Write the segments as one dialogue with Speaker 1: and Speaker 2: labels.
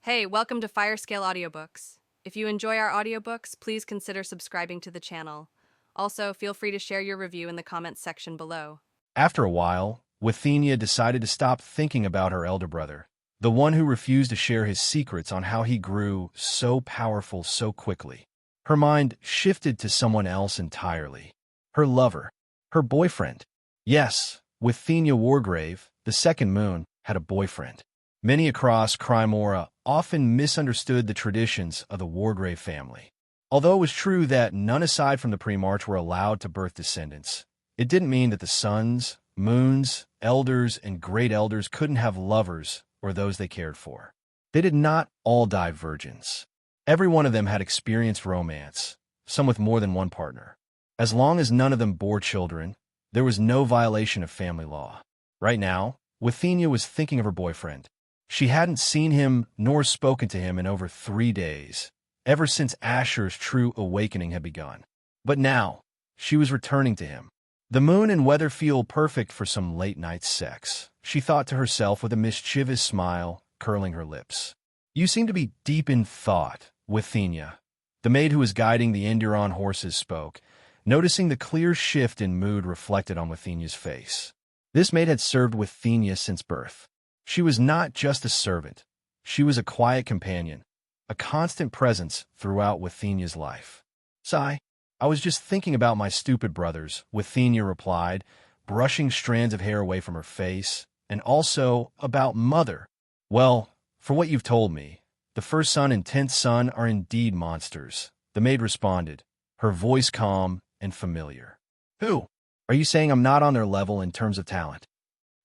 Speaker 1: Hey, welcome to Firescale Audiobooks. If you enjoy our audiobooks, please consider subscribing to the channel. Also, feel free to share your review in the comments section below.
Speaker 2: After a while, Withenia decided to stop thinking about her elder brother, the one who refused to share his secrets on how he grew so powerful so quickly. Her mind shifted to someone else entirely. Her lover. Her boyfriend. Yes, Withenia Wargrave, the second moon, had a boyfriend. Many across Crimora often misunderstood the traditions of the Wargrave family. Although it was true that none aside from the Primarch were allowed to birth descendants, it didn't mean that the suns, moons, elders, and great elders couldn't have lovers or those they cared for. They did not all die virgins. Every one of them had experienced romance, some with more than one partner. As long as none of them bore children, there was no violation of family law. Right now, Withenia was thinking of her boyfriend. She hadn't seen him nor spoken to him in over 3 days, ever since Asher's true awakening had begun. But now, she was returning to him. The moon and weather feel perfect for some late-night sex, she thought to herself with a mischievous smile curling her lips. You seem to be deep in thought, Withenia. The maid who was guiding the Enduron horses spoke, noticing the clear shift in mood reflected on Withenia's face. This maid had served Withenia since birth. She was not just a servant. She was a quiet companion, a constant presence throughout Withenia's life. Sigh. I was just thinking about my stupid brothers, Withenia replied, brushing strands of hair away from her face, and also about Mother. Well, for what you've told me, the first son and 10th son are indeed monsters, the maid responded, her voice calm and familiar. Who? Are you saying I'm not on their level in terms of talent?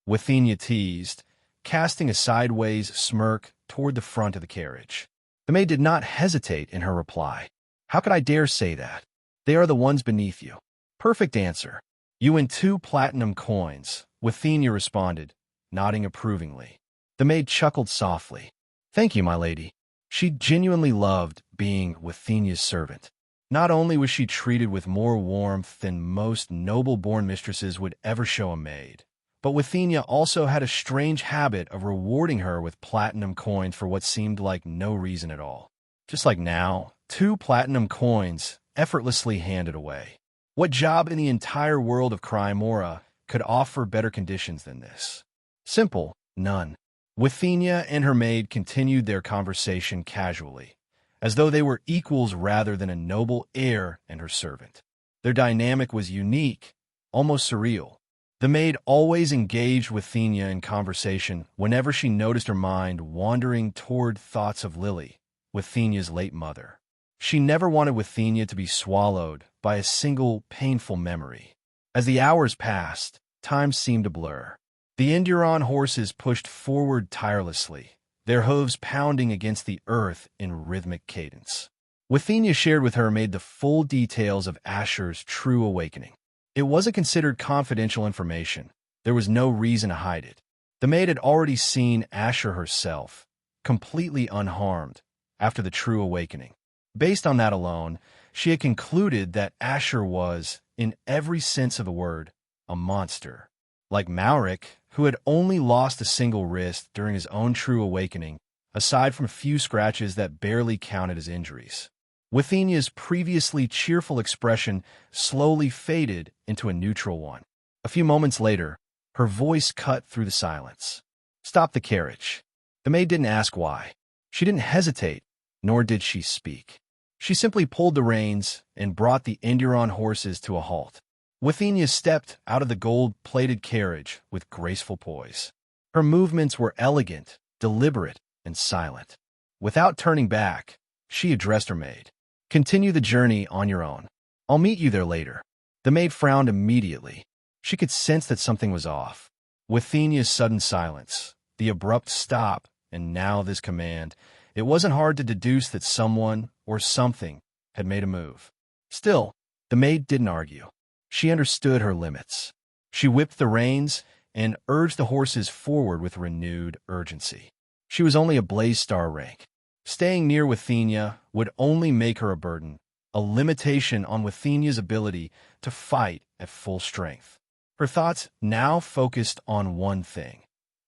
Speaker 2: Withenia teased, casting a sideways smirk toward the front of the carriage. The maid did not hesitate in her reply. How could I dare say that? They are the ones beneath you. Perfect answer. You win 2 platinum coins, Withenia responded, nodding approvingly. The maid chuckled softly. Thank you, my lady. She genuinely loved being Withenia's servant. Not only was she treated with more warmth than most noble-born mistresses would ever show a maid, but Withenia also had a strange habit of rewarding her with platinum coins for what seemed like no reason at all. Just like now, 2 platinum coins effortlessly handed away. What job in the entire world of Crimora could offer better conditions than this? Simple, none. Withenia and her maid continued their conversation casually, as though they were equals rather than a noble heir and her servant. Their dynamic was unique, almost surreal. The maid always engaged Withenia in conversation whenever she noticed her mind wandering toward thoughts of Lily, Withenia's late mother. She never wanted Withenia to be swallowed by a single painful memory. As the hours passed, time seemed to blur. The Enduron horses pushed forward tirelessly, their hooves pounding against the earth in rhythmic cadence. Withenia shared with her maid the full details of Asher's true awakening. It wasn't considered confidential information. There was no reason to hide it. The maid had already seen Asher herself, completely unharmed, after the true awakening. Based on that alone, she had concluded that Asher was, in every sense of the word, a monster. Like Maurik, who had only lost a single wrist during his own true awakening, aside from a few scratches that barely counted as injuries. Withenia's previously cheerful expression slowly faded into a neutral one. A few moments later, her voice cut through the silence. Stop the carriage. The maid didn't ask why. She didn't hesitate, nor did she speak. She simply pulled the reins and brought the Enduron horses to a halt. Withenia stepped out of the gold-plated carriage with graceful poise. Her movements were elegant, deliberate, and silent. Without turning back, she addressed her maid. Continue the journey on your own. I'll meet you there later. The maid frowned immediately. She could sense that something was off. Withenia's sudden silence, the abrupt stop, and now this command. It wasn't hard to deduce that someone or something had made a move. Still, the maid didn't argue. She understood her limits. She whipped the reins and urged the horses forward with renewed urgency. She was only a Blaze Star rank. Staying near Withenia would only make her a burden, a limitation on Withenia's ability to fight at full strength. Her thoughts now focused on one thing: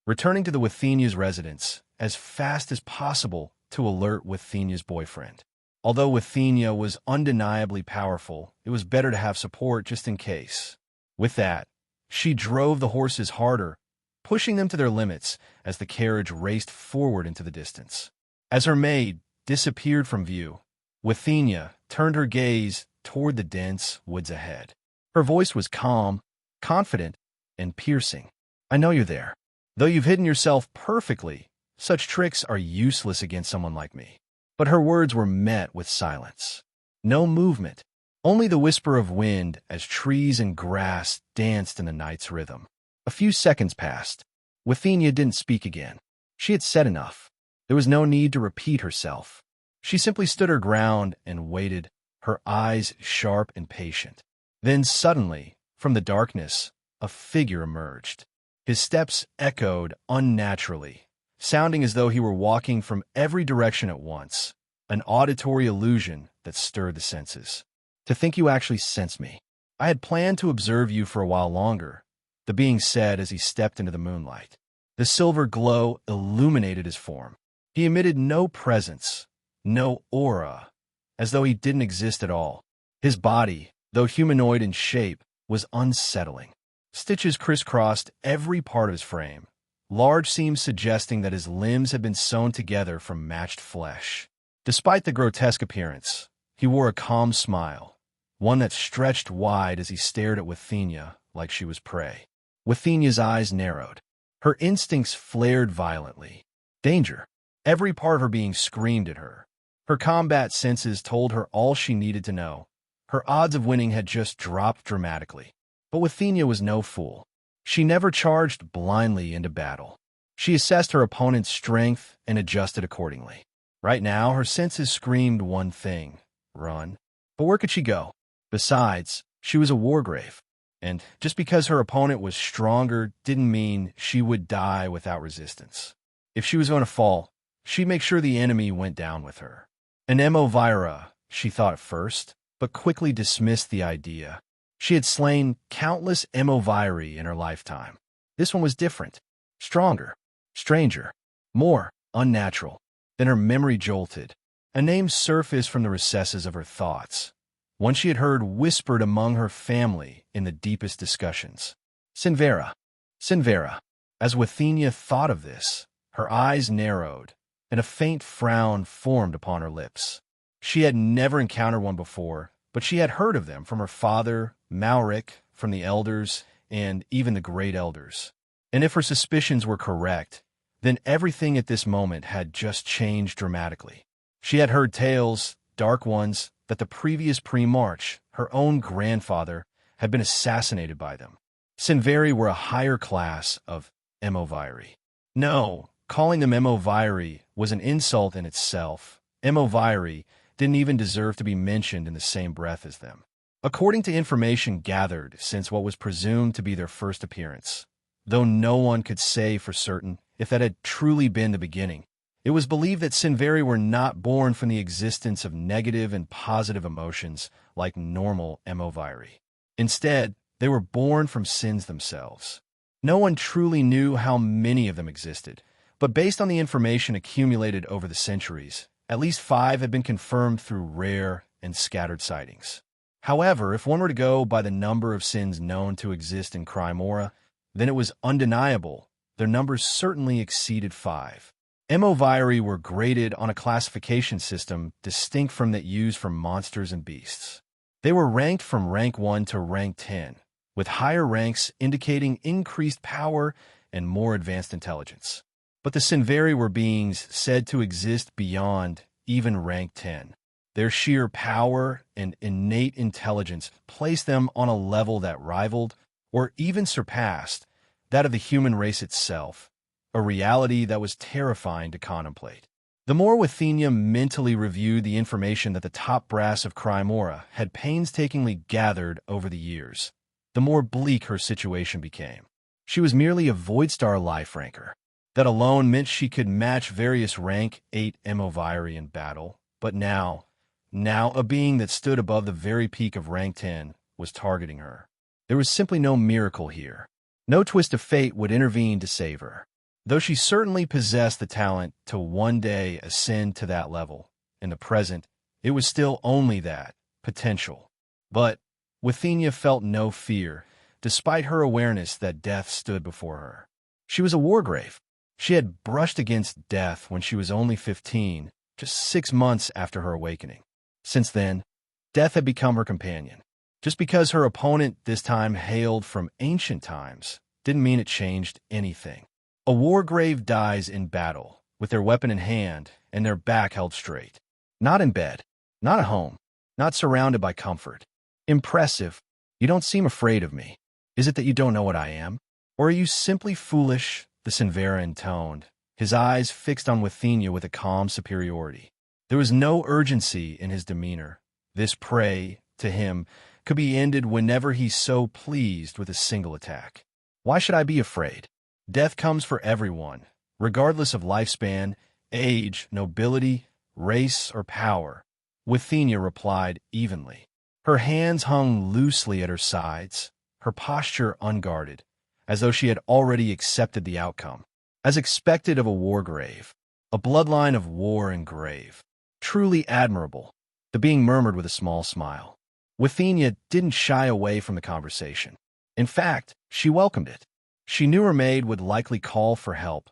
Speaker 2: returning to the Withenia's residence as fast as possible to alert Withenia's boyfriend. Although Withenia was undeniably powerful, it was better to have support just in case. With that, she drove the horses harder, pushing them to their limits as the carriage raced forward into the distance. As her maid disappeared from view, Withenia turned her gaze toward the dense woods ahead. Her voice was calm, confident, and piercing. "I know you're there. Though you've hidden yourself perfectly, such tricks are useless against someone like me." But her words were met with silence. No movement, only the whisper of wind as trees and grass danced in the night's rhythm. A few seconds passed. Withenia didn't speak again. She had said enough. There was no need to repeat herself. She simply stood her ground and waited, her eyes sharp and patient. Then suddenly, from the darkness, a figure emerged. His steps echoed unnaturally, sounding as though he were walking from every direction at once, an auditory illusion that stirred the senses. "To think you actually sense me. I had planned to observe you for a while longer," the being said as he stepped into the moonlight. The silver glow illuminated his form. He emitted no presence, no aura, as though he didn't exist at all. His body, though humanoid in shape, was unsettling. Stitches crisscrossed every part of his frame, large seams suggesting that his limbs had been sewn together from matched flesh. Despite the grotesque appearance, he wore a calm smile, one that stretched wide as he stared at Withenia like she was prey. Withenia's eyes narrowed. Her instincts flared violently. Danger. Every part of her being screamed at her. Her combat senses told her all she needed to know. Her odds of winning had just dropped dramatically. But Withenia was no fool. She never charged blindly into battle. She assessed her opponent's strength and adjusted accordingly. Right now, her senses screamed one thing: run. But where could she go? Besides, she was a wargrave, and just because her opponent was stronger didn't mean she would die without resistance. If she was going to fall, she'd make sure the enemy went down with her. An Emovira, she thought at first, but quickly dismissed the idea. She had slain countless Emoviri in her lifetime. This one was different, stronger, stranger, more unnatural. Then her memory jolted. A name surfaced from the recesses of her thoughts, one she had heard whispered among her family in the deepest discussions. Sinvera. Sinvera. As Withenia thought of this, her eyes narrowed, and a faint frown formed upon her lips. She had never encountered one before, but she had heard of them from her father, Mauric, from the elders, and even the great elders. And if her suspicions were correct, then everything at this moment had just changed dramatically. She had heard tales, dark ones, that the previous pre-March, her own grandfather, had been assassinated by them. Sinveri were a higher class of Emoviri. No, calling them Emoviri was an insult in itself. Emoviri didn't even deserve to be mentioned in the same breath as them. According to information gathered since what was presumed to be their first appearance, though no one could say for certain if that had truly been the beginning, it was believed that Sinveri were not born from the existence of negative and positive emotions like normal Emoviri. Instead, they were born from sins themselves. No one truly knew how many of them existed, but based on the information accumulated over the centuries, at least 5 had been confirmed through rare and scattered sightings. However, if one were to go by the number of sins known to exist in Crimora, then it was undeniable their numbers certainly exceeded 5. Emoviri were graded on a classification system distinct from that used for monsters and beasts. They were ranked from rank 1 to rank 10, with higher ranks indicating increased power and more advanced intelligence. But the Sinveri were beings said to exist beyond even rank 10. Their sheer power and innate intelligence placed them on a level that rivaled, or even surpassed, that of the human race itself, a reality that was terrifying to contemplate. The more Withenia mentally reviewed the information that the top brass of Crimora had painstakingly gathered over the years, the more bleak her situation became. She was merely a Void Star life ranker. That alone meant she could match various rank 8 Emoviri in battle, but now a being that stood above the very peak of rank 10 was targeting her. There was simply no miracle here. No twist of fate would intervene to save her. Though she certainly possessed the talent to one day ascend to that level, in the present, it was still only that, potential. But Withenia felt no fear, despite her awareness that death stood before her. She was a wargrave. She had brushed against death when she was only 15, just 6 months after her awakening. Since then, death had become her companion. Just because her opponent this time hailed from ancient times didn't mean it changed anything. A wargrave dies in battle, with their weapon in hand and their back held straight. Not in bed, not at home, not surrounded by comfort. Impressive. You don't seem afraid of me. Is it that you don't know what I am? Or are you simply foolish? The Sinvera intoned, his eyes fixed on Withenia with a calm superiority. There was no urgency in his demeanor. This prey, to him, could be ended whenever he so pleased with a single attack. Why should I be afraid? Death comes for everyone, regardless of lifespan, age, nobility, race, or power. Withenia replied evenly. Her hands hung loosely at her sides, her posture unguarded, as though she had already accepted the outcome. As expected of a wargrave, a bloodline of war and grave. Truly admirable, the being murmured with a small smile. Withenia didn't shy away from the conversation. In fact, she welcomed it. She knew her maid would likely call for help.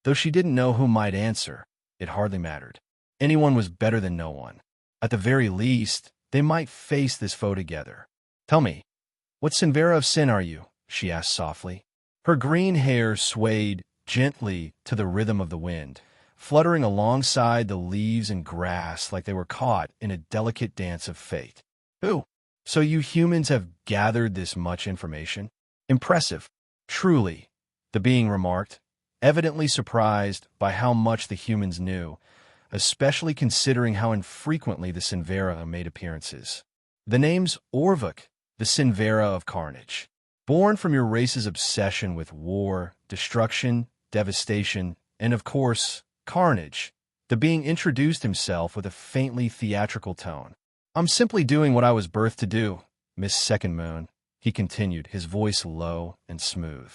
Speaker 2: Though she didn't know who might answer, it hardly mattered. Anyone was better than no one. At the very least, they might face this foe together. Tell me, what Sinvera of Sin are you? She asked softly. Her green hair swayed gently to the rhythm of the wind, fluttering alongside the leaves and grass like they were caught in a delicate dance of fate. Who? So you humans have gathered this much information? Impressive. Truly, the being remarked, evidently surprised by how much the humans knew, especially considering how infrequently the Sinvera made appearances. The name's Audiobook, the Sinvera of Carnage. Born from your race's obsession with war, destruction, devastation, and of course, carnage, the being introduced himself with a faintly theatrical tone. I'm simply doing what I was birthed to do, Miss Second Moon, he continued, his voice low and smooth.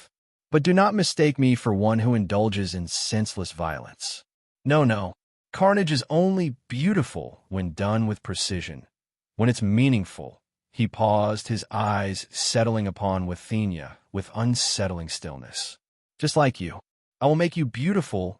Speaker 2: But do not mistake me for one who indulges in senseless violence. No. Carnage is only beautiful when done with precision. When it's meaningful. He paused, his eyes settling upon Withenia with unsettling stillness. Just like you, I will make you beautiful,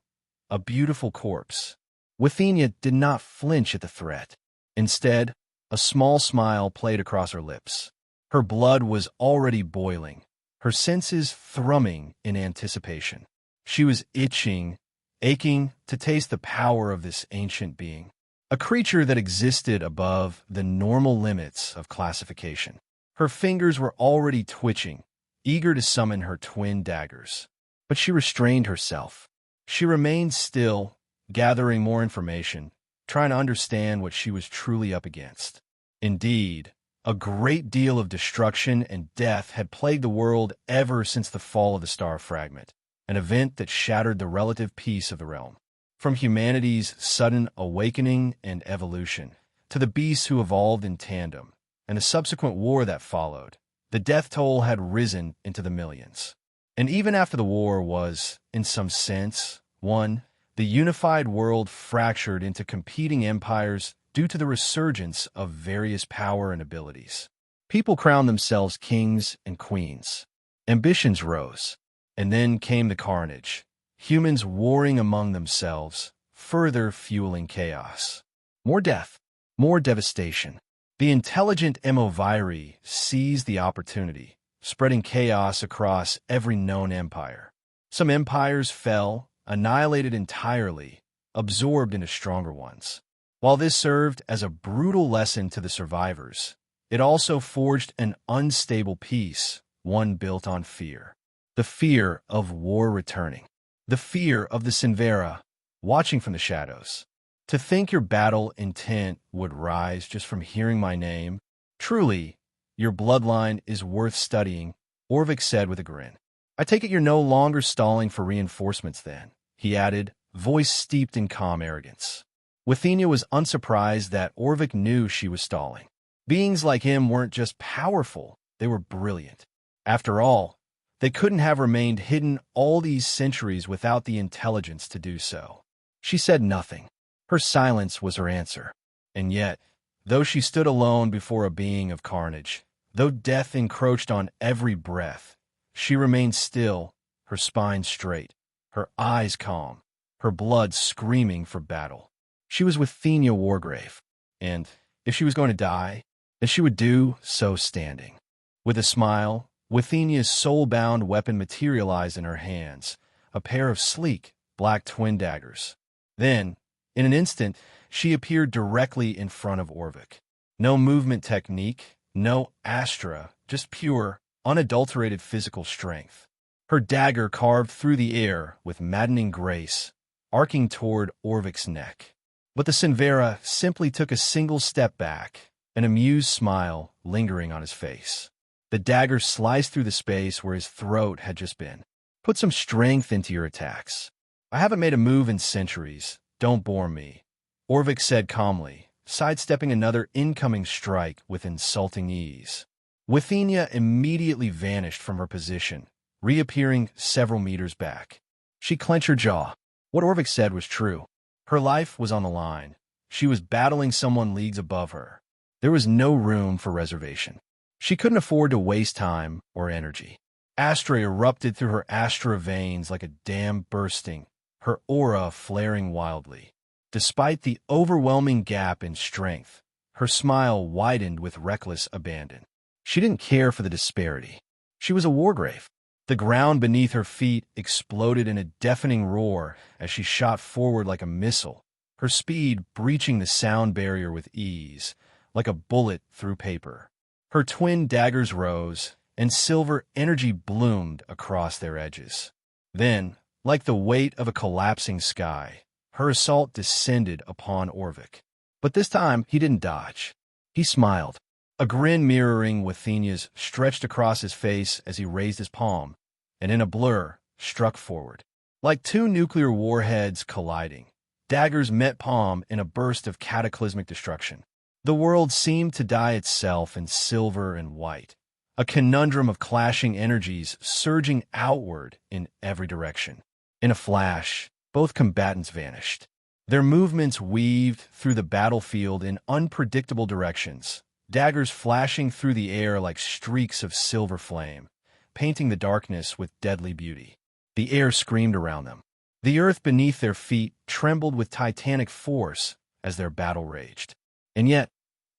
Speaker 2: a beautiful corpse. Withenia did not flinch at the threat. Instead, a small smile played across her lips. Her blood was already boiling, her senses thrumming in anticipation. She was itching, aching to taste the power of this ancient being, a creature that existed above the normal limits of classification. Her fingers were already twitching, eager to summon her twin daggers. But she restrained herself. She remained still, gathering more information, trying to understand what she was truly up against. Indeed, a great deal of destruction and death had plagued the world ever since the fall of the Star Fragment, an event that shattered the relative peace of the realm. From humanity's sudden awakening and evolution, to the beasts who evolved in tandem, and the subsequent war that followed, the death toll had risen into the millions. And even after the war was, in some sense, won, the unified world fractured into competing empires due to the resurgence of various power and abilities. People crowned themselves kings and queens. Ambitions rose, and then came the carnage, humans warring among themselves, further fueling chaos. More death, more devastation. The intelligent Emoviri seized the opportunity, spreading chaos across every known empire. Some empires fell, annihilated entirely, absorbed into stronger ones. While this served as a brutal lesson to the survivors, it also forged an unstable peace, one built on fear. The fear of war returning. The fear of the Sinvera, watching from the shadows. To think your battle intent would rise just from hearing my name. Truly, your bloodline is worth studying, Audiobook said with a grin. I take it you're no longer stalling for reinforcements then, he added, voice steeped in calm arrogance. Withenia was unsurprised that Audiobook knew she was stalling. Beings like him weren't just powerful, they were brilliant. After all, They couldn't have remained hidden all these centuries without the intelligence to do so. She said nothing. Her silence was her answer. And yet, though she stood alone before a being of carnage, though death encroached on every breath, she remained still, her spine straight, her eyes calm, her blood screaming for battle. She was Withenia Wargrave, and if she was going to die, then she would do so standing. With a smile, Withenia's soul-bound weapon materialized in her hands, a pair of sleek, black twin daggers. Then, in an instant, she appeared directly in front of Orvik. No movement technique, no astra, just pure, unadulterated physical strength. Her dagger carved through the air with maddening grace, arcing toward Orvik's neck. But the Sinvera simply took a single step back, an amused smile lingering on his face. The dagger sliced through the space where his throat had just been. Put some strength into your attacks. I haven't made a move in centuries. Don't bore me, Orvik said calmly, sidestepping another incoming strike with insulting ease. Withenia immediately vanished from her position, reappearing several meters back. She clenched her jaw. What Orvik said was true. Her life was on the line. She was battling someone leagues above her. There was no room for reservation. She couldn't afford to waste time or energy. Astra erupted through her astra veins like a dam bursting, her aura flaring wildly. Despite the overwhelming gap in strength, her smile widened with reckless abandon. She didn't care for the disparity. She was a wargrave. The ground beneath her feet exploded in a deafening roar as she shot forward like a missile, her speed breaching the sound barrier with ease, like a bullet through paper. Her twin daggers rose, and silver energy bloomed across their edges. Then, like the weight of a collapsing sky, her assault descended upon Orvik. But this time, he didn't dodge. He smiled. A grin mirroring Withenia's stretched across his face as he raised his palm, and in a blur, struck forward. Like two nuclear warheads colliding, daggers met palm in a burst of cataclysmic destruction. The world seemed to die itself in silver and white, a conundrum of clashing energies surging outward in every direction. In a flash, both combatants vanished. Their movements weaved through the battlefield in unpredictable directions, daggers flashing through the air like streaks of silver flame, painting the darkness with deadly beauty. The air screamed around them. The earth beneath their feet trembled with titanic force as their battle raged. And yet,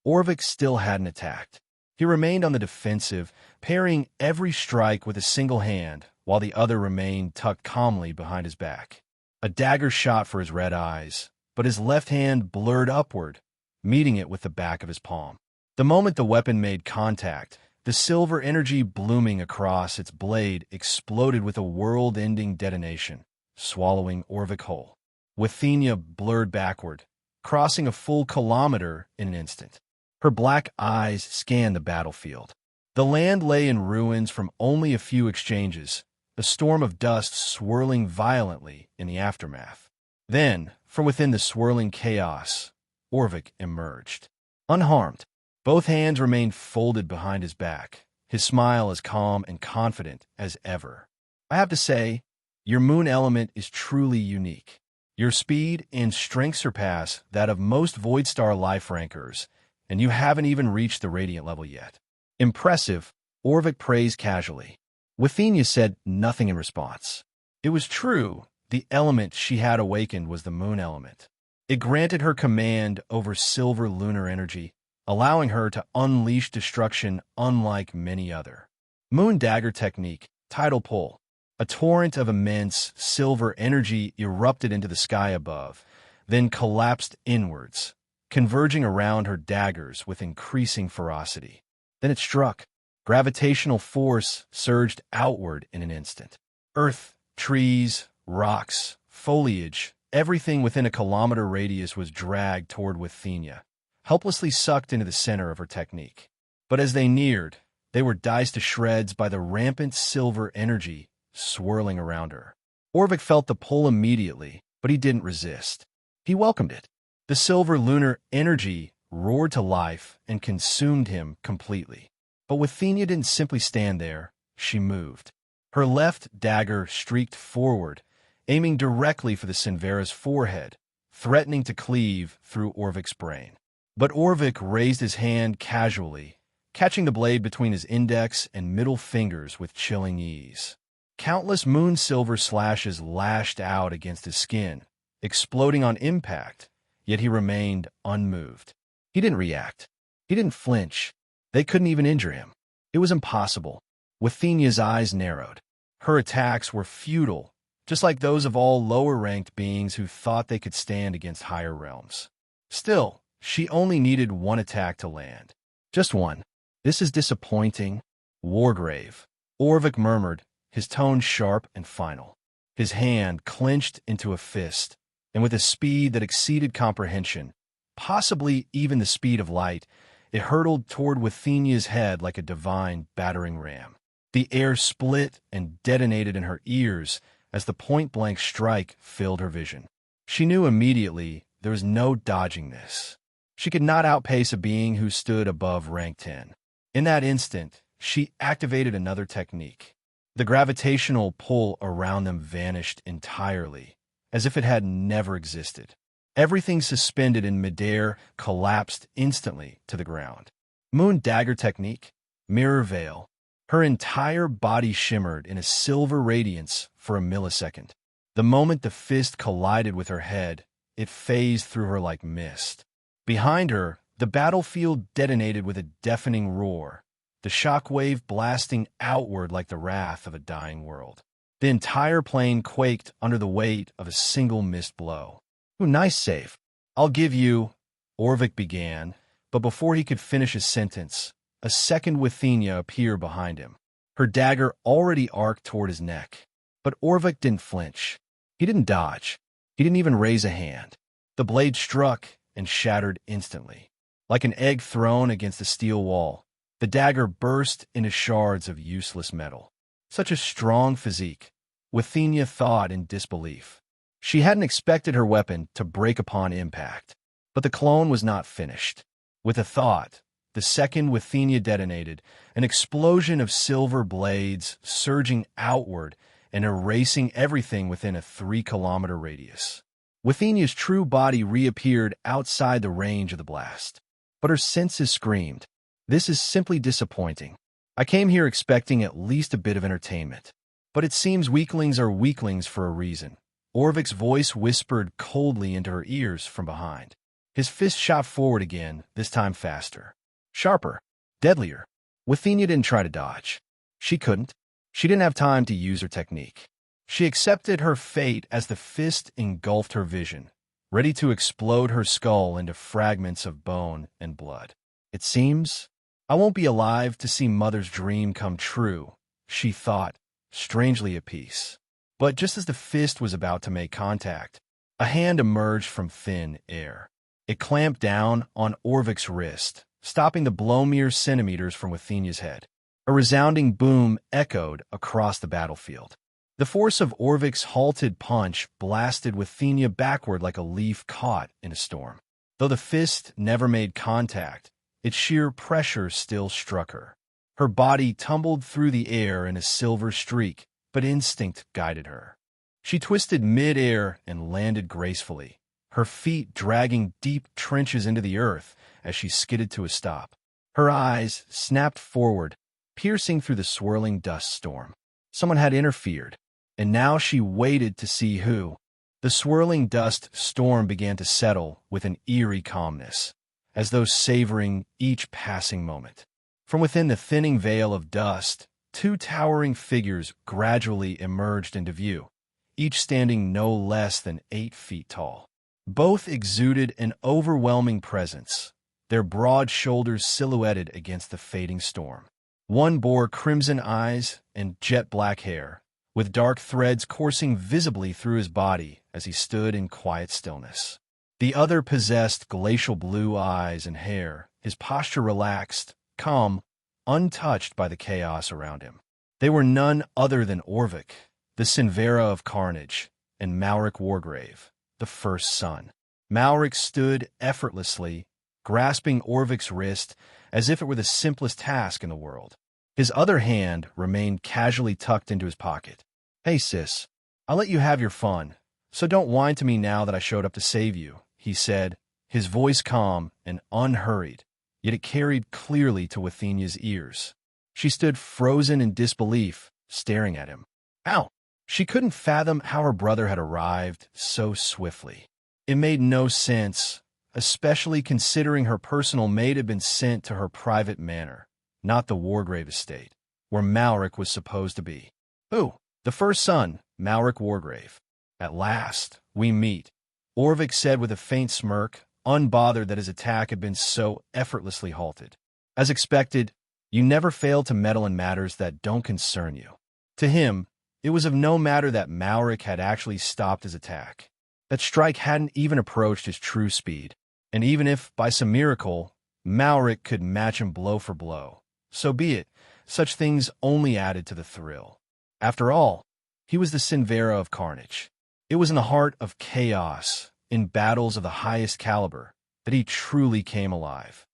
Speaker 2: Orvik still hadn't attacked. He remained on the defensive, parrying every strike with a single hand, while the other remained tucked calmly behind his back. A dagger shot for his red eyes, but his left hand blurred upward, meeting it with the back of his palm. The moment the weapon made contact, the silver energy blooming across its blade exploded with a world-ending detonation, swallowing Orvik whole. Withenia blurred backward, crossing a full kilometer in an instant. Her black eyes scanned the battlefield. The land lay in ruins from only a few exchanges, a storm of dust swirling violently in the aftermath. Then, from within the swirling chaos, Orvik emerged. Unharmed, both hands remained folded behind his back, his smile as calm and confident as ever. I have to say, your moon element is truly unique. Your speed and strength surpass that of most Void Star life rankers, and you haven't even reached the Radiant level yet. Impressive, Orvik praised casually. Withenia said nothing in response. It was true, the element she had awakened was the moon element. It granted her command over silver lunar energy, allowing her to unleash destruction unlike many other. Moon dagger technique, tidal pull. A torrent of immense silver energy erupted into the sky above, then collapsed inwards, converging around her daggers with increasing ferocity. Then it struck. Gravitational force surged outward in an instant. Earth, trees, rocks, foliage, everything within a kilometer radius was dragged toward Withenia, helplessly sucked into the center of her technique. But as they neared, they were diced to shreds by the rampant silver energy swirling around her. Orvik felt the pull immediately, but he didn't resist. He welcomed it. The silver lunar energy roared to life and consumed him completely. But Withenia didn't simply stand there. She moved. Her left dagger streaked forward, aiming directly for the Sinvera's forehead, threatening to cleave through Orvik's brain. But Orvik raised his hand casually, catching the blade between his index and middle fingers with chilling ease. Countless moon-silver slashes lashed out against his skin, exploding on impact, yet he remained unmoved. He didn't react. He didn't flinch. They couldn't even injure him. It was impossible. Withenia's eyes narrowed. Her attacks were futile, just like those of all lower-ranked beings who thought they could stand against higher realms. Still, she only needed one attack to land. Just one. "This is disappointing, Wargrave," Orvik murmured, his tone sharp and final. His hand clenched into a fist, and with a speed that exceeded comprehension, possibly even the speed of light, it hurtled toward Withenia's head like a divine battering ram. The air split and detonated in her ears as the point-blank strike filled her vision. She knew immediately there was no dodging this. She could not outpace a being who stood above rank 10. In that instant, she activated another technique. The gravitational pull around them vanished entirely, as if it had never existed. Everything suspended in midair collapsed instantly to the ground. Moon dagger technique, mirror veil. Her entire body shimmered in a silver radiance for a millisecond. The moment the fist collided with her head, it phased through her like mist. Behind her, the battlefield detonated with a deafening roar, the shockwave blasting outward like the wrath of a dying world. The entire plane quaked under the weight of a single missed blow. "Ooh, nice save. I'll give you," Orvik began, but before he could finish his sentence, a second Withenia appeared behind him. Her dagger already arced toward his neck. But Orvik didn't flinch. He didn't dodge. He didn't even raise a hand. The blade struck and shattered instantly. Like an egg thrown against a steel wall, the dagger burst into shards of useless metal. Such a strong physique, Withenia thought in disbelief. She hadn't expected her weapon to break upon impact. But the clone was not finished. With a thought, the second Withenia detonated, an explosion of silver blades surging outward and erasing everything within a 3-kilometer radius. Withenia's true body reappeared outside the range of the blast. But her senses screamed, "This is simply disappointing. I came here expecting at least a bit of entertainment. But it seems weaklings are weaklings for a reason." Orvik's voice whispered coldly into her ears from behind. His fist shot forward again, this time faster. Sharper, deadlier. Withenia didn't try to dodge. She couldn't. She didn't have time to use her technique. She accepted her fate as the fist engulfed her vision, ready to explode her skull into fragments of bone and blood. "It seems I won't be alive to see Mother's dream come true," she thought, strangely at peace. But just as the fist was about to make contact, a hand emerged from thin air. It clamped down on Orvik's wrist, stopping the blow mere centimeters from Withenia's head. A resounding boom echoed across the battlefield. The force of Orvik's halted punch blasted Withenia backward like a leaf caught in a storm. Though the fist never made contact, its sheer pressure still struck her. Her body tumbled through the air in a silver streak, but instinct guided her. She twisted mid-air and landed gracefully, her feet dragging deep trenches into the earth as she skidded to a stop. Her eyes snapped forward, piercing through the swirling dust storm. Someone had interfered, and now she waited to see who. The swirling dust storm began to settle with an eerie calmness, as though savoring each passing moment. From within the thinning veil of dust, 2 towering figures gradually emerged into view, each standing no less than 8 feet tall. Both exuded an overwhelming presence, their broad shoulders silhouetted against the fading storm. One bore crimson eyes and jet-black hair, with dark threads coursing visibly through his body as he stood in quiet stillness. The other possessed glacial blue eyes and hair, his posture relaxed, calm, untouched by the chaos around him. They were none other than Orvik, the Sinvera of Carnage, and Malric Wargrave, the first son. Malric stood effortlessly, grasping Orvik's wrist as if it were the simplest task in the world. His other hand remained casually tucked into his pocket. "Hey, sis, I'll let you have your fun, so don't whine to me now that I showed up to save you," he said, his voice calm and unhurried, yet it carried clearly to Wathenia's ears. She stood frozen in disbelief, staring at him. Ow! She couldn't fathom how her brother had arrived so swiftly. It made no sense, especially considering her personal maid had been sent to her private manor, not the Wargrave estate, where Malric was supposed to be. "Who?" "The first son, Malric Wargrave." "At last, we meet," Orvik said with a faint smirk, unbothered that his attack had been so effortlessly halted. As expected, you never fail to meddle in matters that don't concern you. To him, it was of no matter that Malric had actually stopped his attack. That strike hadn't even approached his true speed, and even if, by some miracle, Malric could match him blow for blow, so be it. Such things only added to the thrill. After all, he was the Sinvera of carnage. It was in the heart of chaos, in battles of the highest caliber, that he truly came alive.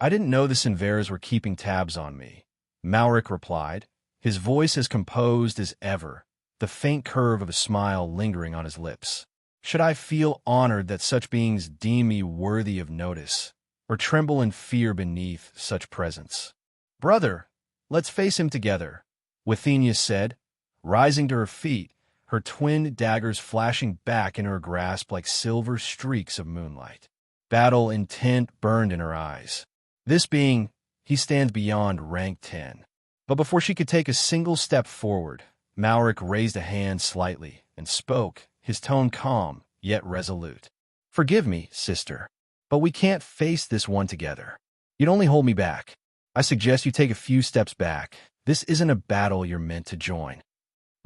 Speaker 2: I didn't know the Sinveras were keeping tabs on me," Malric replied, his voice as composed as ever, the faint curve of a smile lingering on his lips. "Should I feel honored that such beings deem me worthy of notice, or tremble in fear beneath such presence?" "Brother, let's face him together," Wathenia said, rising to her feet, her twin daggers flashing back in her grasp like silver streaks of moonlight. Battle intent burned in her eyes. This being, he stands beyond rank 10. But before she could take a single step forward, Malric raised a hand slightly and spoke, his tone calm, yet resolute. "Forgive me, sister, but we can't face this one together. You'd only hold me back. I suggest you take a few steps back. This isn't a battle you're meant to join."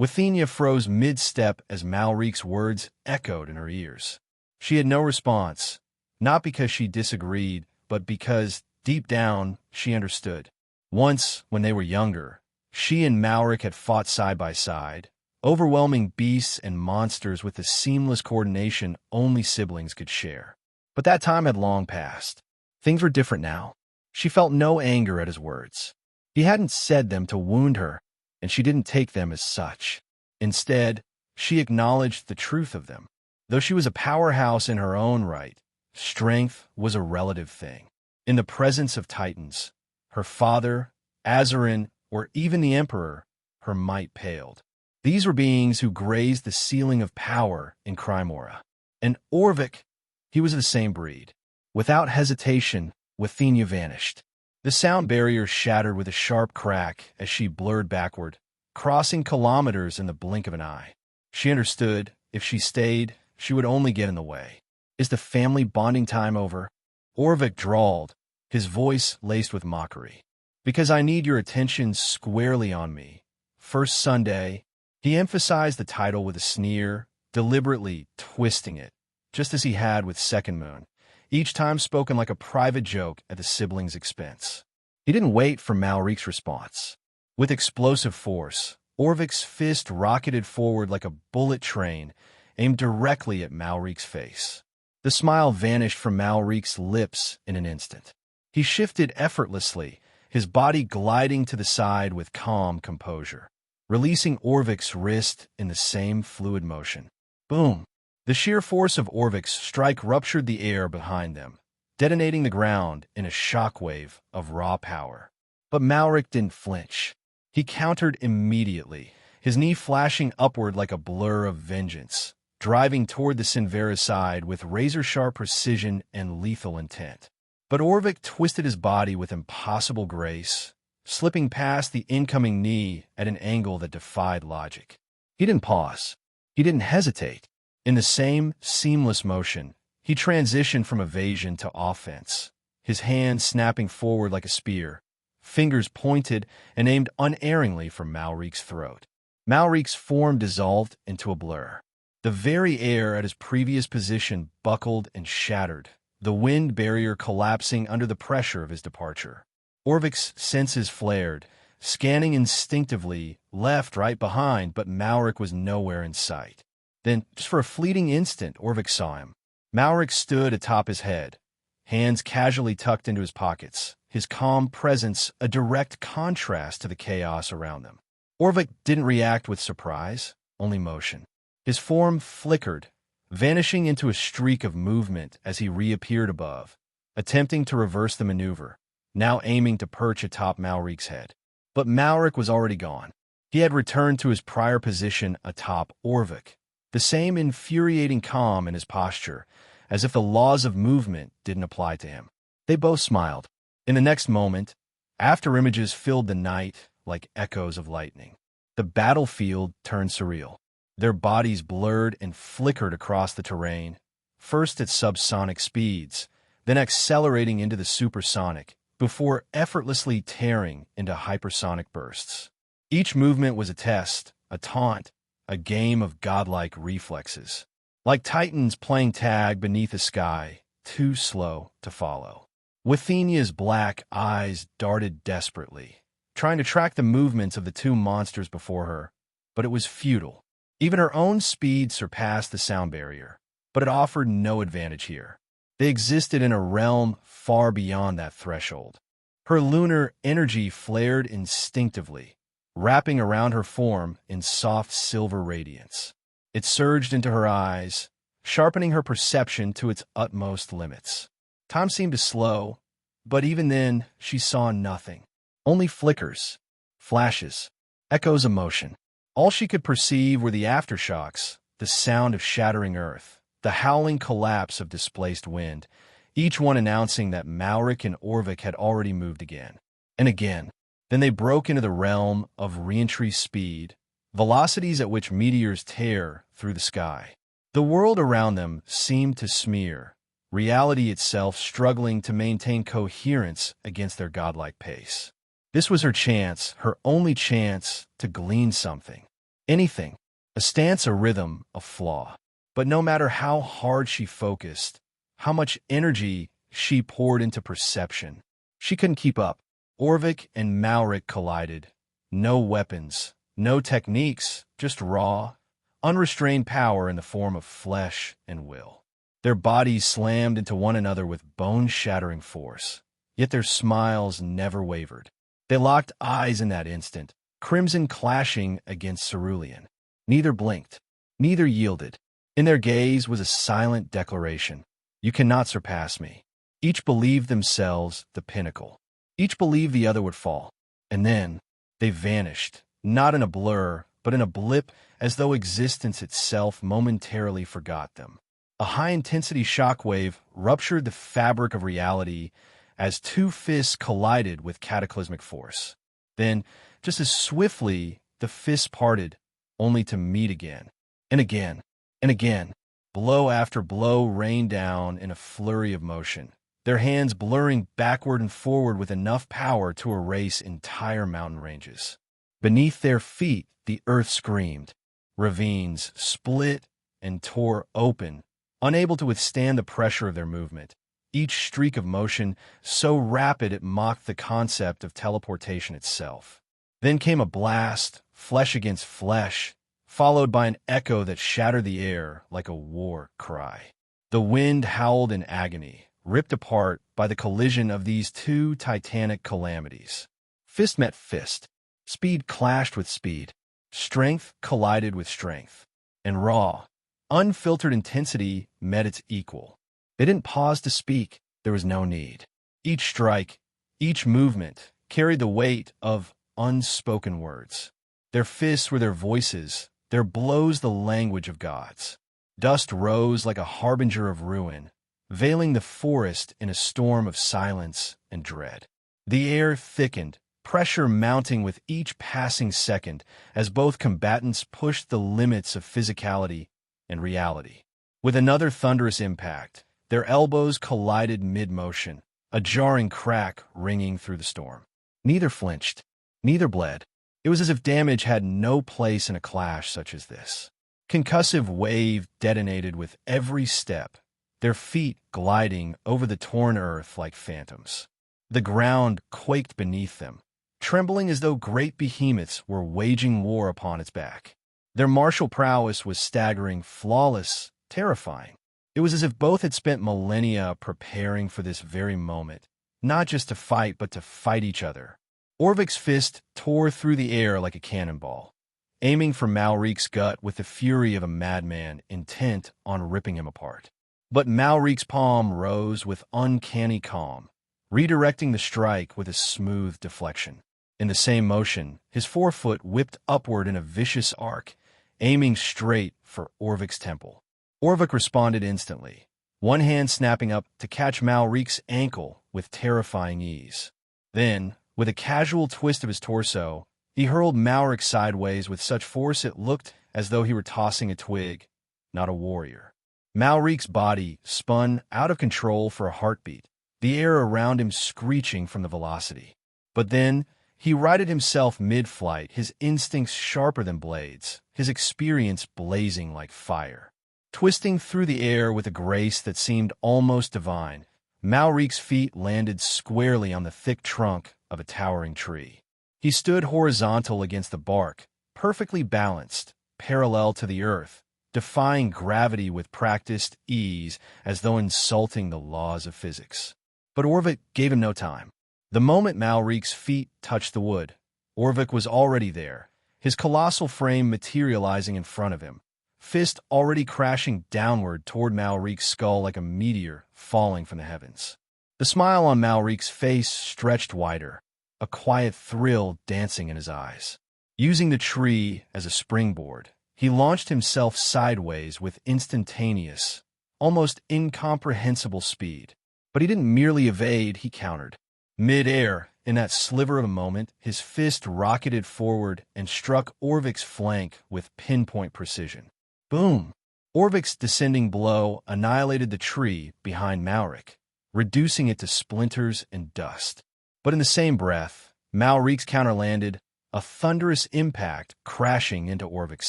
Speaker 2: Wathenia froze mid-step as Malric's words echoed in her ears. She had no response, not because she disagreed, but because, deep down, she understood. Once, when they were younger, she and Malric had fought side by side, overwhelming beasts and monsters with the seamless coordination only siblings could share. But that time had long passed. Things were different now. She felt no anger at his words. He hadn't said them to wound her, and she didn't take them as such. Instead, she acknowledged the truth of them. Though she was a powerhouse in her own right, strength was a relative thing. In the presence of titans, her father, Azarin, or even the Emperor, her might paled. These were beings who grazed the ceiling of power in Crimora. And Orvik, he was of the same breed. Without hesitation, Wathenia vanished. The sound barrier shattered with a sharp crack as she blurred backward, crossing kilometers in the blink of an eye. She understood, if she stayed, she would only get in the way. "Is the family bonding time over?" Orvik drawled, his voice laced with mockery. "Because I need your attention squarely on me. First Sunday," he emphasized the title with a sneer, deliberately twisting it, just as he had with Second Moon, each time spoken like a private joke at the siblings' expense. He didn't wait for Malric's response. With explosive force, Orvik's fist rocketed forward like a bullet train, aimed directly at Malric's face. The smile vanished from Malric's lips in an instant. He shifted effortlessly, his body gliding to the side with calm composure, releasing Orvik's wrist in the same fluid motion. Boom! The sheer force of Orvik's strike ruptured the air behind them, detonating the ground in a shockwave of raw power. But Malric didn't flinch. He countered immediately, his knee flashing upward like a blur of vengeance, driving toward the Sinvera's side with razor-sharp precision and lethal intent. But Orvik twisted his body with impossible grace, slipping past the incoming knee at an angle that defied logic. He didn't pause. He didn't hesitate. In the same seamless motion, he transitioned from evasion to offense, his hand snapping forward like a spear, fingers pointed and aimed unerringly for Malric's throat. Malric's form dissolved into a blur. The very air at his previous position buckled and shattered, the wind barrier collapsing under the pressure of his departure. Orvik's senses flared, scanning instinctively, left, right, behind, but Malric was nowhere in sight. Then, just for a fleeting instant, Orvik saw him. Malric stood atop his head, hands casually tucked into his pockets, his calm presence a direct contrast to the chaos around them. Orvik didn't react with surprise, only motion. His form flickered, vanishing into a streak of movement as he reappeared above, attempting to reverse the maneuver, now aiming to perch atop Malrik's head. But Malrik was already gone. He had returned to his prior position atop Orvik, the same infuriating calm in his posture, as if the laws of movement didn't apply to him. They both smiled. In the next moment, after-images filled the night like echoes of lightning. The battlefield turned surreal. Their bodies blurred and flickered across the terrain, first at subsonic speeds, then accelerating into the supersonic, before effortlessly tearing into hypersonic bursts. Each movement was a test, a taunt, a game of godlike reflexes. Like titans playing tag beneath a sky, too slow to follow. Withenia's black eyes darted desperately, trying to track the movements of the two monsters before her, but it was futile. Even her own speed surpassed the sound barrier, but it offered no advantage here. They existed in a realm far beyond that threshold. Her lunar energy flared instinctively, wrapping around her form in soft silver radiance. It surged into her eyes, sharpening her perception to its utmost limits. Time seemed to slow, but even then she saw nothing. Only flickers, flashes, echoes of motion. All she could perceive were the aftershocks, the sound of shattering earth, the howling collapse of displaced wind, each one announcing that Malrik and Orvik had already moved again. And again. Then they broke into the realm of reentry speed, velocities at which meteors tear through the sky. The world around them seemed to smear, reality itself struggling to maintain coherence against their godlike pace. This was her chance, her only chance, to glean something. Anything. A stance, a rhythm, a flaw. But no matter how hard she focused, how much energy she poured into perception, she couldn't keep up. Orvik and Malrik collided. No weapons, no techniques, just raw, unrestrained power in the form of flesh and will. Their bodies slammed into one another with bone-shattering force, yet their smiles never wavered. They locked eyes in that instant, crimson clashing against cerulean. Neither blinked, neither yielded. In their gaze was a silent declaration. You cannot surpass me. Each believed themselves the pinnacle. Each believed the other would fall. And then they vanished, not in a blur, but in a blip, as though existence itself momentarily forgot them. A high-intensity shockwave ruptured the fabric of reality as two fists collided with cataclysmic force. Then, just as swiftly, the fists parted, only to meet again, and again, and again. Blow after blow rained down in a flurry of motion, their hands blurring backward and forward with enough power to erase entire mountain ranges. Beneath their feet, the earth screamed. Ravines split and tore open, unable to withstand the pressure of their movement. Each streak of motion so rapid it mocked the concept of teleportation itself. Then came a blast, flesh against flesh, followed by an echo that shattered the air like a war cry. The wind howled in agony, ripped apart by the collision of these two titanic calamities. Fist met fist. Speed clashed with speed. Strength collided with strength. And raw, unfiltered intensity met its equal. They didn't pause to speak. There was no need. Each strike, each movement, carried the weight of unspoken words. Their fists were their voices, their blows the language of gods. Dust rose like a harbinger of ruin, veiling the forest in a storm of silence and dread. The air thickened, pressure mounting with each passing second as both combatants pushed the limits of physicality and reality. With another thunderous impact, their elbows collided mid-motion, a jarring crack ringing through the storm. Neither flinched, neither bled. It was as if damage had no place in a clash such as this. Concussive wave detonated with every step, their feet gliding over the torn earth like phantoms. The ground quaked beneath them, trembling as though great behemoths were waging war upon its back. Their martial prowess was staggering, flawless, terrifying. It was as if both had spent millennia preparing for this very moment, not just to fight, but to fight each other. Orvik's fist tore through the air like a cannonball, aiming for Malrik's gut with the fury of a madman intent on ripping him apart. But Malrik's palm rose with uncanny calm, redirecting the strike with a smooth deflection. In the same motion, his forefoot whipped upward in a vicious arc, aiming straight for Orvik's temple. Orvik responded instantly, one hand snapping up to catch Malrik's ankle with terrifying ease. Then, with a casual twist of his torso, he hurled Malrik sideways with such force it looked as though he were tossing a twig, not a warrior. Malrik's body spun out of control for a heartbeat, the air around him screeching from the velocity. But then, he righted himself mid-flight, his instincts sharper than blades, his experience blazing like fire. Twisting through the air with a grace that seemed almost divine, Malrik's feet landed squarely on the thick trunk of a towering tree. He stood horizontal against the bark, perfectly balanced, parallel to the earth, defying gravity with practiced ease as though insulting the laws of physics. But Orvik gave him no time. The moment Malrik's feet touched the wood, Orvik was already there, his colossal frame materializing in front of him, fist already crashing downward toward Malrik's skull like a meteor falling from the heavens. The smile on Malrik's face stretched wider, a quiet thrill dancing in his eyes. Using the tree as a springboard, he launched himself sideways with instantaneous, almost incomprehensible speed. But he didn't merely evade, he countered. Mid-air, in that sliver of a moment, his fist rocketed forward and struck Orvik's flank with pinpoint precision. Boom! Orvik's descending blow annihilated the tree behind Malrik, reducing it to splinters and dust. But in the same breath, Malrik's counter landed, a thunderous impact crashing into Orvik's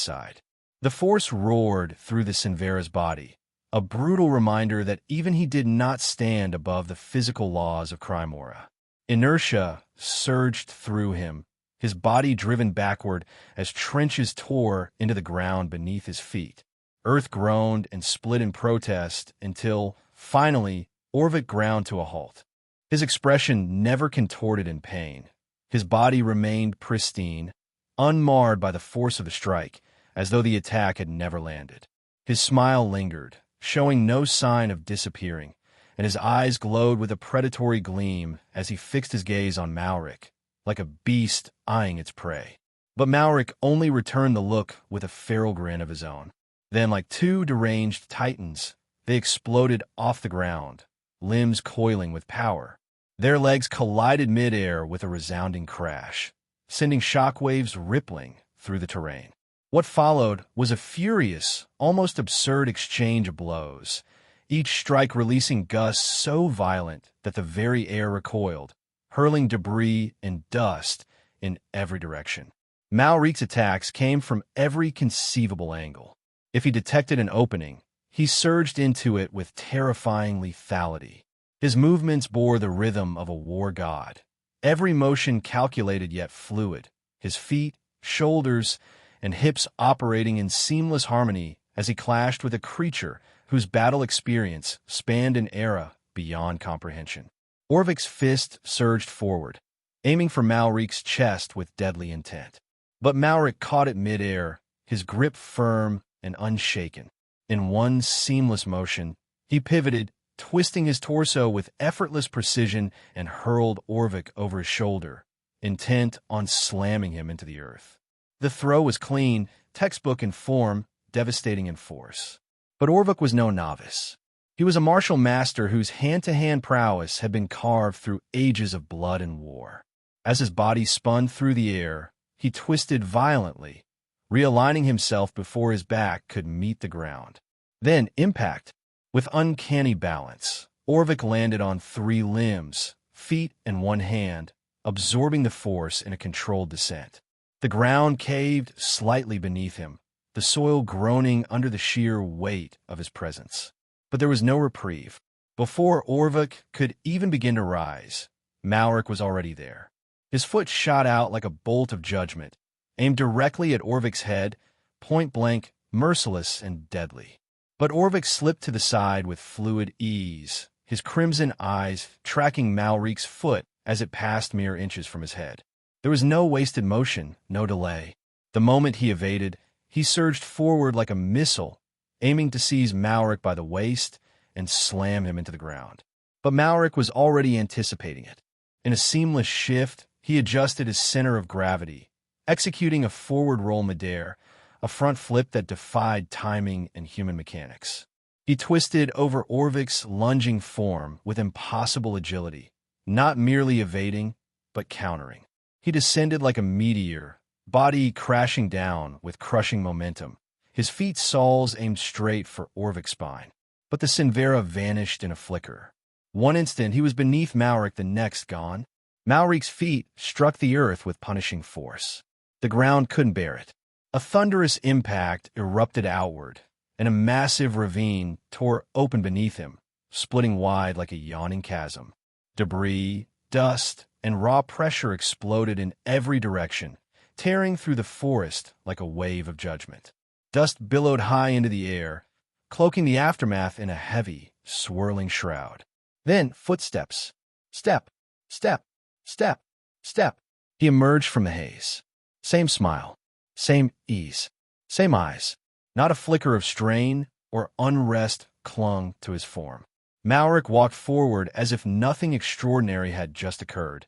Speaker 2: side. The force roared through the Sinvera's body, a brutal reminder that even he did not stand above the physical laws of Crimora. Inertia surged through him, his body driven backward as trenches tore into the ground beneath his feet. Earth groaned and split in protest until, finally, Orvik ground to a halt. His expression never contorted in pain. His body remained pristine, unmarred by the force of the strike, as though the attack had never landed. His smile lingered, showing no sign of disappearing, and his eyes glowed with a predatory gleam as he fixed his gaze on Malrik, like a beast eyeing its prey. But Malrik only returned the look with a feral grin of his own. Then, like two deranged titans, they exploded off the ground, limbs coiling with power. Their legs collided mid-air with a resounding crash, sending shockwaves rippling through the terrain. What followed was a furious, almost absurd exchange of blows, each strike releasing gusts so violent that the very air recoiled, hurling debris and dust in every direction. Malrik's attacks came from every conceivable angle. If he detected an opening, he surged into it with terrifying lethality. His movements bore the rhythm of a war god, every motion calculated yet fluid, his feet, shoulders, and hips operating in seamless harmony as he clashed with a creature whose battle experience spanned an era beyond comprehension. Orvik's fist surged forward, aiming for Malrik's chest with deadly intent. But Malrik caught it mid-air, his grip firm and unshaken. In one seamless motion, he pivoted, twisting his torso with effortless precision and hurled Orvik over his shoulder, intent on slamming him into the earth. The throw was clean, textbook in form, devastating in force. But Orvik was no novice. He was a martial master whose hand-to-hand prowess had been carved through ages of blood and war. As his body spun through the air, he twisted violently, realigning himself before his back could meet the ground. Then, impact. With uncanny balance, Orvik landed on three limbs, feet and one hand, absorbing the force in a controlled descent. The ground caved slightly beneath him, the soil groaning under the sheer weight of his presence. But there was no reprieve. Before Orvik could even begin to rise, Malrik was already there. His foot shot out like a bolt of judgment, aimed directly at Orvik's head, point-blank, merciless and deadly. But Orvik slipped to the side with fluid ease, his crimson eyes tracking Malrik's foot as it passed mere inches from his head. There was no wasted motion, no delay. The moment he evaded, he surged forward like a missile, aiming to seize Malrik by the waist and slam him into the ground. But Malrik was already anticipating it. In a seamless shift, he adjusted his center of gravity, executing a forward roll midair, a front flip that defied timing and human mechanics. He twisted over Orvik's lunging form with impossible agility, not merely evading, but countering. He descended like a meteor, body crashing down with crushing momentum, his feet soles aimed straight for Orvik's spine. But the Sinvera vanished in a flicker. One instant he was beneath Malrik, the next gone. Malrik's feet struck the earth with punishing force. The ground couldn't bear it. A thunderous impact erupted outward, and a massive ravine tore open beneath him, splitting wide like a yawning chasm. Debris, dust, and raw pressure exploded in every direction, tearing through the forest like a wave of judgment. Dust billowed high into the air, cloaking the aftermath in a heavy, swirling shroud. Then footsteps. Step, step, step, step. He emerged from the haze. Same smile, same ease, same eyes. Not a flicker of strain or unrest clung to his form. Malrik walked forward as if nothing extraordinary had just occurred,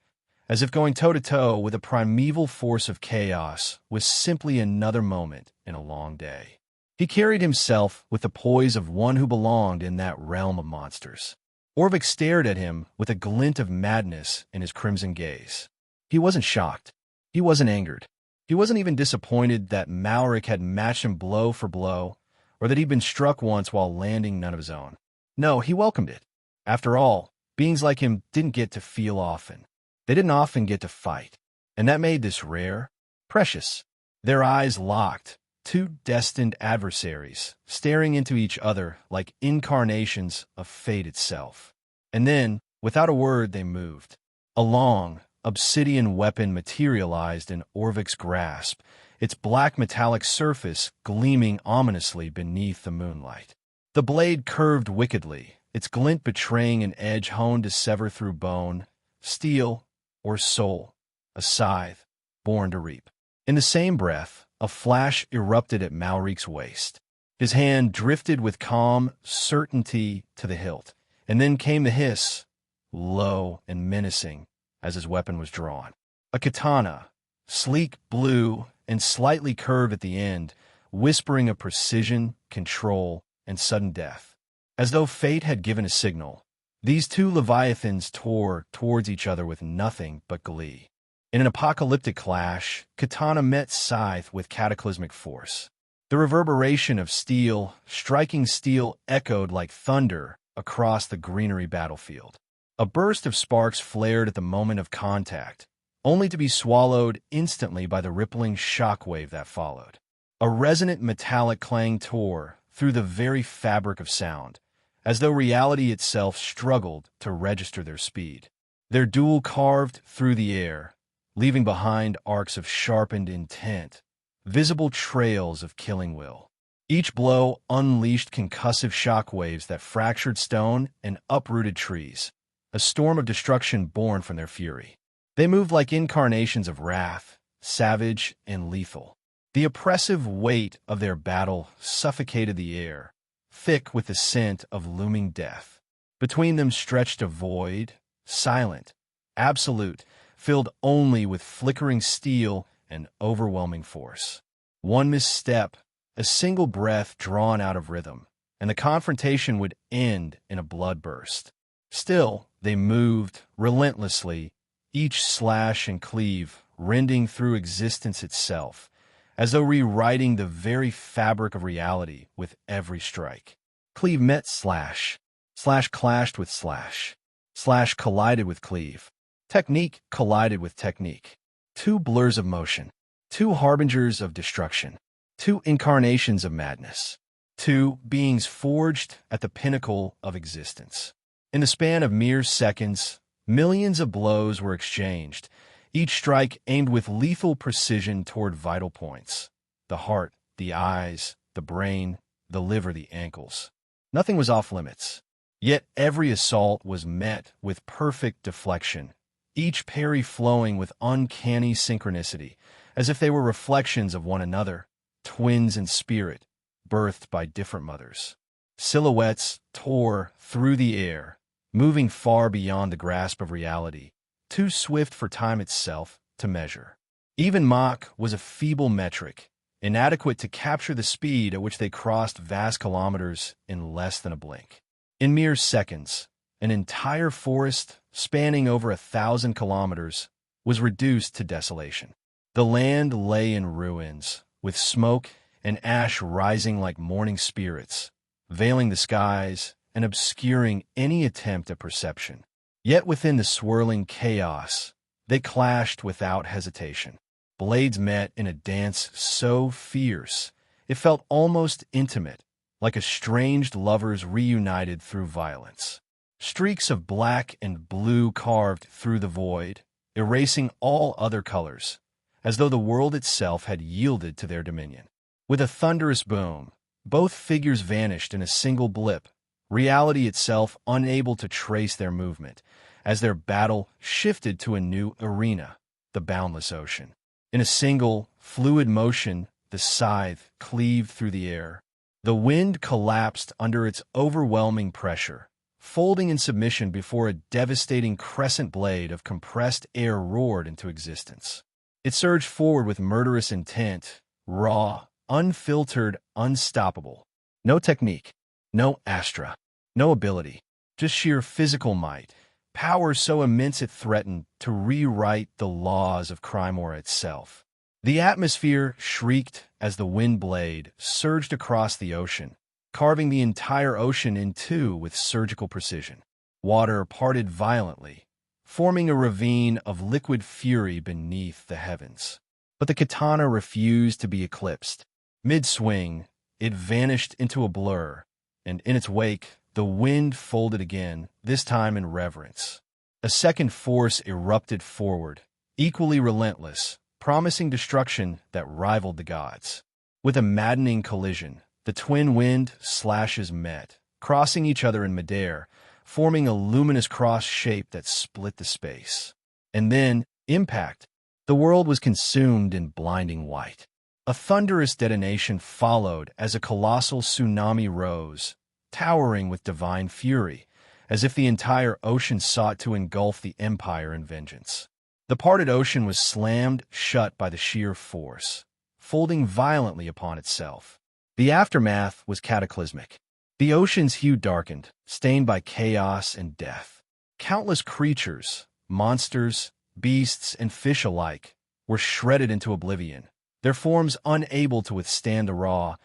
Speaker 2: as if going toe-to-toe with a primeval force of chaos was simply another moment in a long day. He carried himself with the poise of one who belonged in that realm of monsters. Orvik stared at him with a glint of madness in his crimson gaze. He wasn't shocked. He wasn't angered. He wasn't even disappointed that Malrik had matched him blow for blow, or that he'd been struck once while landing none of his own. No, he welcomed it. After all, beings like him didn't get to feel often. They didn't often get to fight, and that made this rare, precious. Their eyes locked, two destined adversaries, staring into each other like incarnations of fate itself. And then, without a word, they moved. A long, obsidian weapon materialized in Orvik's grasp, its black metallic surface gleaming ominously beneath the moonlight. The blade curved wickedly, its glint betraying an edge honed to sever through bone, steel, or soul, a scythe, born to reap. In the same breath, a flash erupted at Malrik's waist. His hand drifted with calm certainty to the hilt, and then came the hiss, low and menacing, as his weapon was drawn. A katana, sleek blue and slightly curved at the end, whispering of precision, control, and sudden death. As though fate had given a signal, these two leviathans tore towards each other with nothing but glee. In an apocalyptic clash, katana met scythe with cataclysmic force. The reverberation of steel striking steel echoed like thunder across the greenery battlefield. A burst of sparks flared at the moment of contact, only to be swallowed instantly by the rippling shockwave that followed. A resonant metallic clang tore through the very fabric of sound, as though reality itself struggled to register their speed. Their duel carved through the air, leaving behind arcs of sharpened intent, visible trails of killing will. Each blow unleashed concussive shockwaves that fractured stone and uprooted trees, a storm of destruction born from their fury. They moved like incarnations of wrath, savage and lethal. The oppressive weight of their battle suffocated the air, thick with the scent of looming death. Between them stretched a void, silent, absolute, filled only with flickering steel and overwhelming force. One misstep, a single breath drawn out of rhythm, and the confrontation would end in a bloodburst. Still, they moved relentlessly, each slash and cleave rending through existence itself, as though rewriting the very fabric of reality with every strike. Cleave met slash, slash clashed with slash, slash collided with cleave, technique collided with technique. Two blurs of motion, two harbingers of destruction, two incarnations of madness, two beings forged at the pinnacle of existence. In the span of mere seconds, millions of blows were exchanged, each strike aimed with lethal precision toward vital points: the heart, the eyes, the brain, the liver, the ankles. Nothing was off limits. Yet every assault was met with perfect deflection, each parry flowing with uncanny synchronicity, as if they were reflections of one another, twins in spirit, birthed by different mothers. Silhouettes tore through the air, moving far beyond the grasp of reality, too swift for time itself to measure. Even Mach was a feeble metric, inadequate to capture the speed at which they crossed vast kilometers in less than a blink. In mere seconds, an entire forest, spanning over 1,000 kilometers, was reduced to desolation. The land lay in ruins, with smoke and ash rising like mourning spirits, veiling the skies and obscuring any attempt at perception. Yet within the swirling chaos, they clashed without hesitation. Blades met in a dance so fierce, it felt almost intimate, like estranged lovers reunited through violence. Streaks of black and blue carved through the void, erasing all other colors, as though the world itself had yielded to their dominion. With a thunderous boom, both figures vanished in a single blip, reality itself unable to trace their movement, as their battle shifted to a new arena, the boundless ocean. In a single, fluid motion, the scythe cleaved through the air. The wind collapsed under its overwhelming pressure, folding in submission before a devastating crescent blade of compressed air roared into existence. It surged forward with murderous intent, raw, unfiltered, unstoppable. No technique, no astra, no ability, just sheer physical might, power so immense it threatened to rewrite the laws of Crimor itself. The atmosphere shrieked as the wind blade surged across the ocean, carving the entire ocean in two with surgical precision. Water parted violently, forming a ravine of liquid fury beneath the heavens. But the katana refused to be eclipsed. Mid-swing, it vanished into a blur, and in its wake, the wind folded again, this time in reverence. A second force erupted forward, equally relentless, promising destruction that rivaled the gods. With a maddening collision, the twin wind slashes met, crossing each other in midair, forming a luminous cross shape that split the space. And then, impact. The world was consumed in blinding white. A thunderous detonation followed as a colossal tsunami rose, towering with divine fury, as if the entire ocean sought to engulf the empire in vengeance. The parted ocean was slammed shut by the sheer force, folding violently upon itself. The aftermath was cataclysmic. The ocean's hue darkened, stained by chaos and death. Countless creatures, monsters, beasts, and fish alike, were shredded into oblivion, their forms unable to withstand the raw,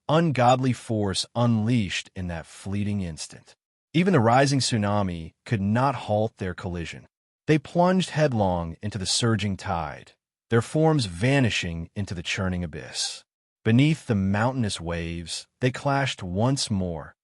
Speaker 2: ungodly force unleashed in that fleeting instant. Even the rising tsunami could not halt their collision. They plunged headlong into the surging tide, their forms vanishing into the churning abyss. Beneath the mountainous waves, they clashed once more,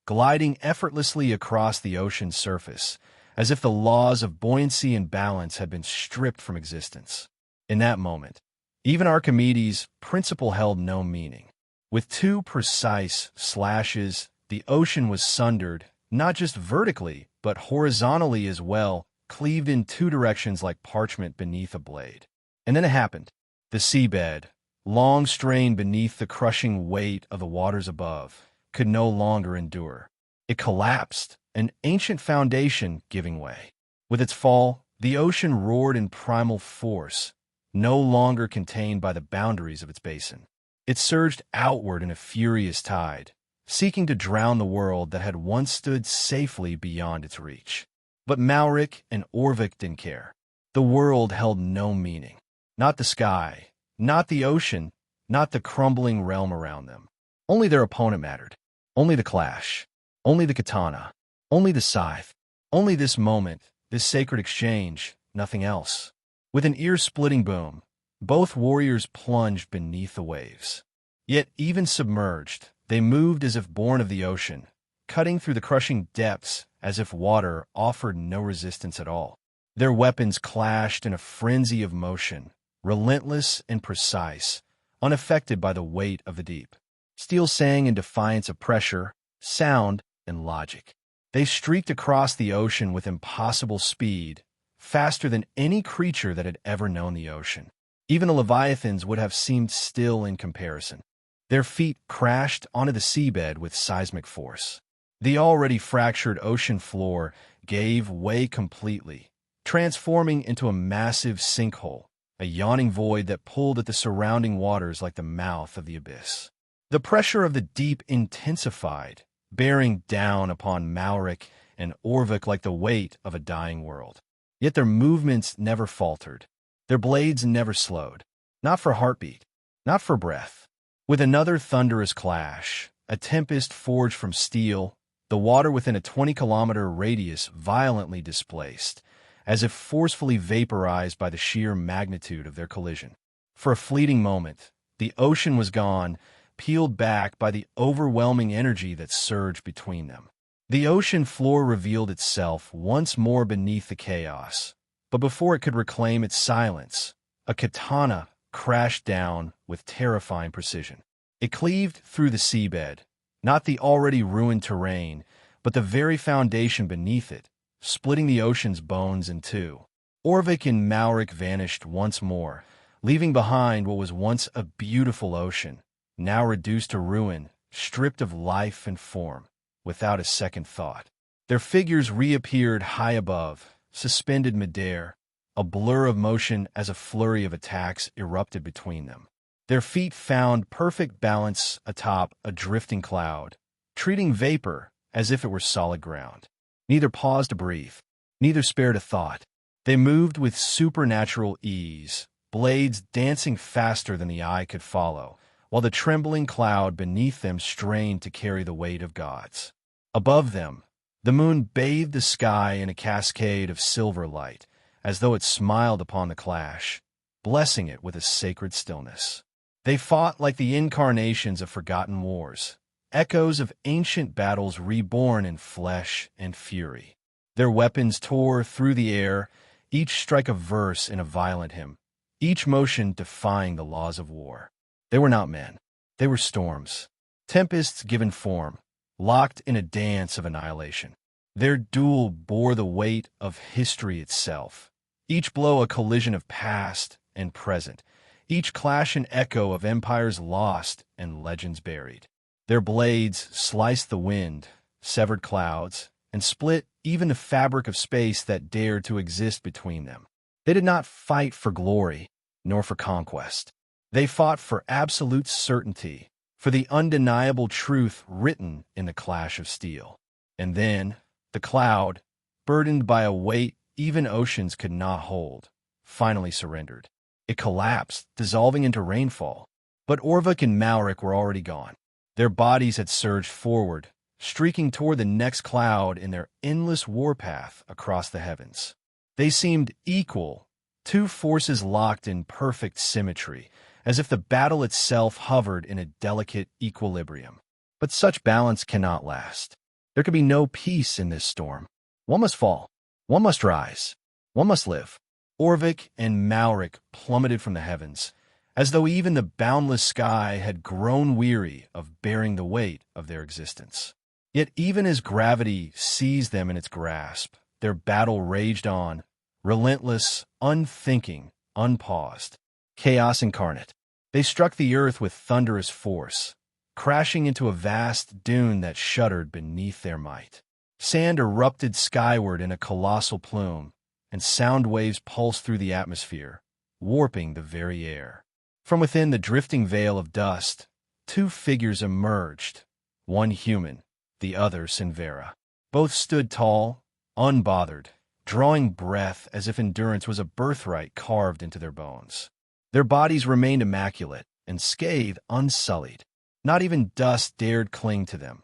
Speaker 2: gliding effortlessly across the ocean's surface, as if the laws of buoyancy and balance had been stripped from existence. In that moment, even Archimedes' principle held no meaning. With two precise slashes, the ocean was sundered, not just vertically, but horizontally as well, cleaved in two directions like parchment beneath a blade. And then it happened. The seabed, long strained beneath the crushing weight of the waters above, could no longer endure. It collapsed, an ancient foundation giving way. With its fall, the ocean roared in primal force, no longer contained by the boundaries of its basin. It surged outward in a furious tide, seeking to drown the world that had once stood safely beyond its reach. But Malric and Orvik didn't care. The world held no meaning. Not the sky, not the ocean, not the crumbling realm around them. Only their opponent mattered. Only the clash. Only the katana. Only the scythe. Only this moment, this sacred exchange, nothing else. With an ear-splitting boom, both warriors plunged beneath the waves. Yet even submerged, they moved as if born of the ocean, cutting through the crushing depths as if water offered no resistance at all. Their weapons clashed in a frenzy of motion, relentless and precise, unaffected by the weight of the deep. Steel sang in defiance of pressure, sound, and logic. They streaked across the ocean with impossible speed, faster than any creature that had ever known the ocean. Even the leviathans would have seemed still in comparison. Their feet crashed onto the seabed with seismic force. The already fractured ocean floor gave way completely, transforming into a massive sinkhole, a yawning void that pulled at the surrounding waters like the mouth of the abyss. The pressure of the deep intensified, bearing down upon Malric and Orvik like the weight of a dying world. Yet their movements never faltered. Their blades never slowed. Not for heartbeat, not for breath. With another thunderous clash, a tempest forged from steel, the water within a 20-kilometer radius violently displaced, as if forcefully vaporized by the sheer magnitude of their collision. For a fleeting moment, the ocean was gone, peeled back by the overwhelming energy that surged between them. The ocean floor revealed itself once more beneath the chaos, but before it could reclaim its silence, a katana crashed down with terrifying precision. It cleaved through the seabed, not the already ruined terrain, but the very foundation beneath it, splitting the ocean's bones in two. Orvik and Malric vanished once more, leaving behind what was once a beautiful ocean, now reduced to ruin, stripped of life and form, without a second thought. Their figures reappeared high above, suspended midair, a blur of motion as a flurry of attacks erupted between them. Their feet found perfect balance atop a drifting cloud, treating vapor as if it were solid ground. Neither paused to breathe, neither spared a thought. They moved with supernatural ease, blades dancing faster than the eye could follow, while the trembling cloud beneath them strained to carry the weight of gods. Above them, the moon bathed the sky in a cascade of silver light, as though it smiled upon the clash, blessing it with a sacred stillness. They fought like the incarnations of forgotten wars, echoes of ancient battles reborn in flesh and fury. Their weapons tore through the air, each strike a verse in a violent hymn, each motion defying the laws of war. They were not men. They were storms, tempests given form, locked in a dance of annihilation. Their duel bore the weight of history itself, each blow a collision of past and present, each clash an echo of empires lost and legends buried. Their blades sliced the wind, severed clouds, and split even the fabric of space that dared to exist between them. They did not fight for glory, nor for conquest. They fought for absolute certainty, for the undeniable truth written in the clash of steel. And then, the cloud, burdened by a weight even oceans could not hold, finally surrendered. It collapsed, dissolving into rainfall. But Orvik and Malric were already gone. Their bodies had surged forward, streaking toward the next cloud in their endless warpath across the heavens. They seemed equal, two forces locked in perfect symmetry, as if the battle itself hovered in a delicate equilibrium. But such balance cannot last. There can be no peace in this storm. One must fall. One must rise. One must live. Orvik and Malric plummeted from the heavens, as though even the boundless sky had grown weary of bearing the weight of their existence. Yet even as gravity seized them in its grasp, their battle raged on, relentless, unthinking, unpaused. Chaos incarnate. They struck the earth with thunderous force, crashing into a vast dune that shuddered beneath their might. Sand erupted skyward in a colossal plume, and sound waves pulsed through the atmosphere, warping the very air. From within the drifting veil of dust, two figures emerged, one human, the other Sinvera. Both stood tall, unbothered, drawing breath as if endurance was a birthright carved into their bones. Their bodies remained immaculate and scathed unsullied. Not even dust dared cling to them.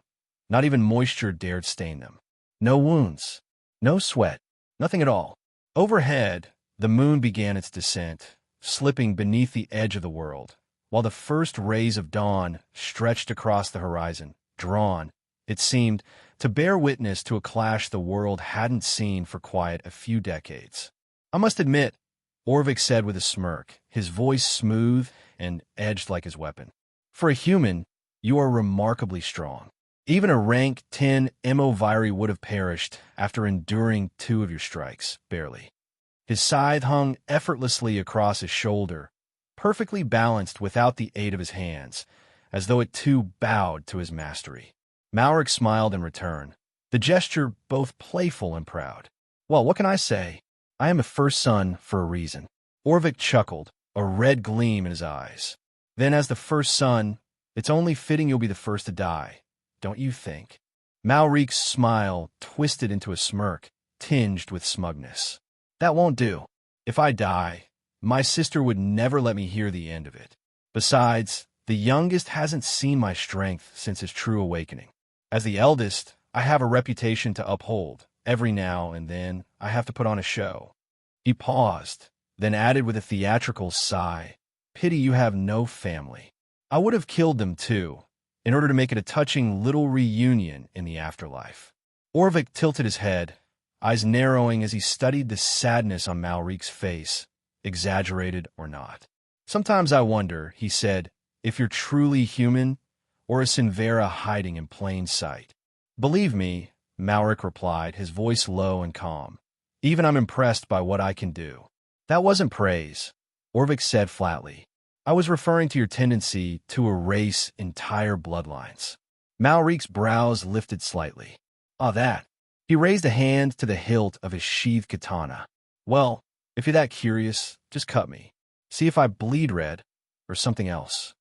Speaker 2: Not even moisture dared stain them. No wounds, no sweat, nothing at all. Overhead, the moon began its descent, slipping beneath the edge of the world, while the first rays of dawn stretched across the horizon, drawn, it seemed, to bear witness to a clash the world hadn't seen for quite a few decades. I must admit, Orvik said with a smirk, his voice smooth and edged like his weapon. For a human, You are remarkably strong. Even a rank 10 Emoviri would have perished after enduring 2 of your strikes, barely. His scythe hung effortlessly across his shoulder, perfectly balanced without the aid of his hands, as though it too bowed to his mastery. Malric smiled in return, the gesture both playful and proud. Well, what can I say? I am a first son for a reason. Orvik chuckled, a red gleam in his eyes. Then as the first son, it's only fitting you'll be the first to die, don't you think? Malric's smile twisted into a smirk, tinged with smugness. That won't do. If I die, my sister would never let me hear the end of it. Besides, the youngest hasn't seen my strength since his true awakening. As the eldest, I have a reputation to uphold. Every now and then, I have to put on a show. He paused, then added with a theatrical sigh, Pity you have no family. I would have killed them too, in order to make it a touching little reunion in the afterlife. Orvik tilted his head, eyes narrowing as he studied the sadness on Malric's face, exaggerated or not. Sometimes I wonder, he said, if you're truly human, or a Sinvera hiding in plain sight. Believe me, Malric replied, his voice low and calm. Even I'm impressed by what I can do. That wasn't praise, Orvik said flatly. I was referring to your tendency to erase entire bloodlines. Malric's brows lifted slightly. Ah, that. He raised a hand to the hilt of his sheathed katana. Well, if you're that curious, just cut me. See if I bleed red, or something else.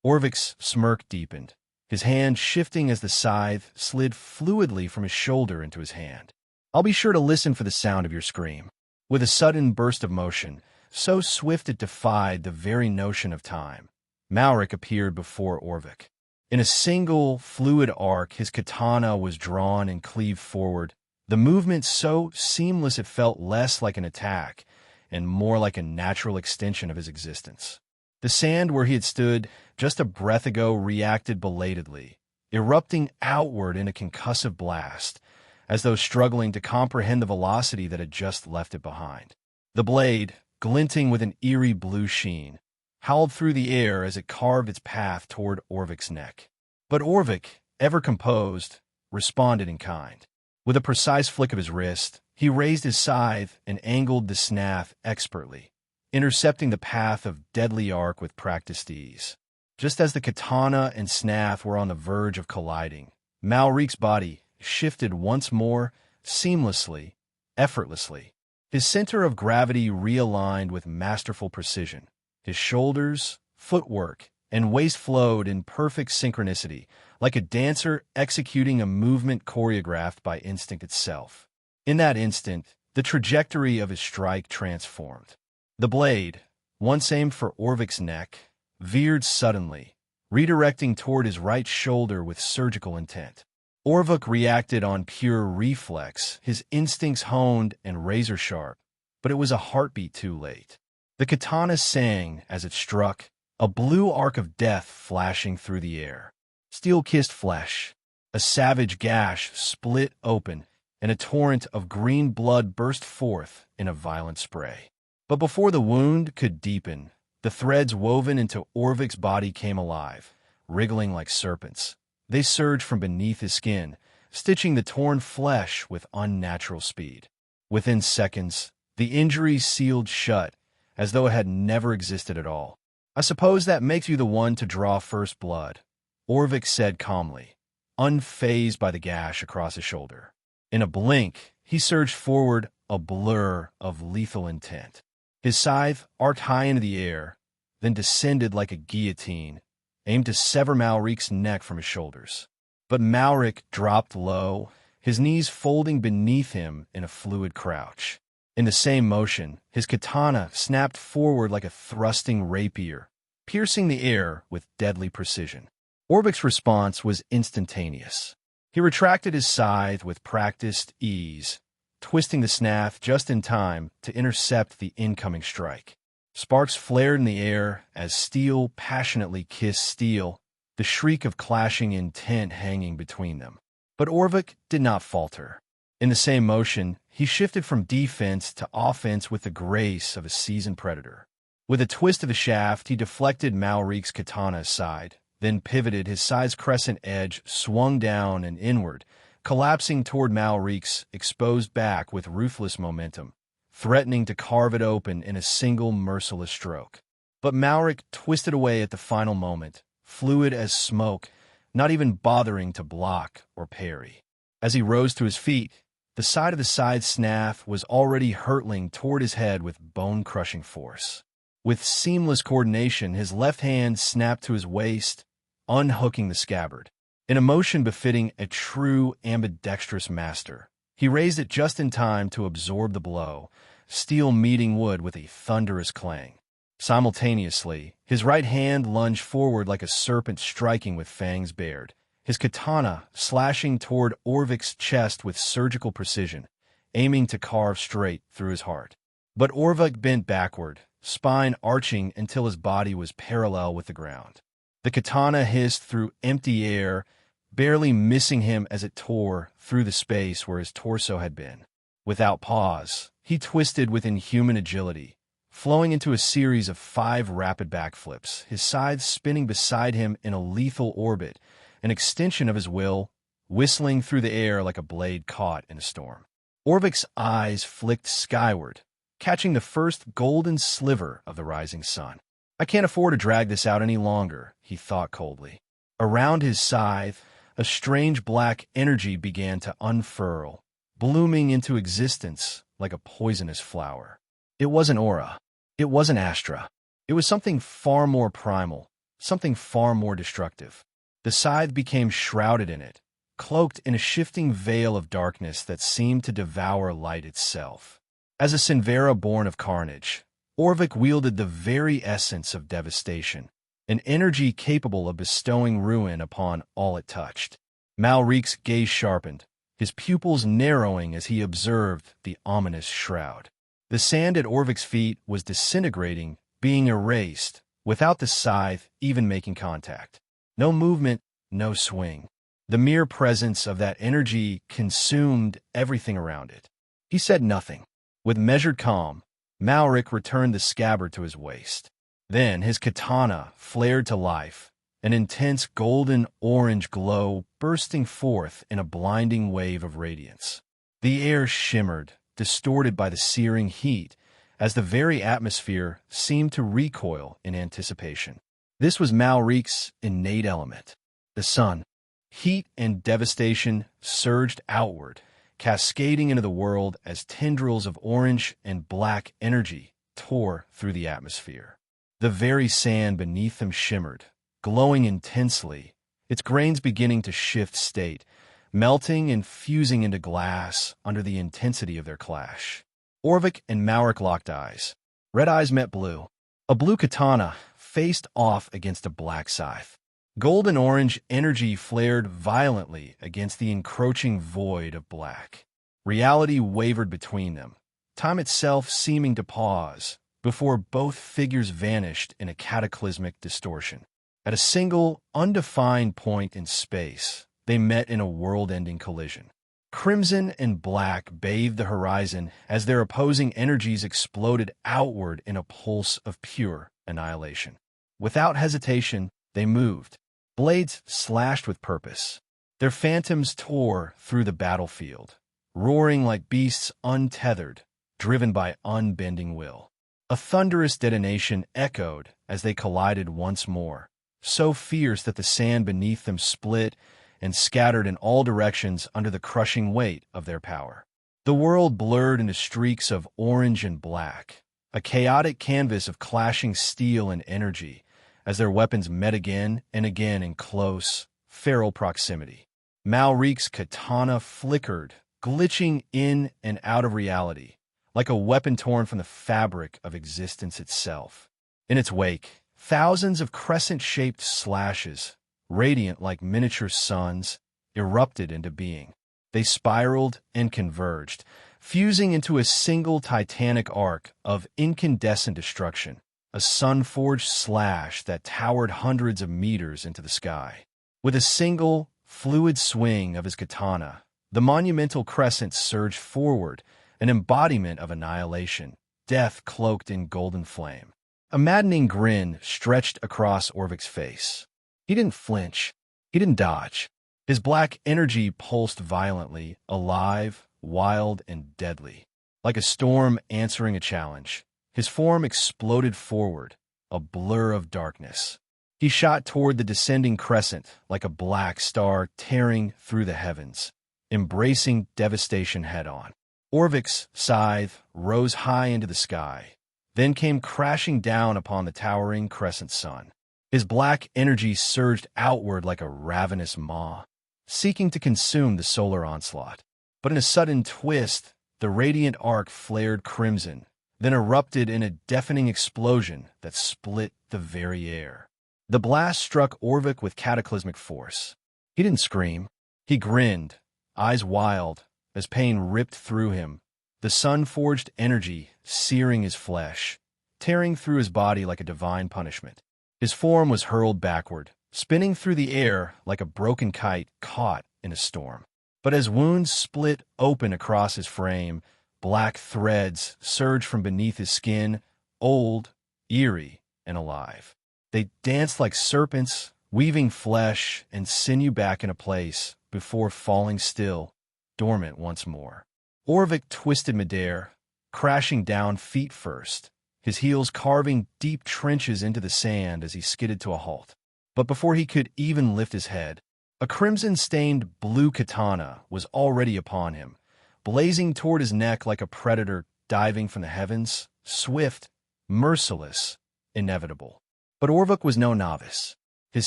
Speaker 2: Orvik's smirk deepened, his hand shifting as the scythe slid fluidly from his shoulder into his hand. I'll be sure to listen for the sound of your scream. With a sudden burst of motion, so swift it defied the very notion of time, Malric appeared before Orvik. In a single, fluid arc, his katana was drawn and cleaved forward, the movement so seamless it felt less like an attack and more like a natural extension of his existence. The sand where he had stood just a breath ago reacted belatedly, erupting outward in a concussive blast, as though struggling to comprehend the velocity that had just left it behind. The blade, glinting with an eerie blue sheen, howled through the air as it carved its path toward Orvik's neck. But Orvik, ever composed, responded in kind. With a precise flick of his wrist, he raised his scythe and angled the snath expertly, intercepting the path of deadly arc with practiced ease. Just as the katana and snath were on the verge of colliding, Malric's body shifted once more, seamlessly, effortlessly. His center of gravity realigned with masterful precision. His shoulders, footwork, and waist flowed in perfect synchronicity, like a dancer executing a movement choreographed by instinct itself. In that instant, the trajectory of his strike transformed. The blade, once aimed for Orvik's neck, veered suddenly, redirecting toward his right shoulder with surgical intent. Orvik reacted on pure reflex, his instincts honed and razor-sharp, but it was a heartbeat too late. The katana sang as it struck, a blue arc of death flashing through the air. Steel-kissed flesh, a savage gash split open, and a torrent of green blood burst forth in a violent spray. But before the wound could deepen, the threads woven into Orvik's body came alive, wriggling like serpents. They surged from beneath his skin, stitching the torn flesh with unnatural speed. Within seconds, the injury sealed shut, as though it had never existed at all. I suppose that makes you the one to draw first blood, Orvik said calmly, unfazed by the gash across his shoulder. In a blink, he surged forward, a blur of lethal intent. His scythe arced high into the air, then descended like a guillotine, aimed to sever Malric's neck from his shoulders. But Malric dropped low, his knees folding beneath him in a fluid crouch. In the same motion, his katana snapped forward like a thrusting rapier, piercing the air with deadly precision. Orvik's response was instantaneous. He retracted his scythe with practiced ease, twisting the snath just in time to intercept the incoming strike. Sparks flared in the air as steel passionately kissed steel, the shriek of clashing intent hanging between them. But Orvik did not falter. In the same motion, he shifted from defense to offense with the grace of a seasoned predator. With a twist of the shaft, he deflected Malric's katana aside, then pivoted. His side's crescent edge swung down and inward, collapsing toward Malrik's exposed back with ruthless momentum, threatening to carve it open in a single merciless stroke. But Malrik twisted away at the final moment, fluid as smoke, not even bothering to block or parry. As he rose to his feet, the side of the side snaff was already hurtling toward his head with bone-crushing force. With seamless coordination, his left hand snapped to his waist, unhooking the scabbard. In a motion befitting a true ambidextrous master, he raised it just in time to absorb the blow, steel meeting wood with a thunderous clang. Simultaneously, his right hand lunged forward like a serpent striking with fangs bared, his katana slashing toward Orvik's chest with surgical precision, aiming to carve straight through his heart. But Orvik bent backward, spine arching until his body was parallel with the ground. The katana hissed through empty air, barely missing him as it tore through the space where his torso had been. Without pause, he twisted with inhuman agility, flowing into a series of 5 rapid backflips, his sides spinning beside him in a lethal orbit, an extension of his will, whistling through the air like a blade caught in a storm. Orvik's eyes flicked skyward, catching the first golden sliver of the rising sun. I can't afford to drag this out any longer, he thought coldly. Around his scythe, a strange black energy began to unfurl, blooming into existence like a poisonous flower. It wasn't aura. It wasn't Astra. It was something far more primal, something far more destructive. The scythe became shrouded in it, cloaked in a shifting veil of darkness that seemed to devour light itself. As a Sinvera born of carnage, Orvik wielded the very essence of devastation, an energy capable of bestowing ruin upon all it touched. Malrik's gaze sharpened, his pupils narrowing as he observed the ominous shroud. The sand at Orvik's feet was disintegrating, being erased, without the scythe even making contact. No movement, no swing. The mere presence of that energy consumed everything around it. He said nothing. With measured calm, Malrik returned the scabbard to his waist. Then his katana flared to life, an intense golden-orange glow bursting forth in a blinding wave of radiance. The air shimmered, distorted by the searing heat, as the very atmosphere seemed to recoil in anticipation. This was Malrik's innate element, the sun. Heat and devastation surged outward, cascading into the world as tendrils of orange and black energy tore through the atmosphere. The very sand beneath them shimmered, glowing intensely, its grains beginning to shift state, melting and fusing into glass under the intensity of their clash. Orvik and Malrik locked eyes. Red eyes met blue. A blue katana faced off against a black scythe. Golden-orange energy flared violently against the encroaching void of black. Reality wavered between them, time itself seeming to pause, before both figures vanished in a cataclysmic distortion. At a single, undefined point in space, they met in a world-ending collision. Crimson and black bathed the horizon as their opposing energies exploded outward in a pulse of pure annihilation. Without hesitation, they moved. Blades slashed with purpose. Their phantoms tore through the battlefield, roaring like beasts untethered, driven by unbending will. A thunderous detonation echoed as they collided once more, so fierce that the sand beneath them split and scattered in all directions under the crushing weight of their power. The world blurred into streaks of orange and black, a chaotic canvas of clashing steel and energy, as their weapons met again and again in close, feral proximity. Malrik's katana flickered, glitching in and out of reality, like a weapon torn from the fabric of existence itself. In its wake, thousands of crescent-shaped slashes, radiant like miniature suns, erupted into being. They spiraled and converged, fusing into a single titanic arc of incandescent destruction, a sun-forged slash that towered hundreds of meters into the sky. With a single, fluid swing of his katana, the monumental crescent surged forward, an embodiment of annihilation, death cloaked in golden flame. A maddening grin stretched across Orvik's face. He didn't flinch. He didn't dodge. His black energy pulsed violently, alive, wild, and deadly. Like a storm answering a challenge, his form exploded forward, a blur of darkness. He shot toward the descending crescent like a black star tearing through the heavens, embracing devastation head-on. Orvik's scythe rose high into the sky, then came crashing down upon the towering crescent sun. His black energy surged outward like a ravenous maw, seeking to consume the solar onslaught. But in a sudden twist, the radiant arc flared crimson, then erupted in a deafening explosion that split the very air. The blast struck Orvik with cataclysmic force. He didn't scream. He grinned, eyes wild, as pain ripped through him, the sun-forged energy searing his flesh, tearing through his body like a divine punishment. His form was hurled backward, spinning through the air like a broken kite caught in a storm. But as wounds split open across his frame, black threads surged from beneath his skin, old, eerie, and alive. They danced like serpents, weaving flesh and sinew back into place before falling still, dormant once more. Orvik twisted midair, crashing down feet first, his heels carving deep trenches into the sand as he skidded to a halt. But before he could even lift his head, a crimson-stained blue katana was already upon him, blazing toward his neck like a predator diving from the heavens, swift, merciless, inevitable. But Orvik was no novice. His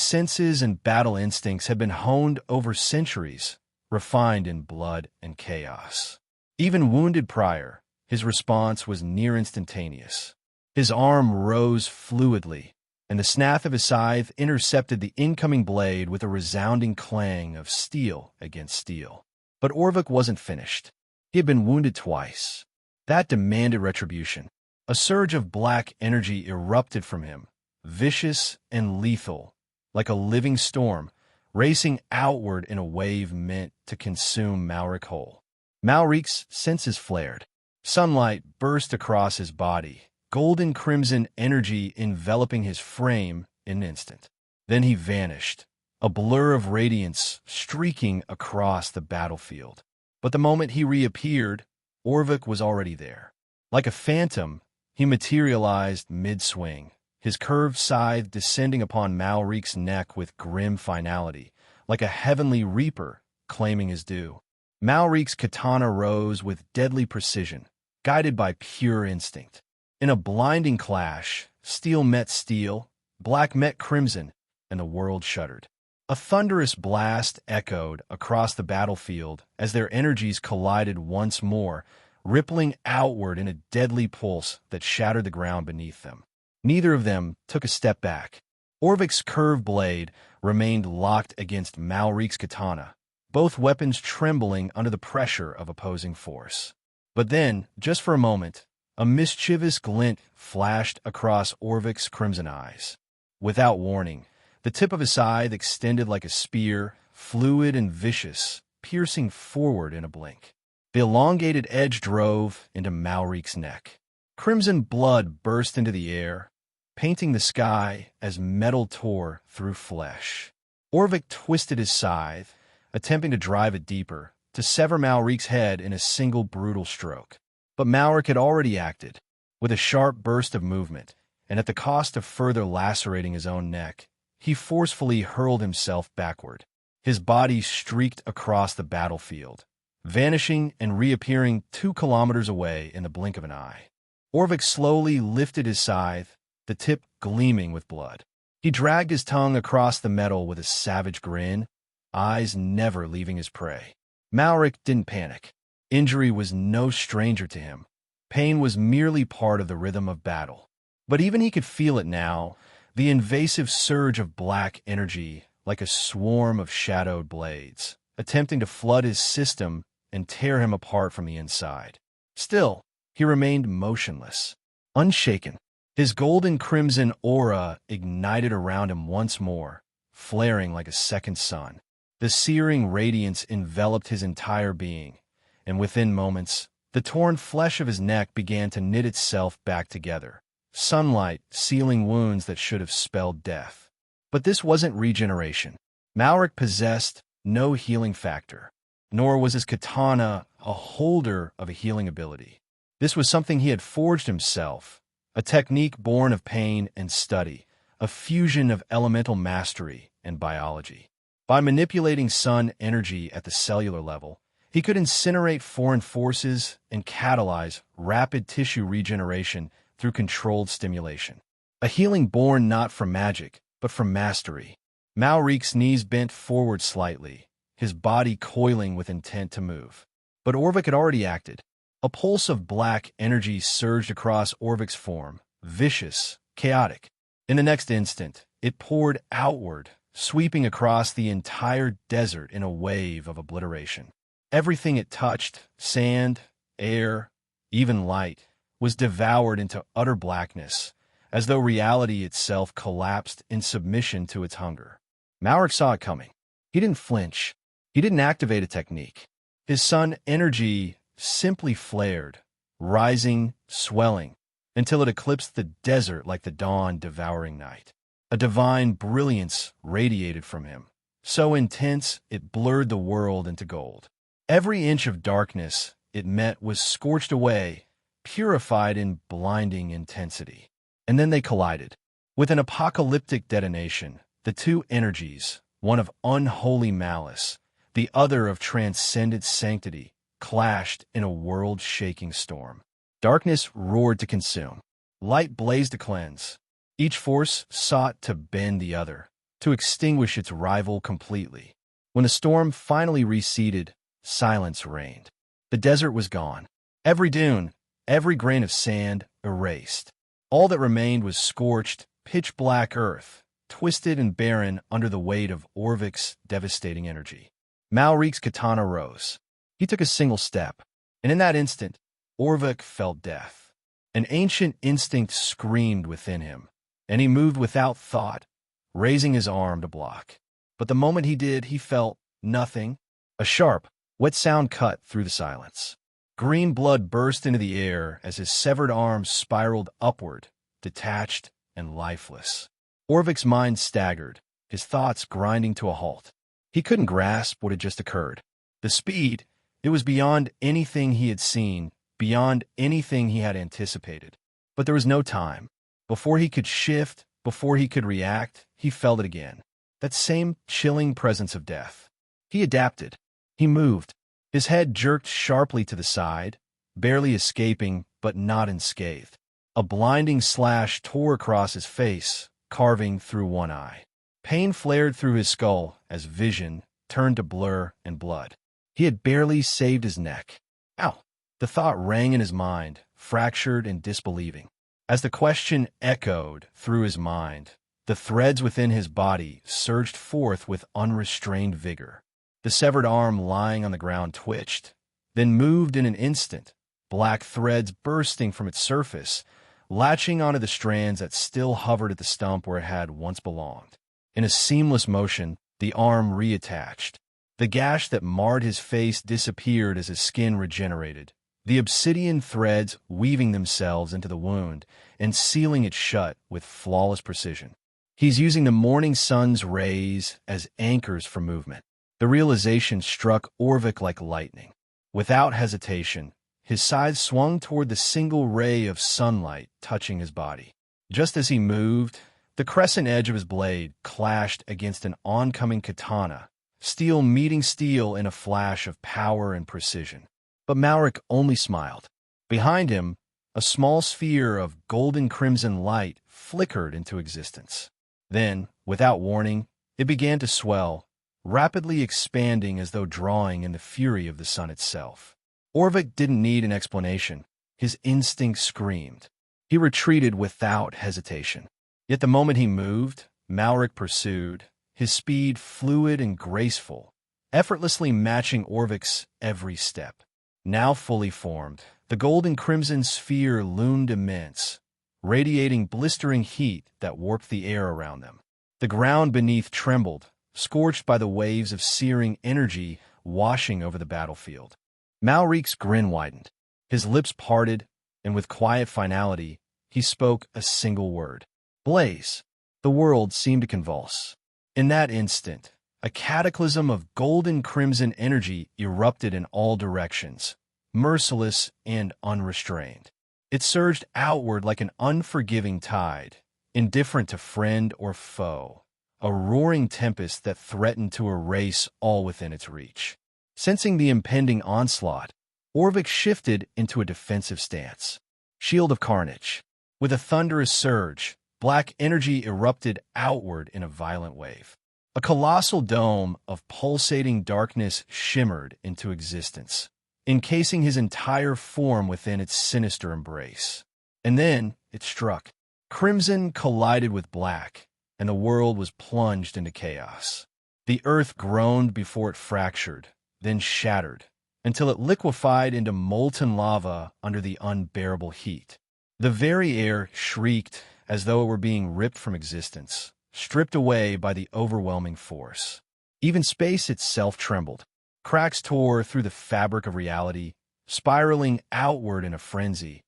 Speaker 2: senses and battle instincts had been honed over centuries, refined in blood and chaos. Even wounded prior, his response was near instantaneous. His arm rose fluidly, and the snap of his scythe intercepted the incoming blade with a resounding clang of steel against steel. But Orvik wasn't finished. He had been wounded twice. That demanded retribution. A surge of black energy erupted from him, vicious and lethal, like a living storm, racing outward in a wave meant to consume Malrik whole. Malrik's senses flared. Sunlight burst across his body, golden crimson energy enveloping his frame in an instant. Then he vanished, a blur of radiance streaking across the battlefield. But the moment he reappeared, Orvik was already there. Like a phantom, he materialized mid-swing, his curved scythe descending upon Malrik's neck with grim finality, like a heavenly reaper claiming his due. Malrik's katana rose with deadly precision, guided by pure instinct. In a blinding clash, steel met steel, black met crimson, and the world shuddered. A thunderous blast echoed across the battlefield as their energies collided once more, rippling outward in a deadly pulse that shattered the ground beneath them. Neither of them took a step back. Orvik's curved blade remained locked against Malrik's katana, both weapons trembling under the pressure of opposing force. But then, just for a moment, a mischievous glint flashed across Orvik's crimson eyes. Without warning, the tip of his scythe extended like a spear, fluid and vicious, piercing forward in a blink. The elongated edge drove into Malrik's neck. Crimson blood burst into the air, painting the sky as metal tore through flesh. Orvik twisted his scythe, attempting to drive it deeper, to sever Malrik's head in a single brutal stroke. But Malrik had already acted. With a sharp burst of movement, and at the cost of further lacerating his own neck, he forcefully hurled himself backward. His body streaked across the battlefield, vanishing and reappearing 2 kilometers away in the blink of an eye. Orvik slowly lifted his scythe, the tip gleaming with blood. He dragged his tongue across the metal with a savage grin, eyes never leaving his prey. Malrik didn't panic. Injury was no stranger to him. Pain was merely part of the rhythm of battle. But even he could feel it now, the invasive surge of black energy like a swarm of shadowed blades, attempting to flood his system and tear him apart from the inside. Still, he remained motionless, unshaken. His golden crimson aura ignited around him once more, flaring like a second sun. The searing radiance enveloped his entire being, and within moments, the torn flesh of his neck began to knit itself back together, sunlight sealing wounds that should have spelled death. But this wasn't regeneration. Malric possessed no healing factor, nor was his katana a holder of a healing ability. This was something he had forged himself, a technique born of pain and study, a fusion of elemental mastery and biology. By manipulating sun energy at the cellular level, he could incinerate foreign forces and catalyze rapid tissue regeneration through controlled stimulation. A healing born not from magic, but from mastery. Malric's knees bent forward slightly, his body coiling with intent to move. But Orvik had already acted. A pulse of black energy surged across Orvik's form, vicious, chaotic. In the next instant, it poured outward, sweeping across the entire desert in a wave of obliteration. Everything it touched, sand, air, even light, was devoured into utter blackness, as though reality itself collapsed in submission to its hunger. Malric saw it coming. He didn't flinch. He didn't activate a technique. His sun energy simply flared, rising, swelling, until it eclipsed the desert like the dawn devouring night. A divine brilliance radiated from him, so intense it blurred the world into gold. Every inch of darkness it met was scorched away, purified in blinding intensity. And then they collided. With an apocalyptic detonation, the two energies, one of unholy malice, the other of transcendent sanctity, clashed in a world-shaking storm. Darkness roared to consume. Light blazed to cleanse. Each force sought to bend the other, to extinguish its rival completely. When the storm finally receded, silence reigned. The desert was gone. Every dune, every grain of sand erased. All that remained was scorched, pitch-black earth, twisted and barren under the weight of Orvik's devastating energy. Malric's katana rose. He took a single step, and in that instant, Orvik felt death. An ancient instinct screamed within him, and he moved without thought, raising his arm to block. But the moment he did, he felt nothing. A sharp, wet sound cut through the silence. Green blood burst into the air as his severed arm spiraled upward, detached and lifeless. Orvik's mind staggered, his thoughts grinding to a halt. He couldn't grasp what had just occurred. The speed, it was beyond anything he had seen, beyond anything he had anticipated. But there was no time. Before he could shift, before he could react, he felt it again. That same chilling presence of death. He adapted. He moved. His head jerked sharply to the side, barely escaping, but not unscathed. A blinding slash tore across his face, carving through one eye. Pain flared through his skull as vision turned to blur and blood. He had barely saved his neck. Ow! The thought rang in his mind, fractured and disbelieving. As the question echoed through his mind, the threads within his body surged forth with unrestrained vigor. The severed arm lying on the ground twitched, then moved in an instant, black threads bursting from its surface, latching onto the strands that still hovered at the stump where it had once belonged. In a seamless motion, the arm reattached. The gash that marred his face disappeared as his skin regenerated, the obsidian threads weaving themselves into the wound and sealing it shut with flawless precision. He's using the morning sun's rays as anchors for movement. The realization struck Orvik like lightning. Without hesitation, his side swung toward the single ray of sunlight touching his body. Just as he moved, the crescent edge of his blade clashed against an oncoming katana, steel meeting steel in a flash of power and precision. But Malric only smiled. Behind him, a small sphere of golden crimson light flickered into existence. Then, without warning, it began to swell, rapidly expanding as though drawing in the fury of the sun itself. Orvik didn't need an explanation. His instinct screamed. He retreated without hesitation. Yet the moment he moved, Malric pursued, his speed fluid and graceful, effortlessly matching Orvik's every step. Now fully formed, the golden crimson sphere loomed immense, radiating blistering heat that warped the air around them. The ground beneath trembled, scorched by the waves of searing energy washing over the battlefield. Malric's grin widened. His lips parted, and with quiet finality, he spoke a single word. Blaze. The world seemed to convulse. In that instant, a cataclysm of golden crimson energy erupted in all directions, merciless and unrestrained. It surged outward like an unforgiving tide, indifferent to friend or foe, a roaring tempest that threatened to erase all within its reach. Sensing the impending onslaught, Orvik shifted into a defensive stance. Shield of Carnage. With a thunderous surge, black energy erupted outward in a violent wave. A colossal dome of pulsating darkness shimmered into existence, encasing his entire form within its sinister embrace. And then it struck. Crimson collided with black, and the world was plunged into chaos. The earth groaned before it fractured, then shattered, until it liquefied into molten lava under the unbearable heat. The very air shrieked as though it were being ripped from existence, stripped away by the overwhelming force. Even space itself trembled. Cracks tore through the fabric of reality, spiraling outward in a frenzy,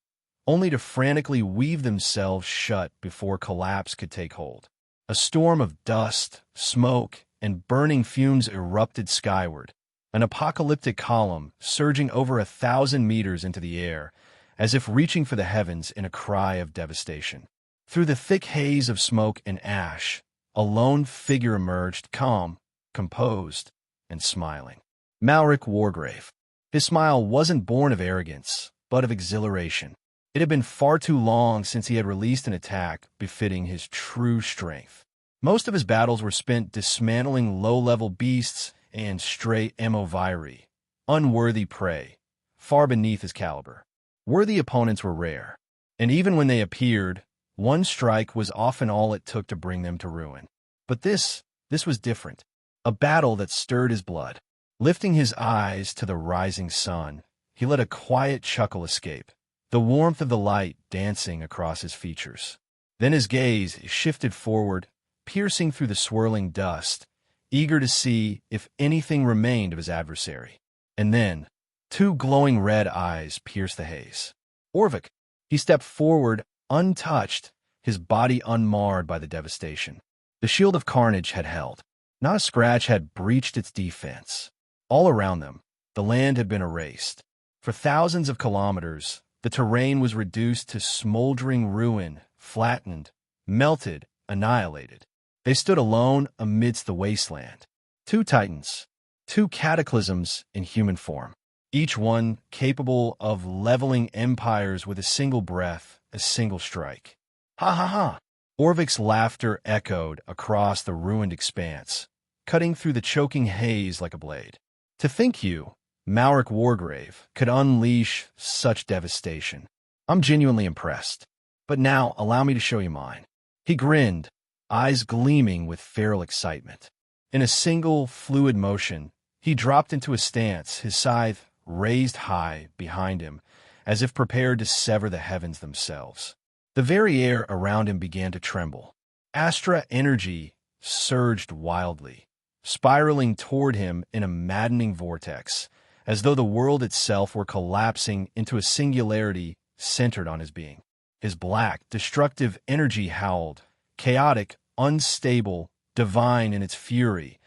Speaker 2: only to frantically weave themselves shut before collapse could take hold. A storm of dust, smoke, and burning fumes erupted skyward, an apocalyptic column surging over 1,000 meters into the air, as if reaching for the heavens in a cry of devastation. Through the thick haze of smoke and ash, a lone figure emerged, calm, composed, and smiling. Malric Wargrave. His smile wasn't born of arrogance, but of exhilaration. It had been far too long since he had released an attack befitting his true strength. Most of his battles were spent dismantling low-level beasts and stray Emoviri, unworthy prey, far beneath his caliber. Worthy opponents were rare, and even when they appeared, one strike was often all it took to bring them to ruin. But this was different, a battle that stirred his blood. Lifting his eyes to the rising sun, he let a quiet chuckle escape, the warmth of the light dancing across his features. Then his gaze shifted forward, piercing through the swirling dust, eager to see if anything remained of his adversary. And then, two glowing red eyes pierced the haze. Orvik. He stepped forward, untouched, his body unmarred by the devastation. The Shield of Carnage had held. Not a scratch had breached its defense. All around them, the land had been erased. For thousands of kilometers, the terrain was reduced to smoldering ruin, flattened, melted, annihilated. They stood alone amidst the wasteland. Two titans, two cataclysms in human form, each one capable of leveling empires with a single breath, a single strike. Ha ha ha! Orvik's laughter echoed across the ruined expanse, cutting through the choking haze like a blade. To think you, Malric Wargrave, could unleash such devastation. I'm genuinely impressed. But now, allow me to show you mine. He grinned, eyes gleaming with feral excitement. In a single, fluid motion, he dropped into a stance, his scythe raised high behind him, as if prepared to sever the heavens themselves. The very air around him began to tremble. Astra energy surged wildly, spiraling toward him in a maddening vortex, as though the world itself were collapsing into a singularity centered on his being. His black, destructive energy howled, chaotic, unstable, divine in its fury,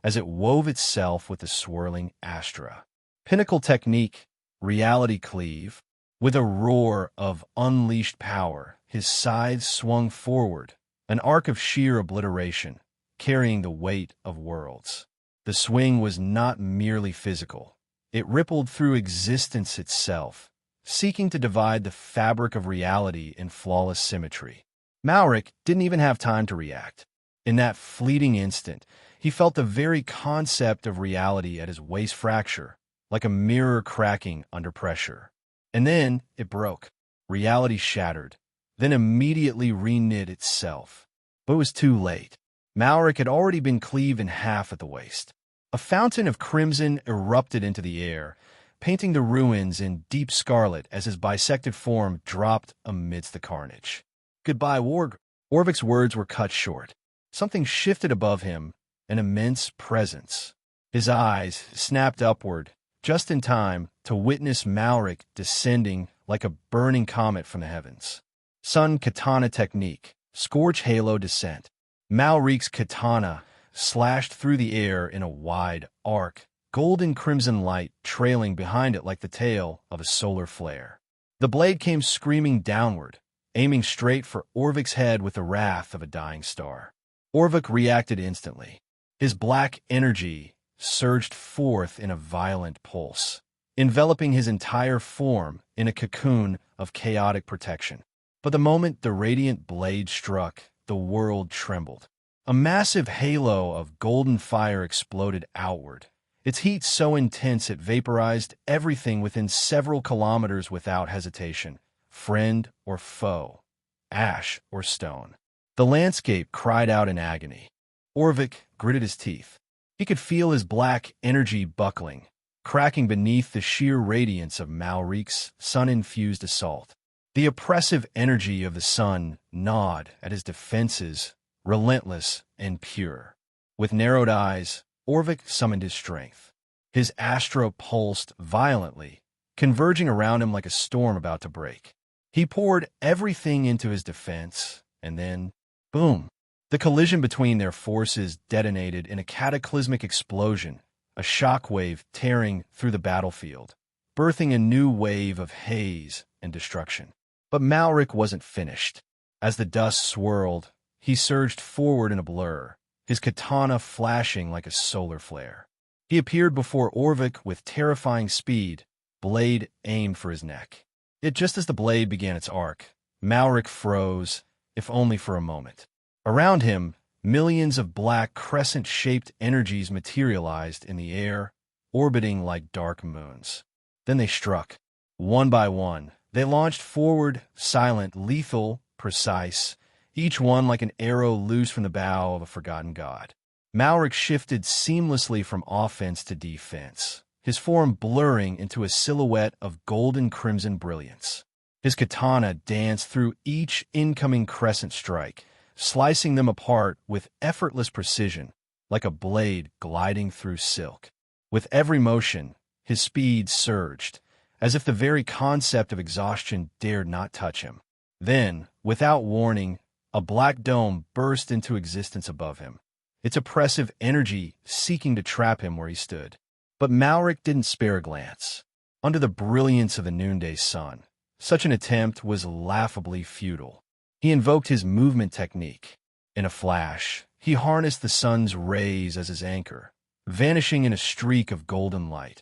Speaker 2: as it wove itself with the swirling Astra. Pinnacle technique, reality cleave. With a roar of unleashed power, his scythe swung forward, an arc of sheer obliteration, carrying the weight of worlds. The swing was not merely physical. It rippled through existence itself, seeking to divide the fabric of reality in flawless symmetry. Malric didn't even have time to react. In that fleeting instant, he felt the very concept of reality at his waist fracture, like a mirror cracking under pressure. And then it broke. Reality shattered, then immediately reknit itself. But it was too late. Malric had already been cleaved in half at the waist. A fountain of crimson erupted into the air, painting the ruins in deep scarlet as his bisected form dropped amidst the carnage. Goodbye, Warg. Orvik's words were cut short. Something shifted above him, an immense presence. His eyes snapped upward, just in time to witness Malric descending like a burning comet from the heavens. Sun Katana technique, Scorch Halo descent. Malrik's katana slashed through the air in a wide arc, golden crimson light trailing behind it like the tail of a solar flare. The blade came screaming downward, aiming straight for Orvik's head with the wrath of a dying star. Orvik reacted instantly. His black energy surged forth in a violent pulse, enveloping his entire form in a cocoon of chaotic protection. But the moment the radiant blade struck, the world trembled. A massive halo of golden fire exploded outward, its heat so intense it vaporized everything within several kilometers without hesitation, friend or foe, ash or stone. The landscape cried out in agony. Orvik gritted his teeth. He could feel his black energy buckling, cracking beneath the sheer radiance of Malrik's sun-infused assault. The oppressive energy of the sun gnawed at his defenses, relentless and pure. With narrowed eyes, Orvik summoned his strength. His astro pulsed violently, converging around him like a storm about to break. He poured everything into his defense, and then, boom! The collision between their forces detonated in a cataclysmic explosion, a shockwave tearing through the battlefield, birthing a new wave of haze and destruction. But Malrik wasn't finished. As the dust swirled, he surged forward in a blur, his katana flashing like a solar flare. He appeared before Orvik with terrifying speed, blade aimed for his neck. Yet just as the blade began its arc, Malrik froze, if only for a moment. Around him, millions of black crescent-shaped energies materialized in the air, orbiting like dark moons. Then they struck. One by one, they launched forward, silent, lethal, precise, each one like an arrow loose from the bow of a forgotten god. Malrik shifted seamlessly from offense to defense, his form blurring into a silhouette of golden crimson brilliance. His katana danced through each incoming crescent strike, slicing them apart with effortless precision, like a blade gliding through silk. With every motion, his speed surged, as if the very concept of exhaustion dared not touch him. Then, without warning, a black dome burst into existence above him, its oppressive energy seeking to trap him where he stood. But Malrik didn't spare a glance. Under the brilliance of the noonday sun, such an attempt was laughably futile. He invoked his movement technique. In a flash, he harnessed the sun's rays as his anchor, vanishing in a streak of golden light,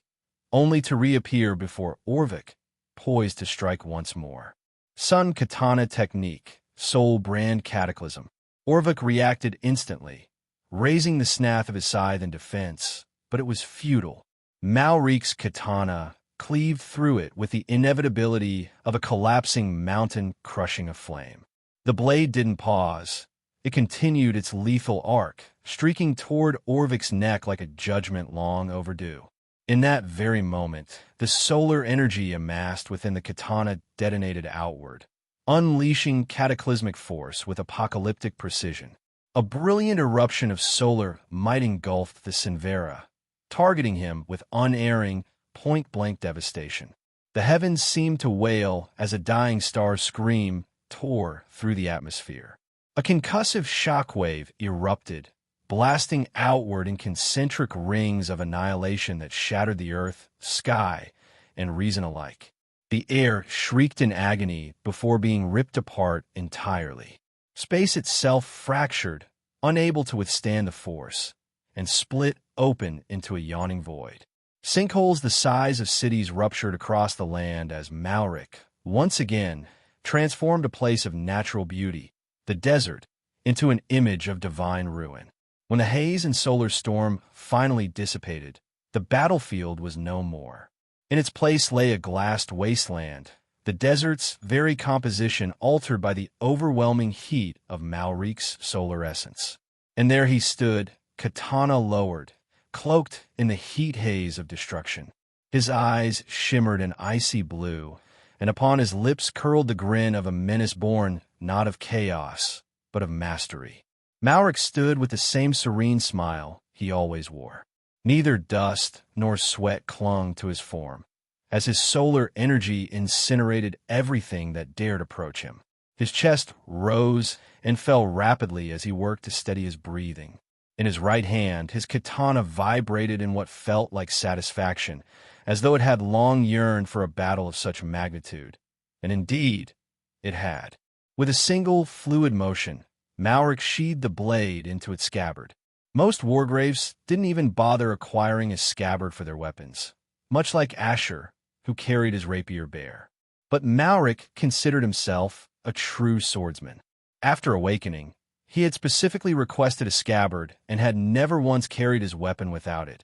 Speaker 2: only to reappear before Orvik, poised to strike once more. Sun Katana Technique, Soul Brand Cataclysm. Orvik reacted instantly, raising the snath of his scythe in defense, but it was futile. Malrik's katana cleaved through it with the inevitability of a collapsing mountain crushing a flame. The blade didn't pause. It continued its lethal arc, streaking toward Orvik's neck like a judgment long overdue. In that very moment, the solar energy amassed within the katana detonated outward, unleashing cataclysmic force with apocalyptic precision. A brilliant eruption of solar might engulfed the Sinvera, targeting him with unerring, point-blank devastation. The heavens seemed to wail as a dying star's scream tore through the atmosphere. A concussive shockwave erupted, blasting outward in concentric rings of annihilation that shattered the earth, sky, and reason alike. The air shrieked in agony before being ripped apart entirely. Space itself fractured, unable to withstand the force, and split open into a yawning void. Sinkholes the size of cities ruptured across the land as Malrik, once again, transformed a place of natural beauty, the desert, into an image of divine ruin. When the haze and solar storm finally dissipated, the battlefield was no more. In its place lay a glassed wasteland, the desert's very composition altered by the overwhelming heat of Malrik's solar essence. And there he stood, katana lowered, cloaked in the heat haze of destruction. His eyes shimmered an icy blue, and upon his lips curled the grin of a menace born not of chaos, but of mastery. Malrik stood with the same serene smile he always wore. Neither dust nor sweat clung to his form, as his solar energy incinerated everything that dared approach him. His chest rose and fell rapidly as he worked to steady his breathing. In his right hand, his katana vibrated in what felt like satisfaction, as though it had long yearned for a battle of such magnitude. And indeed, it had. With a single, fluid motion, Malric sheathed the blade into its scabbard. Most wargraves didn't even bother acquiring a scabbard for their weapons, much like Asher, who carried his rapier bare. But Malric considered himself a true swordsman. After awakening, he had specifically requested a scabbard and had never once carried his weapon without it,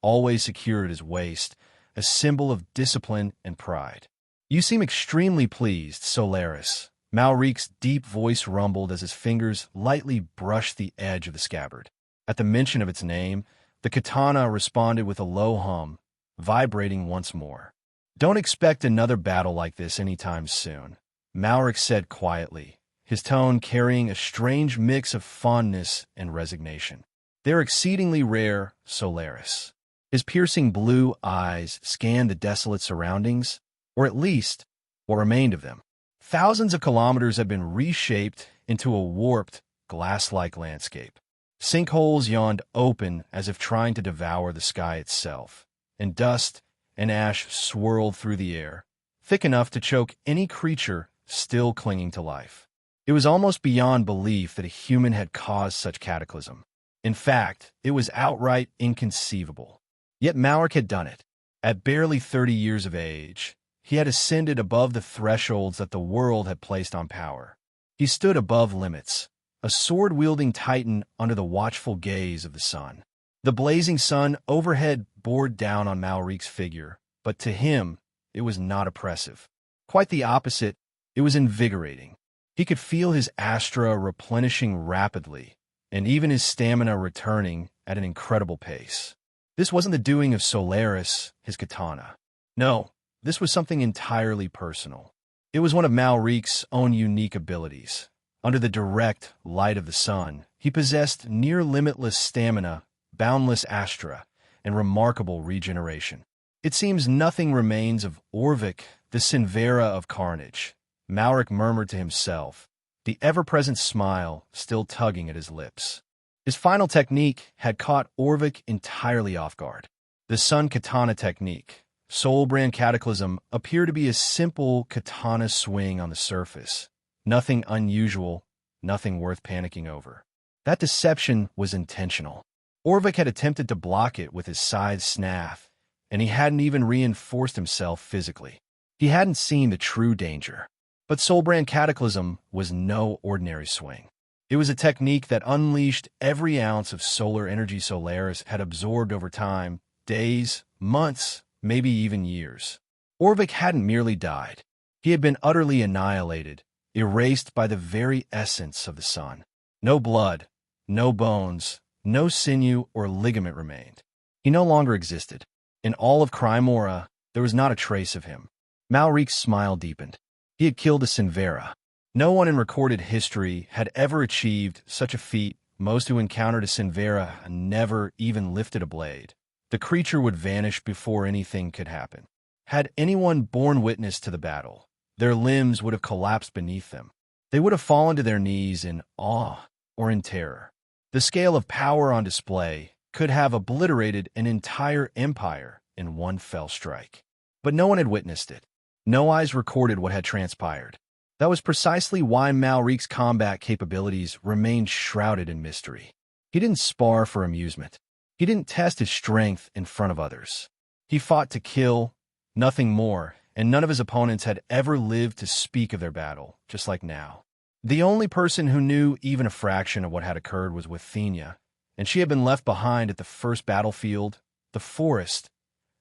Speaker 2: always secured at his waist, a symbol of discipline and pride. "You seem extremely pleased, Solaris." Malric's deep voice rumbled as his fingers lightly brushed the edge of the scabbard. At the mention of its name, the katana responded with a low hum, vibrating once more. "Don't expect another battle like this anytime soon," Malric said quietly, his tone carrying a strange mix of fondness and resignation. "They're exceedingly rare, Solaris." His piercing blue eyes scanned the desolate surroundings, or at least what remained of them. Thousands of kilometers had been reshaped into a warped, glass-like landscape. Sinkholes yawned open as if trying to devour the sky itself, and dust and ash swirled through the air, thick enough to choke any creature still clinging to life. It was almost beyond belief that a human had caused such cataclysm. In fact, it was outright inconceivable. Yet Malric had done it. At barely 30 years of age, he had ascended above the thresholds that the world had placed on power. He stood above limits, a sword-wielding titan under the watchful gaze of the sun. The blazing sun overhead bored down on Malric's figure, but to him, it was not oppressive. Quite the opposite, it was invigorating. He could feel his astra replenishing rapidly, and even his stamina returning at an incredible pace. This wasn't the doing of Solaris, his katana. No, this was something entirely personal. It was one of Malric's own unique abilities. Under the direct light of the sun, he possessed near-limitless stamina, boundless astra, and remarkable regeneration. "It seems nothing remains of Orvik, the Sinvera of carnage," Malric murmured to himself, the ever-present smile still tugging at his lips. His final technique had caught Orvik entirely off guard. The Sun Katana technique, Soulbrand Cataclysm, appeared to be a simple katana swing on the surface. Nothing unusual, nothing worth panicking over. That deception was intentional. Orvik had attempted to block it with his scythe snath, and he hadn't even reinforced himself physically. He hadn't seen the true danger. But Soulbrand Cataclysm was no ordinary swing. It was a technique that unleashed every ounce of solar energy Solaris had absorbed over time, days, months, maybe even years. Orvik hadn't merely died. He had been utterly annihilated, erased by the very essence of the sun. No blood, no bones, no sinew or ligament remained. He no longer existed. In all of Crimora, there was not a trace of him. Malric's smile deepened. He had killed a Sinvera. No one in recorded history had ever achieved such a feat. Most who encountered a Sinvera never even lifted a blade. The creature would vanish before anything could happen. Had anyone borne witness to the battle, their limbs would have collapsed beneath them. They would have fallen to their knees in awe or in terror. The scale of power on display could have obliterated an entire empire in one fell strike. But no one had witnessed it. No eyes recorded what had transpired. That was precisely why Malric's combat capabilities remained shrouded in mystery. He didn't spar for amusement. He didn't test his strength in front of others. He fought to kill, nothing more, and none of his opponents had ever lived to speak of their battle, just like now. The only person who knew even a fraction of what had occurred was Withenia, and she had been left behind at the first battlefield, the forest,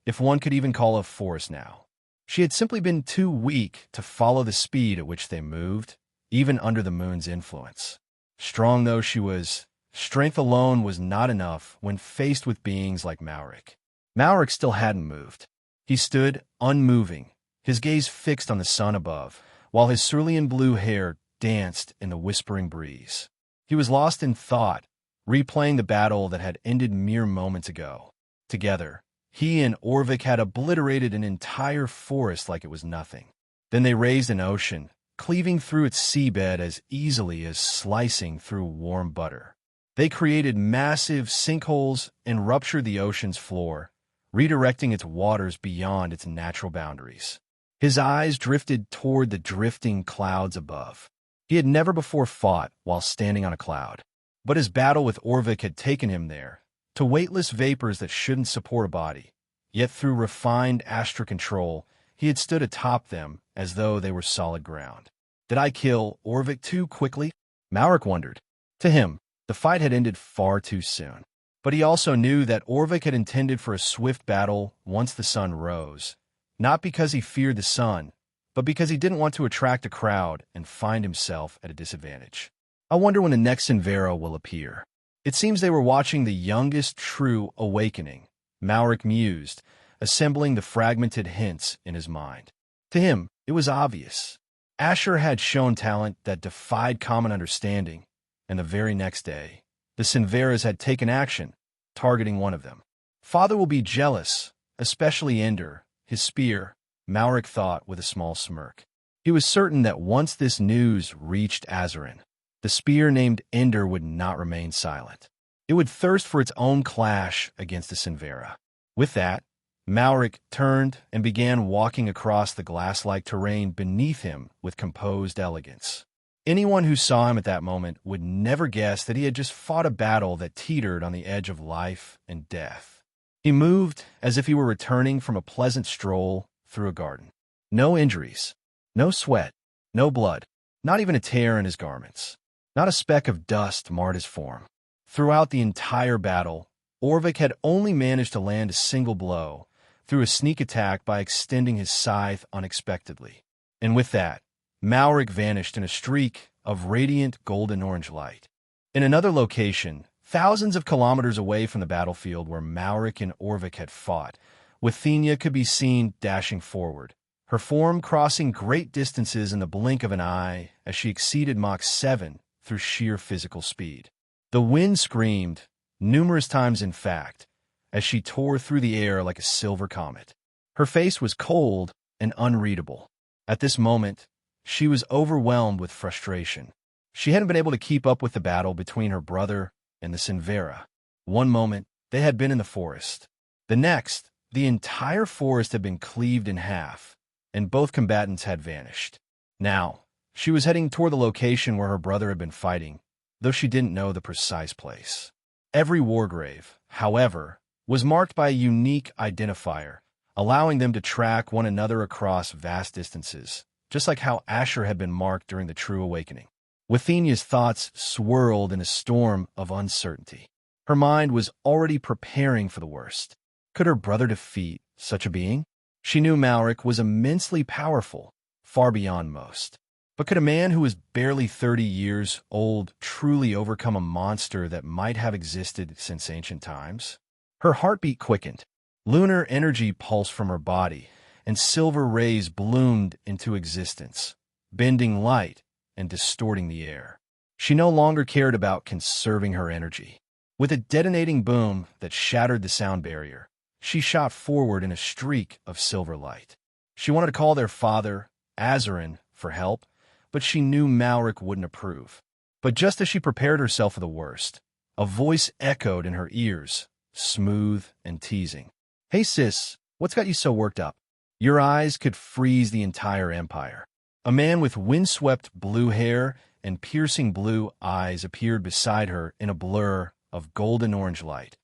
Speaker 2: if one could even call a forest now. She had simply been too weak to follow the speed at which they moved, even under the moon's influence. Strong though she was, strength alone was not enough when faced with beings like Malric. Malric still hadn't moved. He stood, unmoving, his gaze fixed on the sun above, while his cerulean blue hair danced in the whispering breeze. He was lost in thought, replaying the battle that had ended mere moments ago. Together, he and Orvik had obliterated an entire forest like it was nothing. Then they raised an ocean, cleaving through its seabed as easily as slicing through warm butter. They created massive sinkholes and ruptured the ocean's floor, redirecting its waters beyond its natural boundaries. His eyes drifted toward the drifting clouds above. He had never before fought while standing on a cloud. But his battle with Orvik had taken him there, to weightless vapors that shouldn't support a body. Yet through refined astral control, he had stood atop them as though they were solid ground. Did I kill Orvik too quickly? Malric wondered. To him, the fight had ended far too soon. But he also knew that Orvik had intended for a swift battle once the sun rose, not because he feared the sun, but because he didn't want to attract a crowd and find himself at a disadvantage. I wonder when the next Sinvera will appear. It seems they were watching the youngest true awakening, Malric mused, assembling the fragmented hints in his mind. To him, it was obvious. Asher had shown talent that defied common understanding, and the very next day, the Sinveras had taken action, targeting one of them. Father will be jealous, especially Ender, his spear, Malric thought with a small smirk. He was certain that once this news reached Azerin, the spear named Ender would not remain silent. It would thirst for its own clash against the Sinvera. With that, Malric turned and began walking across the glass-like terrain beneath him with composed elegance. Anyone who saw him at that moment would never guess that he had just fought a battle that teetered on the edge of life and death. He moved as if he were returning from a pleasant stroll through a garden. No injuries, no sweat, no blood, not even a tear in his garments. Not a speck of dust marred his form. Throughout the entire battle, Orvik had only managed to land a single blow, through a sneak attack by extending his scythe unexpectedly. And with that, Malric vanished in a streak of radiant golden-orange light. In another location, thousands of kilometers away from the battlefield where Malric and Orvik had fought, Withenia could be seen dashing forward, her form crossing great distances in the blink of an eye as she exceeded Mach 7 through sheer physical speed. The wind screamed, numerous times in fact, as she tore through the air like a silver comet. Her face was cold and unreadable. At this moment, she was overwhelmed with frustration. She hadn't been able to keep up with the battle between her brother and the Sinvera. One moment, they had been in the forest. The next, the entire forest had been cleaved in half, and both combatants had vanished. Now, she was heading toward the location where her brother had been fighting, though she didn't know the precise place. Every wargrave, however, was marked by a unique identifier, allowing them to track one another across vast distances, just like how Asher had been marked during the True Awakening. Withenia's thoughts swirled in a storm of uncertainty. Her mind was already preparing for the worst. Could her brother defeat such a being? She knew Malric was immensely powerful, far beyond most. But could a man who was barely 30 years old truly overcome a monster that might have existed since ancient times? Her heartbeat quickened. Lunar energy pulsed from her body, and silver rays bloomed into existence, bending light and distorting the air. She no longer cared about conserving her energy. With a detonating boom that shattered the sound barrier, she shot forward in a streak of silver light. She wanted to call their father, Azerin, for help, but she knew Malric wouldn't approve. But just as she prepared herself for the worst, a voice echoed in her ears, smooth and teasing. "Hey sis, what's got you so worked up? Your eyes could freeze the entire empire." A man with windswept blue hair and piercing blue eyes appeared beside her in a blur of golden-orange light,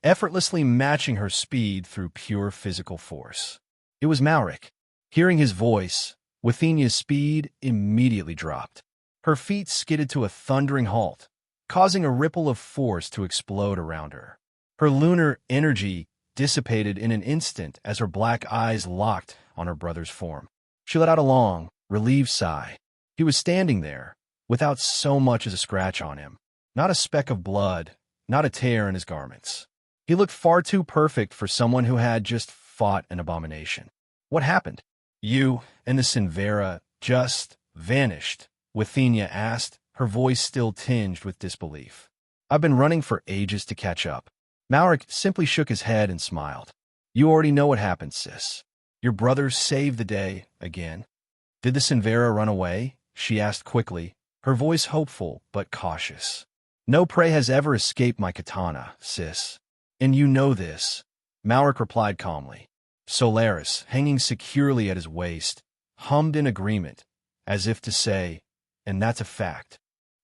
Speaker 2: effortlessly matching her speed through pure physical force. It was Malric. Hearing his voice, Withenia's speed immediately dropped. Her feet skidded to a thundering halt, causing a ripple of force to explode around her. Her lunar energy dissipated in an instant as her black eyes locked on her brother's form. She let out a long, relieved sigh. He was standing there, without so much as a scratch on him, not a speck of blood, not a tear in his garments. He looked far too perfect for someone who had just fought an abomination. What happened? You and the Sinvera just vanished, Withenia asked, her voice still tinged with disbelief. I've been running for ages to catch up. Malric simply shook his head and smiled. You already know what happened, sis. Your brother saved the day again. Did the Sinvera run away? she asked quickly, her voice hopeful but cautious. No prey has ever escaped my katana, sis. And you know this, Malric replied calmly. Solaris, hanging securely at his waist, hummed in agreement, as if to say, and that's a fact.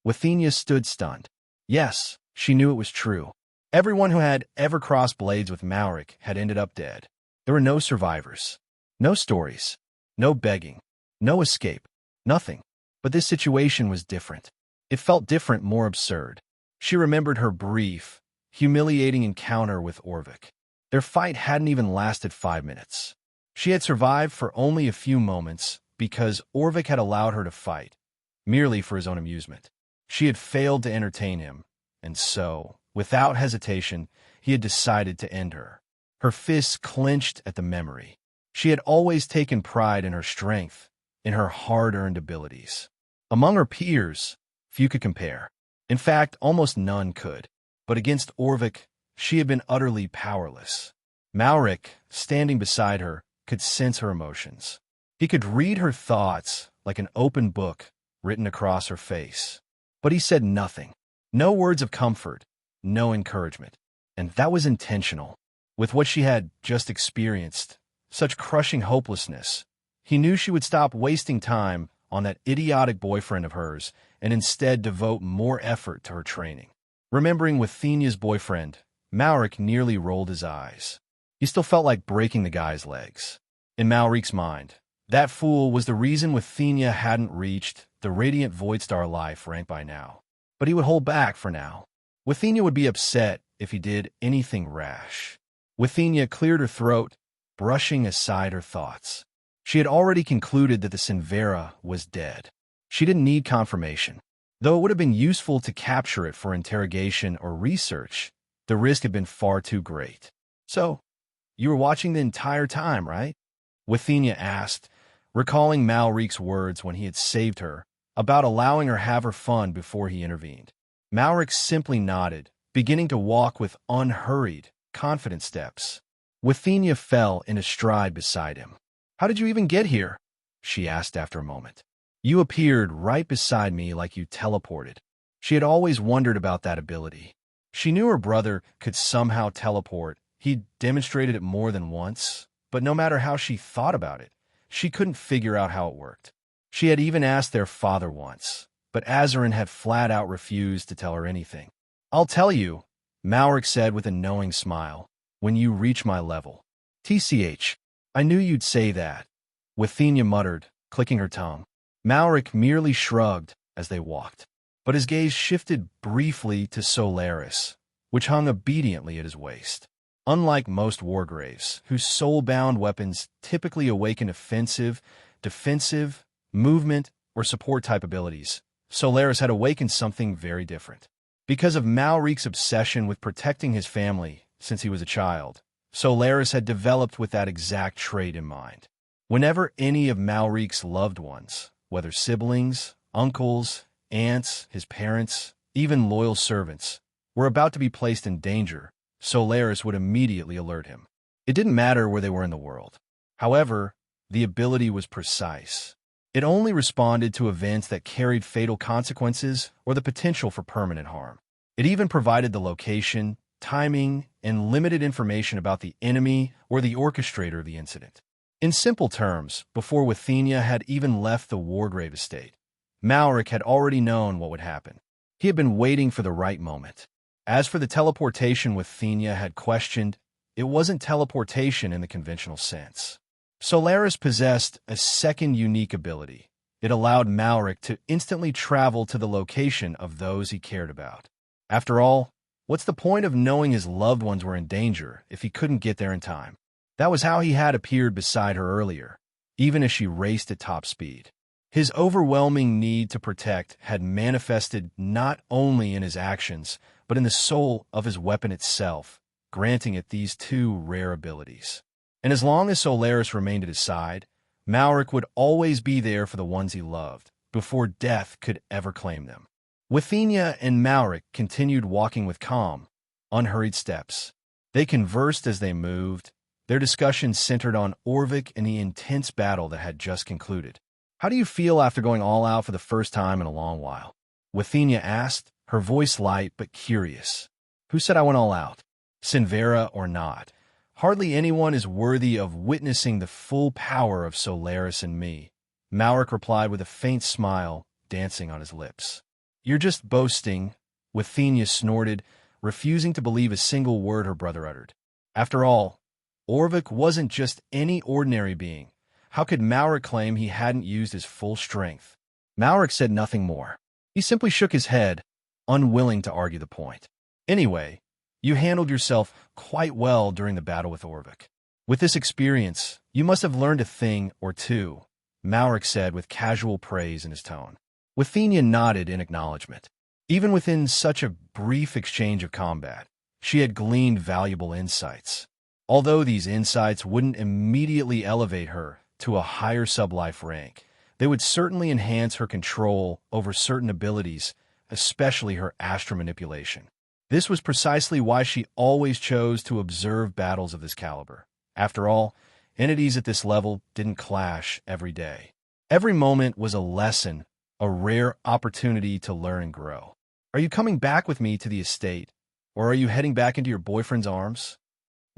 Speaker 2: Withenia stood stunned. Yes, she knew it was true. Everyone who had ever crossed blades with Malric had ended up dead. There were no survivors, no stories, no begging, no escape, nothing. But this situation was different. It felt different, more absurd. She remembered her brief, humiliating encounter with Orvik. Their fight hadn't even lasted 5 minutes. She had survived for only a few moments because Orvik had allowed her to fight, merely for his own amusement. She had failed to entertain him, and so, without hesitation, he had decided to end her. Her fists clenched at the memory. She had always taken pride in her strength, in her hard-earned abilities. Among her peers, few could compare. In fact, almost none could. But against Orvik, she had been utterly powerless. Malric, standing beside her, could sense her emotions. He could read her thoughts like an open book written across her face. But he said nothing. No words of comfort, no encouragement. And that was intentional. With what she had just experienced, such crushing hopelessness, he knew she would stop wasting time on that idiotic boyfriend of hers and instead devote more effort to her training. Remembering Withenia's boyfriend, Malric nearly rolled his eyes. He still felt like breaking the guy's legs. In Malric's mind, that fool was the reason Withenia hadn't reached the radiant Void Star life rank by now. But he would hold back for now. Withenia would be upset if he did anything rash. Withenia cleared her throat, brushing aside her thoughts. She had already concluded that the Sinvera was dead. She didn't need confirmation. Though it would have been useful to capture it for interrogation or research, the risk had been far too great. So, you were watching the entire time, right? Withenia asked, recalling Malric's words when he had saved her, about allowing her have her fun before he intervened. Malric simply nodded, beginning to walk with unhurried, confident steps. Withenia fell into stride beside him. How did you even get here? She asked after a moment. You appeared right beside me like you teleported. She had always wondered about that ability. She knew her brother could somehow teleport. He'd demonstrated it more than once, but no matter how she thought about it, she couldn't figure out how it worked. She had even asked their father once, but Azarin had flat out refused to tell her anything. I'll tell you, Malric said with a knowing smile, when you reach my level. TCH, I knew you'd say that, Withenia muttered, clicking her tongue. Malric merely shrugged as they walked, but his gaze shifted briefly to Solaris, which hung obediently at his waist. Unlike most wargraves, whose soul-bound weapons typically awaken offensive, defensive, movement, or support-type abilities, Solaris had awakened something very different. Because of Malric's obsession with protecting his family since he was a child, Solaris had developed with that exact trait in mind. Whenever any of Malric's loved ones, whether siblings, uncles, aunts, his parents, even loyal servants, were about to be placed in danger, Solaris would immediately alert him. It didn't matter where they were in the world. However, the ability was precise. It only responded to events that carried fatal consequences or the potential for permanent harm. It even provided the location, timing, and limited information about the enemy or the orchestrator of the incident. In simple terms, before Withenia had even left the Wargrave estate, Malric had already known what would happen. He had been waiting for the right moment. As for the teleportation Withenia had questioned, it wasn't teleportation in the conventional sense. Solaris possessed a second unique ability. It allowed Malric to instantly travel to the location of those he cared about. After all, what's the point of knowing his loved ones were in danger if he couldn't get there in time? That was how he had appeared beside her earlier, even as she raced at top speed. His overwhelming need to protect had manifested not only in his actions, but in the soul of his weapon itself, granting it these two rare abilities. And as long as Solaris remained at his side, Malric would always be there for the ones he loved, before death could ever claim them. Withenia and Malric continued walking with calm, unhurried steps. They conversed as they moved, their discussion centered on Orvik and the intense battle that had just concluded. How do you feel after going all out for the first time in a long while? Withenia asked, her voice light but curious. Who said I went all out? Sinvera or not? Hardly anyone is worthy of witnessing the full power of Solaris and me. Malric replied with a faint smile dancing on his lips. You're just boasting, Withenia snorted, refusing to believe a single word her brother uttered. After all, Orvik wasn't just any ordinary being. How could Malric claim he hadn't used his full strength? Malric said nothing more. He simply shook his head, unwilling to argue the point. Anyway, you handled yourself quite well during the battle with Orvik. With this experience, you must have learned a thing or two, Malric said with casual praise in his tone. Withenia nodded in acknowledgement. Even within such a brief exchange of combat, she had gleaned valuable insights. Although these insights wouldn't immediately elevate her to a higher sublife rank, they would certainly enhance her control over certain abilities, especially her astral manipulation. This was precisely why she always chose to observe battles of this caliber. After all, entities at this level didn't clash every day. Every moment was a lesson, a rare opportunity to learn and grow. Are you coming back with me to the estate, or are you heading back into your boyfriend's arms?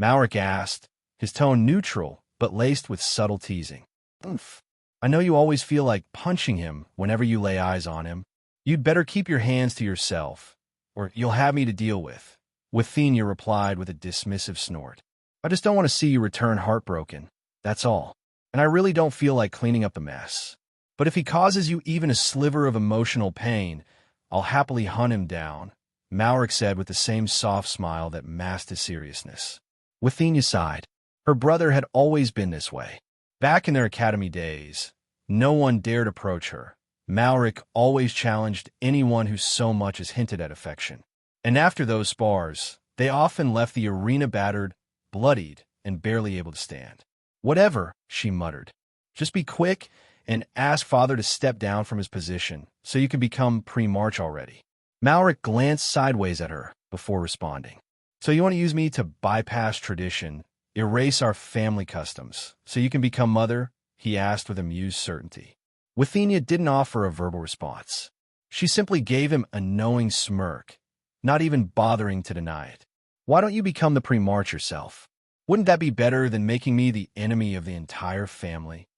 Speaker 2: Malric asked, his tone neutral but laced with subtle teasing. Oof. I know you always feel like punching him whenever you lay eyes on him. You'd better keep your hands to yourself, or you'll have me to deal with. Withenia replied with a dismissive snort. I just don't want to see you return heartbroken, that's all. And I really don't feel like cleaning up the mess. But if he causes you even a sliver of emotional pain, I'll happily hunt him down, Malric said with the same soft smile that masked his seriousness. Withenia sighed. Her brother had always been this way. Back in their academy days, no one dared approach her. Malric always challenged anyone who so much as hinted at affection. And after those spars, they often left the arena battered, bloodied, and barely able to stand. Whatever, she muttered. Just be quick and ask Father to step down from his position so you can become pre-march already. Malric glanced sideways at her before responding. So you want to use me to bypass tradition, erase our family customs, so you can become mother? He asked with amused certainty. Withenia didn't offer a verbal response. She simply gave him a knowing smirk, not even bothering to deny it. Why don't you become the pre-march yourself? Wouldn't that be better than making me the enemy of the entire family?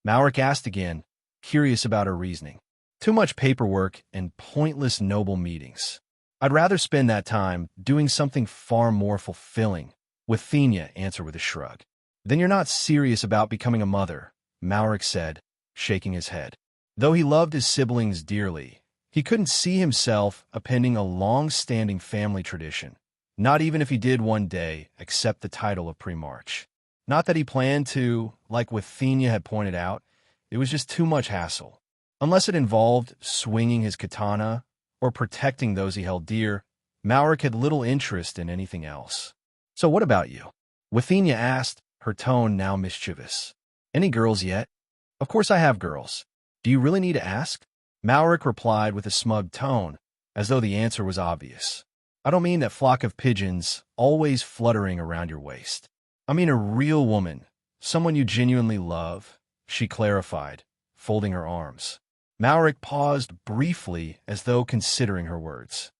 Speaker 2: Malric asked again, curious about her reasoning. Too much paperwork and pointless noble meetings. I'd rather spend that time doing something far more fulfilling, Withenia answered with a shrug. Then you're not serious about becoming a mother, Malric said, shaking his head. Though he loved his siblings dearly, he couldn't see himself appending a long-standing family tradition, not even if he did one day accept the title of pre-march. Not that he planned to, like Withenia had pointed out, it was just too much hassle. Unless it involved swinging his katana or protecting those he held dear, Malric had little interest in anything else. So what about you? Withenia asked, her tone now mischievous. Any girls yet? Of course I have girls. Do you really need to ask? Malric replied with a smug tone, as though the answer was obvious. I don't mean that flock of pigeons always fluttering around your waist. I mean a real woman, someone you genuinely love, she clarified, folding her arms. Malric paused briefly as though considering her words.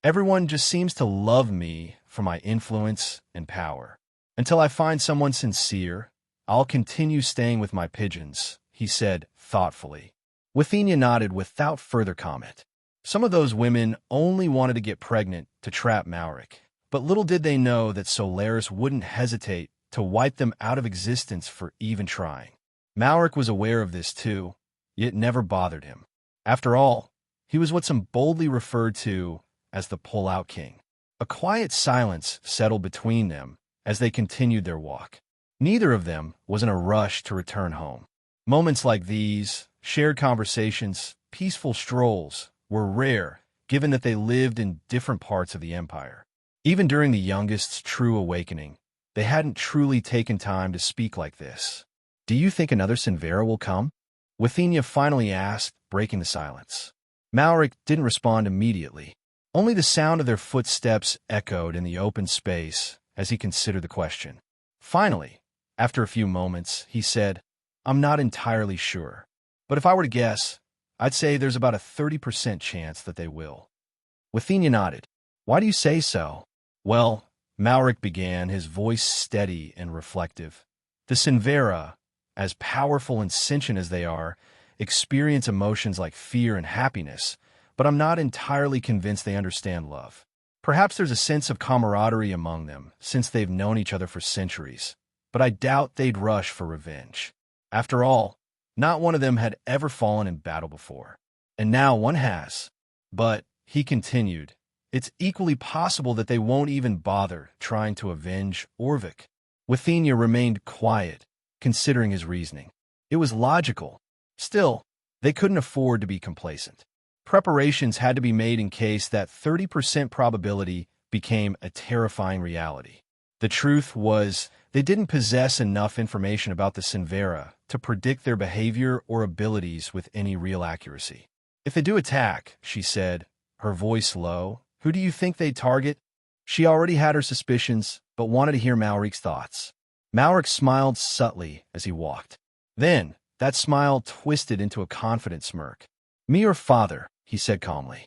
Speaker 2: Everyone just seems to love me for my influence and power. Until I find someone sincere, I'll continue staying with my pigeons, he said thoughtfully. Withenia nodded without further comment. Some of those women only wanted to get pregnant to trap Malric, but little did they know that Solaris wouldn't hesitate to wipe them out of existence for even trying. Malric was aware of this too, yet never bothered him. After all, he was what some boldly referred to as the pull-out king. A quiet silence settled between them as they continued their walk. Neither of them was in a rush to return home. Moments like these, shared conversations, peaceful strolls, were rare, given that they lived in different parts of the Empire. Even during the youngest's true awakening, they hadn't truly taken time to speak like this. Do you think another Sinvera will come? Withenia finally asked, breaking the silence. Malric didn't respond immediately. Only the sound of their footsteps echoed in the open space as he considered the question. Finally, after a few moments, he said, I'm not entirely sure. But if I were to guess, I'd say there's about a 30% chance that they will. Withenia nodded. Why do you say so? Well, Malric began, his voice steady and reflective. The Sinvera, as powerful and sentient as they are, experience emotions like fear and happiness, but I'm not entirely convinced they understand love. Perhaps there's a sense of camaraderie among them, since they've known each other for centuries, but I doubt they'd rush for revenge. After all, not one of them had ever fallen in battle before, and now one has. But, he continued, it's equally possible that they won't even bother trying to avenge Orvik. Withenia remained quiet, considering his reasoning. It was logical. Still, they couldn't afford to be complacent. Preparations had to be made in case that 30% probability became a terrifying reality. The truth was, they didn't possess enough information about the Sinvera to predict their behavior or abilities with any real accuracy. If they do attack, she said, her voice low, who do you think they'd target? She already had her suspicions, but wanted to hear Malric's thoughts. Malric smiled subtly as he walked. Then, that smile twisted into a confident smirk. Me or father, he said calmly.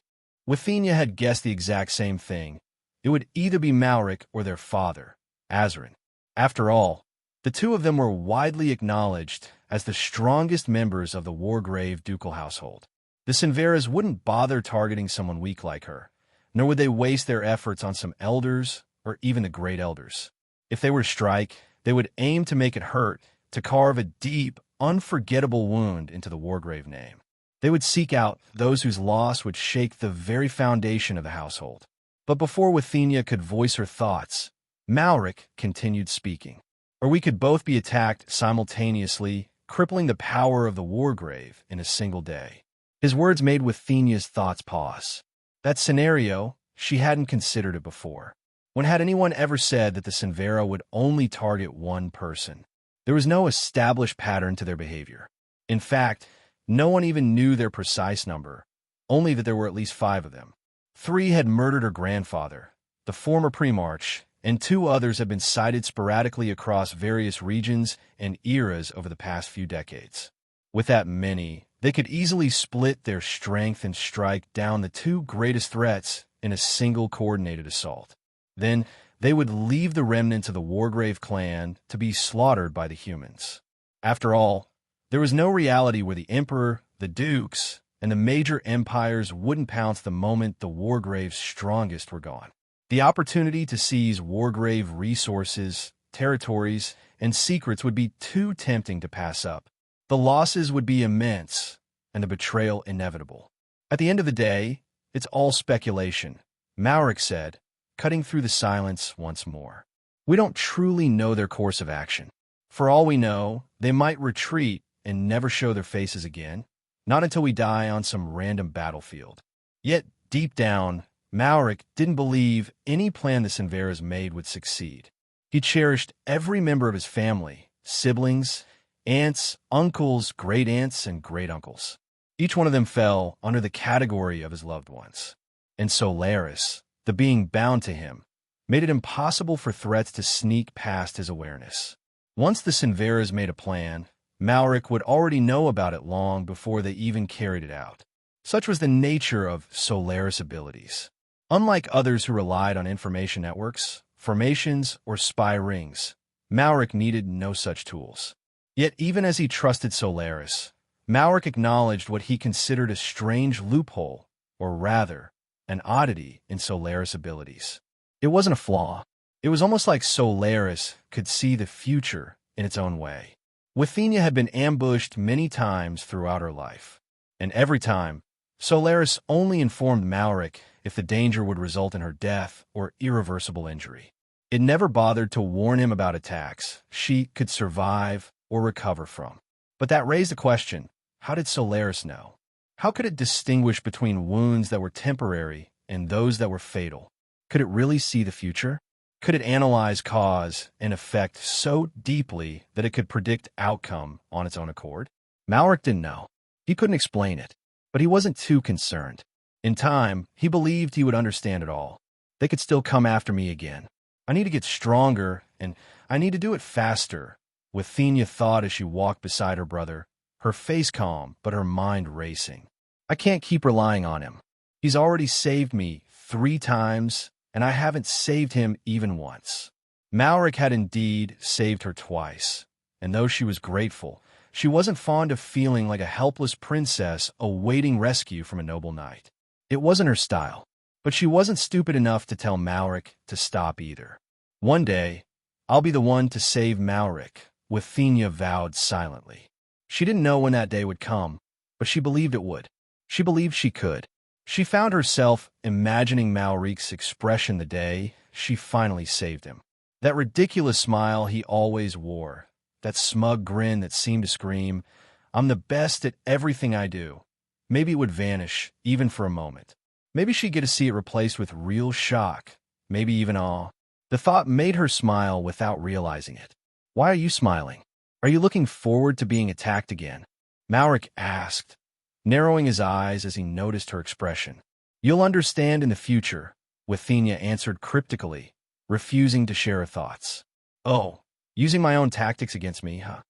Speaker 2: Withenia had guessed the exact same thing. It would either be Malric or their father, Azarin. After all, the two of them were widely acknowledged as the strongest members of the Wargrave ducal household. The Sinveras wouldn't bother targeting someone weak like her, nor would they waste their efforts on some elders or even the great elders. If they were to strike, they would aim to make it hurt, to carve a deep, unforgettable wound into the Wargrave name. They would seek out those whose loss would shake the very foundation of the household. But before Withenia could voice her thoughts, Malric continued speaking. Or we could both be attacked simultaneously, crippling the power of the Wargrave in a single day. His words made Withenia's thoughts pause. That scenario, she hadn't considered it before. When had anyone ever said that the Sinvera would only target one person? There was no established pattern to their behavior. In fact, no one even knew their precise number, only that there were at least 5 of them. 3 had murdered her grandfather, the former Primarch, and 2 others have been sighted sporadically across various regions and eras over the past few decades. With that many, they could easily split their strength and strike down the 2 greatest threats in a single coordinated assault. Then, they would leave the remnants of the Wargrave clan to be slaughtered by the humans. After all, there was no reality where the Emperor, the Dukes, and the major empires wouldn't pounce the moment the Wargrave's strongest were gone. The opportunity to seize Wargrave resources, territories, and secrets would be too tempting to pass up. The losses would be immense, and the betrayal inevitable. At the end of the day, it's all speculation, Malric said, cutting through the silence once more. We don't truly know their course of action. For all we know, they might retreat and never show their faces again, not until we die on some random battlefield. Yet, deep down, Malric didn't believe any plan the Sinveras made would succeed. He cherished every member of his family, siblings, aunts, uncles, great-aunts, and great-uncles. Each one of them fell under the category of his loved ones. And Solaris, the being bound to him, made it impossible for threats to sneak past his awareness. Once the Sinveras made a plan, Malric would already know about it long before they even carried it out. Such was the nature of Solaris abilities. Unlike others who relied on information networks, formations, or spy rings, Malric needed no such tools. Yet even as he trusted Solaris, Malric acknowledged what he considered a strange loophole, or rather, an oddity in Solaris' abilities. It wasn't a flaw. It was almost like Solaris could see the future in its own way. Withenia had been ambushed many times throughout her life, and every time, Solaris only informed Malric if the danger would result in her death or irreversible injury. It never bothered to warn him about attacks she could survive or recover from. But that raised the question, how did Solaris know? How could it distinguish between wounds that were temporary and those that were fatal? Could it really see the future? Could it analyze cause and effect so deeply that it could predict outcome on its own accord? Malric didn't know. He couldn't explain it, but he wasn't too concerned. In time, he believed he would understand it all. They could still come after me again. I need to get stronger, and I need to do it faster, Withenia thought as she walked beside her brother, her face calm, but her mind racing. I can't keep relying on him. He's already saved me 3 times, and I haven't saved him even once. Malric had indeed saved her twice, and though she was grateful, she wasn't fond of feeling like a helpless princess awaiting rescue from a noble knight. It wasn't her style, but she wasn't stupid enough to tell Malric to stop either. One day, I'll be the one to save Malric, Withenia vowed silently. She didn't know when that day would come, but she believed it would. She believed she could. She found herself imagining Malric's expression the day she finally saved him. That ridiculous smile he always wore, that smug grin that seemed to scream, "I'm the best at everything I do." Maybe it would vanish, even for a moment. Maybe she'd get to see it replaced with real shock, maybe even awe. The thought made her smile without realizing it. "Why are you smiling? Are you looking forward to being attacked again?" Malric asked, narrowing his eyes as he noticed her expression. "You'll understand in the future," Withenia answered cryptically, refusing to share her thoughts. "Oh, using my own tactics against me, huh?"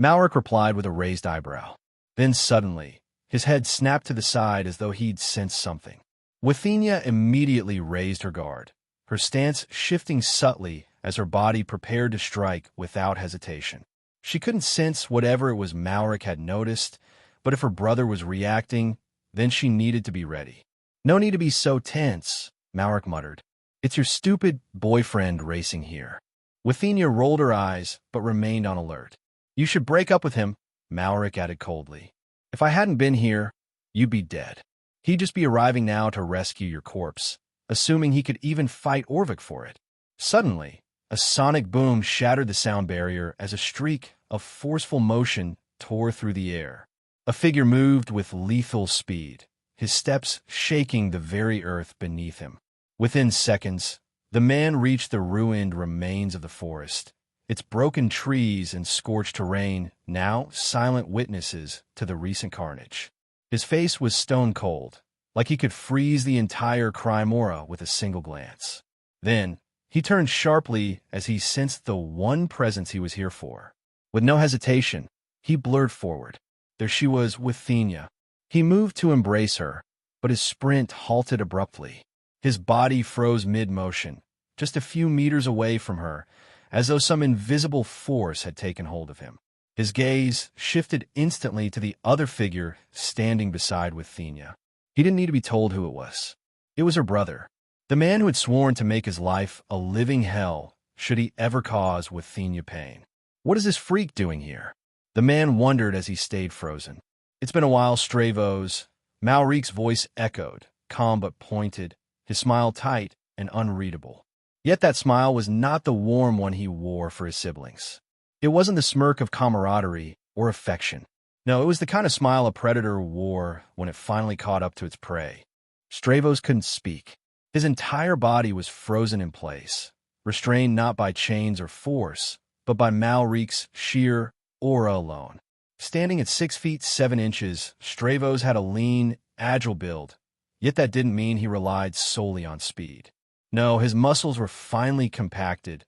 Speaker 2: Malric replied with a raised eyebrow. Then suddenly, his head snapped to the side as though he'd sensed something. Withenia immediately raised her guard, her stance shifting subtly as her body prepared to strike without hesitation. She couldn't sense whatever it was Malric had noticed, but if her brother was reacting, then she needed to be ready. "No need to be so tense," Malric muttered. "It's your stupid boyfriend racing here." Withenia rolled her eyes, but remained on alert. "You should break up with him," Malric added coldly. "If I hadn't been here, you'd be dead. He'd just be arriving now to rescue your corpse, assuming he could even fight Orvik for it." Suddenly, a sonic boom shattered the sound barrier as a streak of forceful motion tore through the air. A figure moved with lethal speed, his steps shaking the very earth beneath him. Within seconds, the man reached the ruined remains of the forest, its broken trees and scorched terrain now silent witnesses to the recent carnage. His face was stone cold, like he could freeze the entire Crimora with a single glance. Then, he turned sharply as he sensed the one presence he was here for. With no hesitation, he blurred forward. There she was, Withenia. He moved to embrace her, but his sprint halted abruptly. His body froze mid-motion, just a few meters away from her, as though some invisible force had taken hold of him. His gaze shifted instantly to the other figure standing beside Withenia. He didn't need to be told who it was. It was her brother, the man who had sworn to make his life a living hell should he ever cause Withenia pain. "What is this freak doing here?" The man wondered as he stayed frozen. "It's been a while, Stravos." Malric's voice echoed, calm but pointed, his smile tight and unreadable. Yet that smile was not the warm one he wore for his siblings. It wasn't the smirk of camaraderie or affection. No, it was the kind of smile a predator wore when it finally caught up to its prey. Stravos couldn't speak. His entire body was frozen in place, restrained not by chains or force, but by Malric's sheer aura alone. Standing at 6 feet 7 inches, Stravos had a lean, agile build, yet that didn't mean he relied solely on speed. No, his muscles were finely compacted,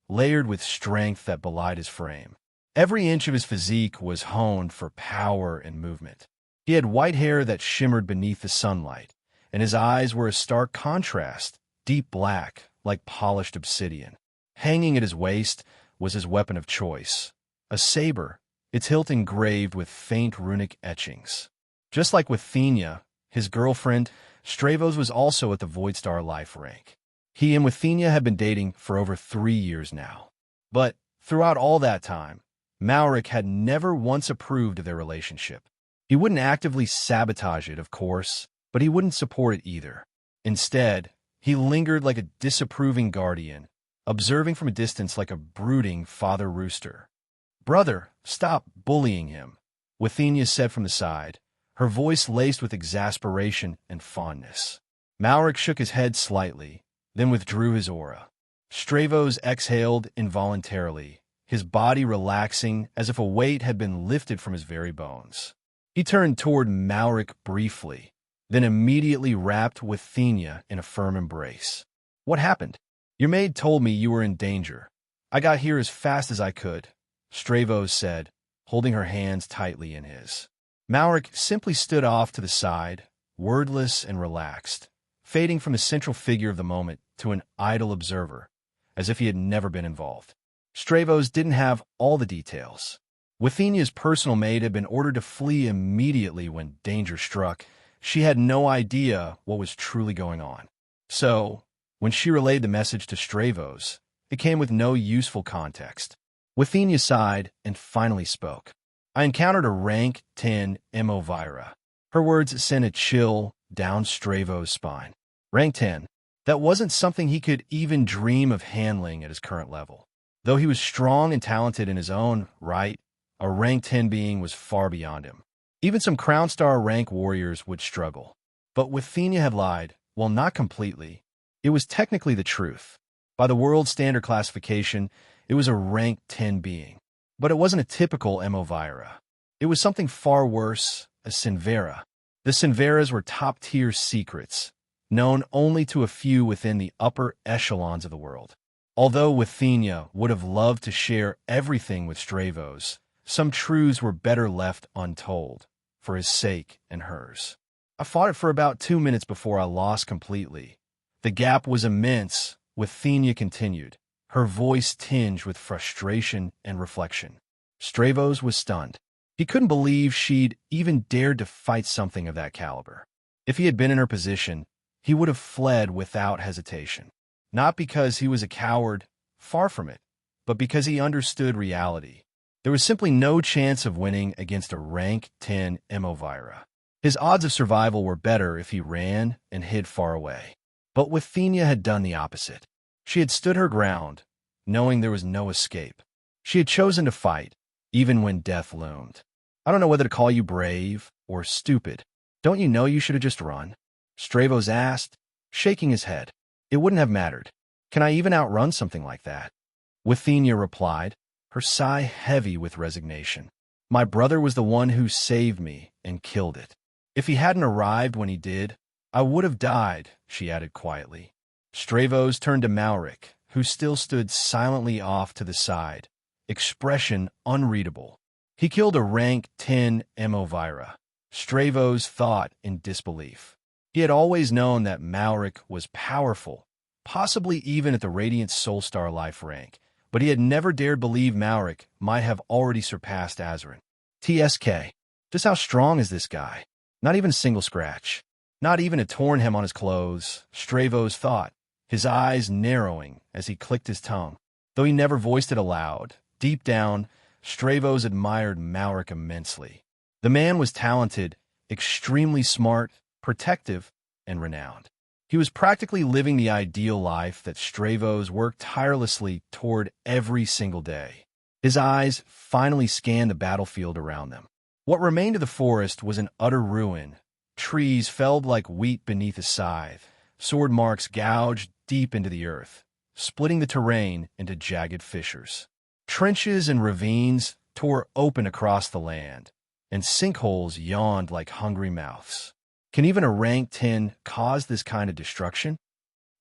Speaker 2: layered with strength that belied his frame. Every inch of his physique was honed for power and movement. He had white hair that shimmered beneath the sunlight, and his eyes were a stark contrast, deep black, like polished obsidian. Hanging at his waist was his weapon of choice, a saber, its hilt engraved with faint runic etchings. Just like Withenia, his girlfriend, Stravos was also at the Voidstar life rank. He and Withenia had been dating for over 3 years now. But throughout all that time, Malric had never once approved of their relationship. He wouldn't actively sabotage it, of course, but he wouldn't support it either. Instead, he lingered like a disapproving guardian, observing from a distance like a brooding father rooster. "Brother, stop bullying him," Withenia said from the side, her voice laced with exasperation and fondness. Malric shook his head slightly, then withdrew his aura. Stravos exhaled involuntarily, his body relaxing as if a weight had been lifted from his very bones. He turned toward Malric briefly, then immediately wrapped Withenia in a firm embrace. "What happened?" "Your maid told me you were in danger. I got here as fast as I could," Stravos said, holding her hands tightly in his. Malric simply stood off to the side, wordless and relaxed, fading from the central figure of the moment to an idle observer, as if he had never been involved. Stravos didn't have all the details. Withenia's personal maid had been ordered to flee immediately when danger struck. She had no idea what was truly going on. So, when she relayed the message to Stravos, it came with no useful context. Withenia sighed and finally spoke. I encountered a rank 10 Emovira. Her words sent a chill down Stravos' spine. Rank 10. That wasn't something he could even dream of handling at his current level. Though he was strong and talented in his own right, a rank 10 being was far beyond him. Even some Crown Star rank warriors would struggle. But Withenia had lied, well, not completely. It was technically the truth. By the world standard classification, it was a rank 10 being. But it wasn't a typical Emovira. It was something far worse, a Sinvera. The Sinveras were top-tier secrets, known only to a few within the upper echelons of the world. Although Withenia would have loved to share everything with Stravos, some truths were better left untold, for his sake and hers. I fought it for about 2 minutes before I lost completely. The gap was immense, Withenia continued, her voice tinged with frustration and reflection. Stravos was stunned. He couldn't believe she'd even dared to fight something of that caliber. If he had been in her position, he would have fled without hesitation. Not because he was a coward, far from it, but because he understood reality. There was simply no chance of winning against a rank 10 Emovira. His odds of survival were better if he ran and hid far away. But Withenia had done the opposite. She had stood her ground, knowing there was no escape. She had chosen to fight, even when death loomed. I don't know whether to call you brave or stupid. Don't you know you should have just run? Stravos asked, shaking his head. It wouldn't have mattered. Can I even outrun something like that? Withenia replied, her sigh heavy with resignation. My brother was the one who saved me and killed it. If he hadn't arrived when he did, I would have died, she added quietly. Stravos turned to Malric, who still stood silently off to the side, expression unreadable. He killed a rank 10 Emovira. Stravos thought in disbelief. He had always known that Malric was powerful, possibly even at the Radiant Soulstar life rank, but he had never dared believe Malric might have already surpassed Azarin. TSK. Just how strong is this guy? Not even a single scratch. Not even a torn hem on his clothes, Stravos thought, his eyes narrowing as he clicked his tongue. Though he never voiced it aloud, deep down, Stravos admired Malric immensely. The man was talented, extremely smart, protective, and renowned. He was practically living the ideal life that Stravos worked tirelessly toward every single day. His eyes finally scanned the battlefield around them. What remained of the forest was an utter ruin. Trees felled like wheat beneath a scythe, sword marks gouged deep into the earth, splitting the terrain into jagged fissures. Trenches and ravines tore open across the land, and sinkholes yawned like hungry mouths. Can even a rank 10 cause this kind of destruction?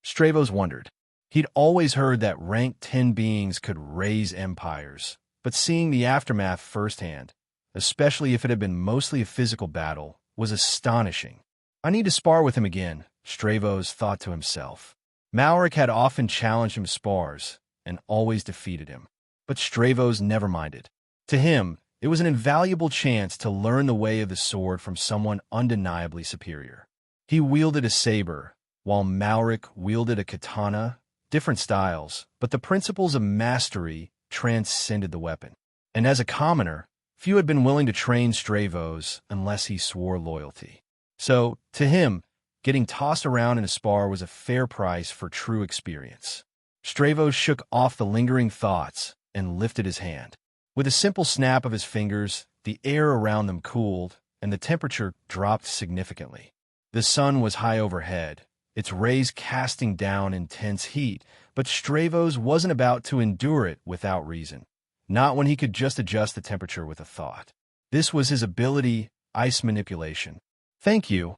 Speaker 2: Stravos wondered. He'd always heard that rank 10 beings could raise empires, but seeing the aftermath firsthand, especially if it had been mostly a physical battle, was astonishing. I need to spar with him again, Stravos thought to himself. Malric had often challenged him to spars, and always defeated him. But Stravos never minded. To him, it was an invaluable chance to learn the way of the sword from someone undeniably superior. He wielded a saber, while Malric wielded a katana, different styles, but the principles of mastery transcended the weapon. And as a commoner, few had been willing to train Stravos unless he swore loyalty. So, to him, getting tossed around in a spar was a fair price for true experience. Stravos shook off the lingering thoughts and lifted his hand. With a simple snap of his fingers, the air around them cooled, and the temperature dropped significantly. The sun was high overhead, its rays casting down intense heat, but Stravos wasn't about to endure it without reason. Not when he could just adjust the temperature with a thought. This was his ability, ice manipulation. Thank you,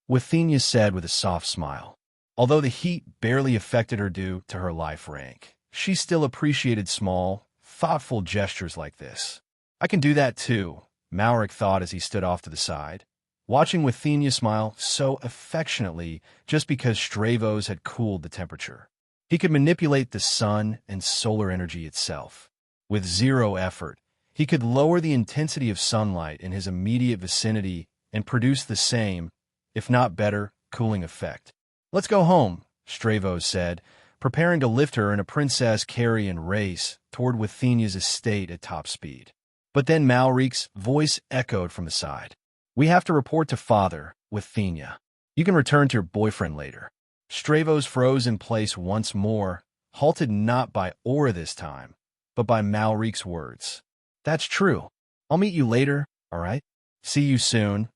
Speaker 2: Withenia said with a soft smile. Although the heat barely affected her due to her life rank, she still appreciated small, thoughtful gestures like this. I can do that too, Malric thought as he stood off to the side, watching Withenia smile so affectionately just because Stravos had cooled the temperature. He could manipulate the sun and solar energy itself. With zero effort, he could lower the intensity of sunlight in his immediate vicinity and produce the same, if not better, cooling effect. "Let's go home," Stravos said, preparing to lift her in a princess carry and race toward Withenia's estate at top speed. But then Malric's voice echoed from the side. "We have to report to Father, Withenia. You can return to your boyfriend later." Stravos froze in place once more, halted not by aura this time, but by Malric's words. "That's true. I'll meet you later, all right? See you soon,"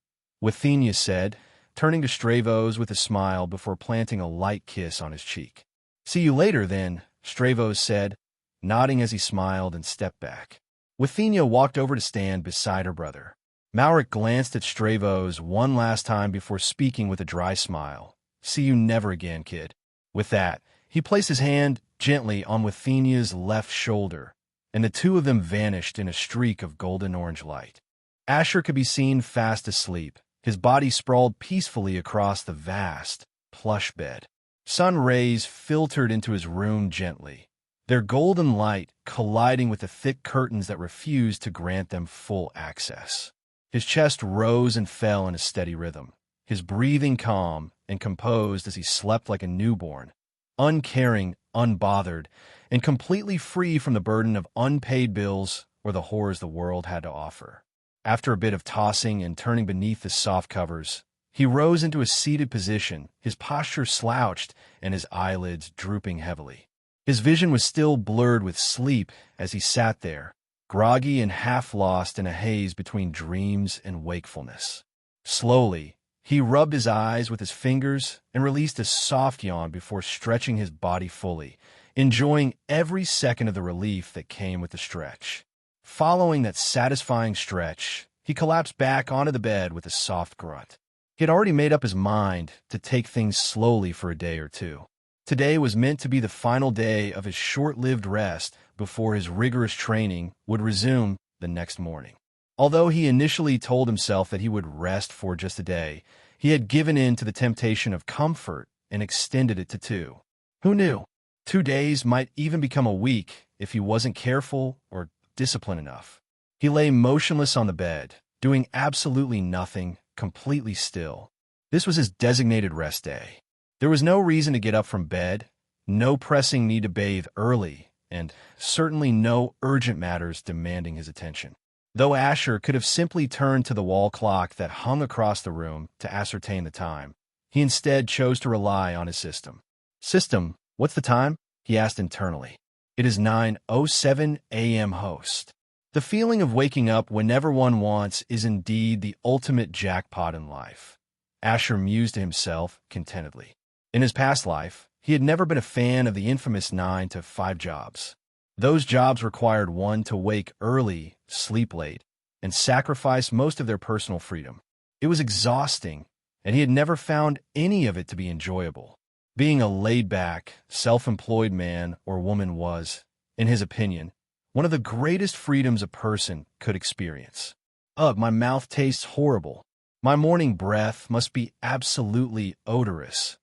Speaker 2: Withenia said, turning to Stravos with a smile before planting a light kiss on his cheek. "See you later, then," Stravos said, nodding as he smiled and stepped back. Withenia walked over to stand beside her brother. Malric glanced at Stravos one last time before speaking with a dry smile. "See you never again, kid." With that, he placed his hand gently on Withenia's left shoulder, and the two of them vanished in a streak of golden-orange light. Asher could be seen fast asleep, his body sprawled peacefully across the vast, plush bed. Sun rays filtered into his room gently, their golden light colliding with the thick curtains that refused to grant them full access. His chest rose and fell in a steady rhythm, his breathing calm and composed as he slept like a newborn, uncaring, unbothered, and completely free from the burden of unpaid bills or the horrors the world had to offer. After a bit of tossing and turning beneath the soft covers, he rose into a seated position, his posture slouched and his eyelids drooping heavily. His vision was still blurred with sleep as he sat there, groggy and half lost in a haze between dreams and wakefulness. Slowly, he rubbed his eyes with his fingers and released a soft yawn before stretching his body fully, enjoying every second of the relief that came with the stretch. Following that satisfying stretch, he collapsed back onto the bed with a soft grunt. He had already made up his mind to take things slowly for a day or two. Today was meant to be the final day of his short-lived rest before his rigorous training would resume the next morning. Although he initially told himself that he would rest for just a day, he had given in to the temptation of comfort and extended it to 2. Who knew? 2 days might even become a week if he wasn't careful or disciplined enough. He lay motionless on the bed, doing absolutely nothing, completely still. This was his designated rest day. There was no reason to get up from bed, no pressing need to bathe early, and certainly no urgent matters demanding his attention. Though Asher could have simply turned to the wall clock that hung across the room to ascertain the time, he instead chose to rely on his system. "System, what's the time?" he asked internally. "It is 9:07 a.m. host." The feeling of waking up whenever one wants is indeed the ultimate jackpot in life, Asher mused to himself contentedly. In his past life, he had never been a fan of the infamous 9-to-5 jobs. Those jobs required one to wake early, sleep late, and sacrifice most of their personal freedom. It was exhausting, and he had never found any of it to be enjoyable. Being a laid-back, self-employed man or woman was, in his opinion, one of the greatest freedoms a person could experience. "Ugh, my mouth tastes horrible. My morning breath must be absolutely odorous,"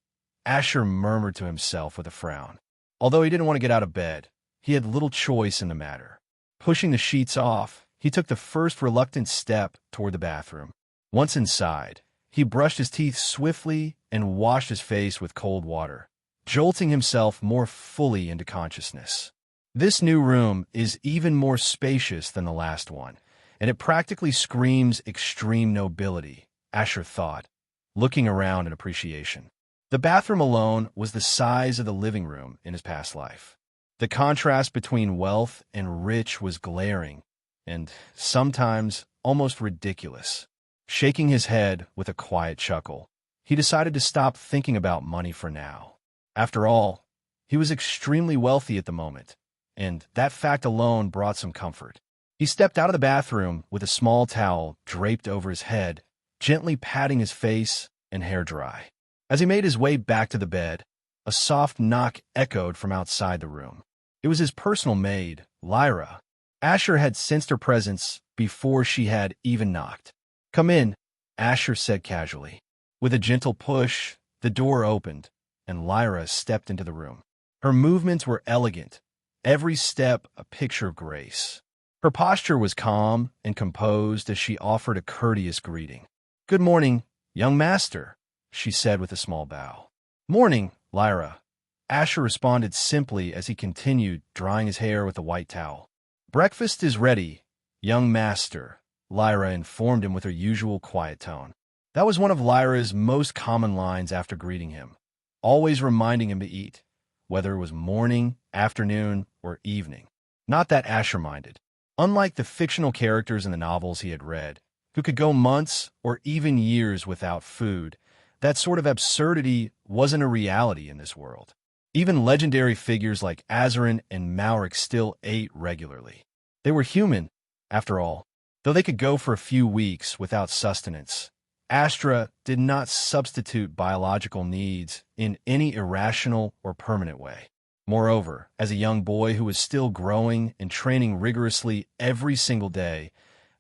Speaker 2: Asher murmured to himself with a frown. Although he didn't want to get out of bed, he had little choice in the matter. Pushing the sheets off, he took the first reluctant step toward the bathroom. Once inside, he brushed his teeth swiftly and washed his face with cold water, jolting himself more fully into consciousness. This new room is even more spacious than the last one, and it practically screams extreme nobility, Asher thought, looking around in appreciation. The bathroom alone was the size of the living room in his past life. The contrast between wealth and rich was glaring, and sometimes almost ridiculous. Shaking his head with a quiet chuckle, he decided to stop thinking about money for now. After all, he was extremely wealthy at the moment, and that fact alone brought some comfort. He stepped out of the bathroom with a small towel draped over his head, gently patting his face and hair dry. As he made his way back to the bed, a soft knock echoed from outside the room. It was his personal maid, Lyra. Asher had sensed her presence before she had even knocked. "Come in," Asher said casually. With a gentle push, the door opened, and Lyra stepped into the room. Her movements were elegant, every step a picture of grace. Her posture was calm and composed as she offered a courteous greeting. "Good morning, young master," she said with a small bow. "Morning, Lyra," Asher responded simply as he continued drying his hair with a white towel. "Breakfast is ready, young master," Lyra informed him with her usual quiet tone. That was one of Lyra's most common lines after greeting him, always reminding him to eat, whether it was morning, afternoon, or evening. Not that Asher minded. Unlike the fictional characters in the novels he had read, who could go months or even years without food, that sort of absurdity wasn't a reality in this world. Even legendary figures like Azarin and Malric still ate regularly. They were human, after all. Though they could go for a few weeks without sustenance, Astra did not substitute biological needs in any irrational or permanent way. Moreover, as a young boy who was still growing and training rigorously every single day,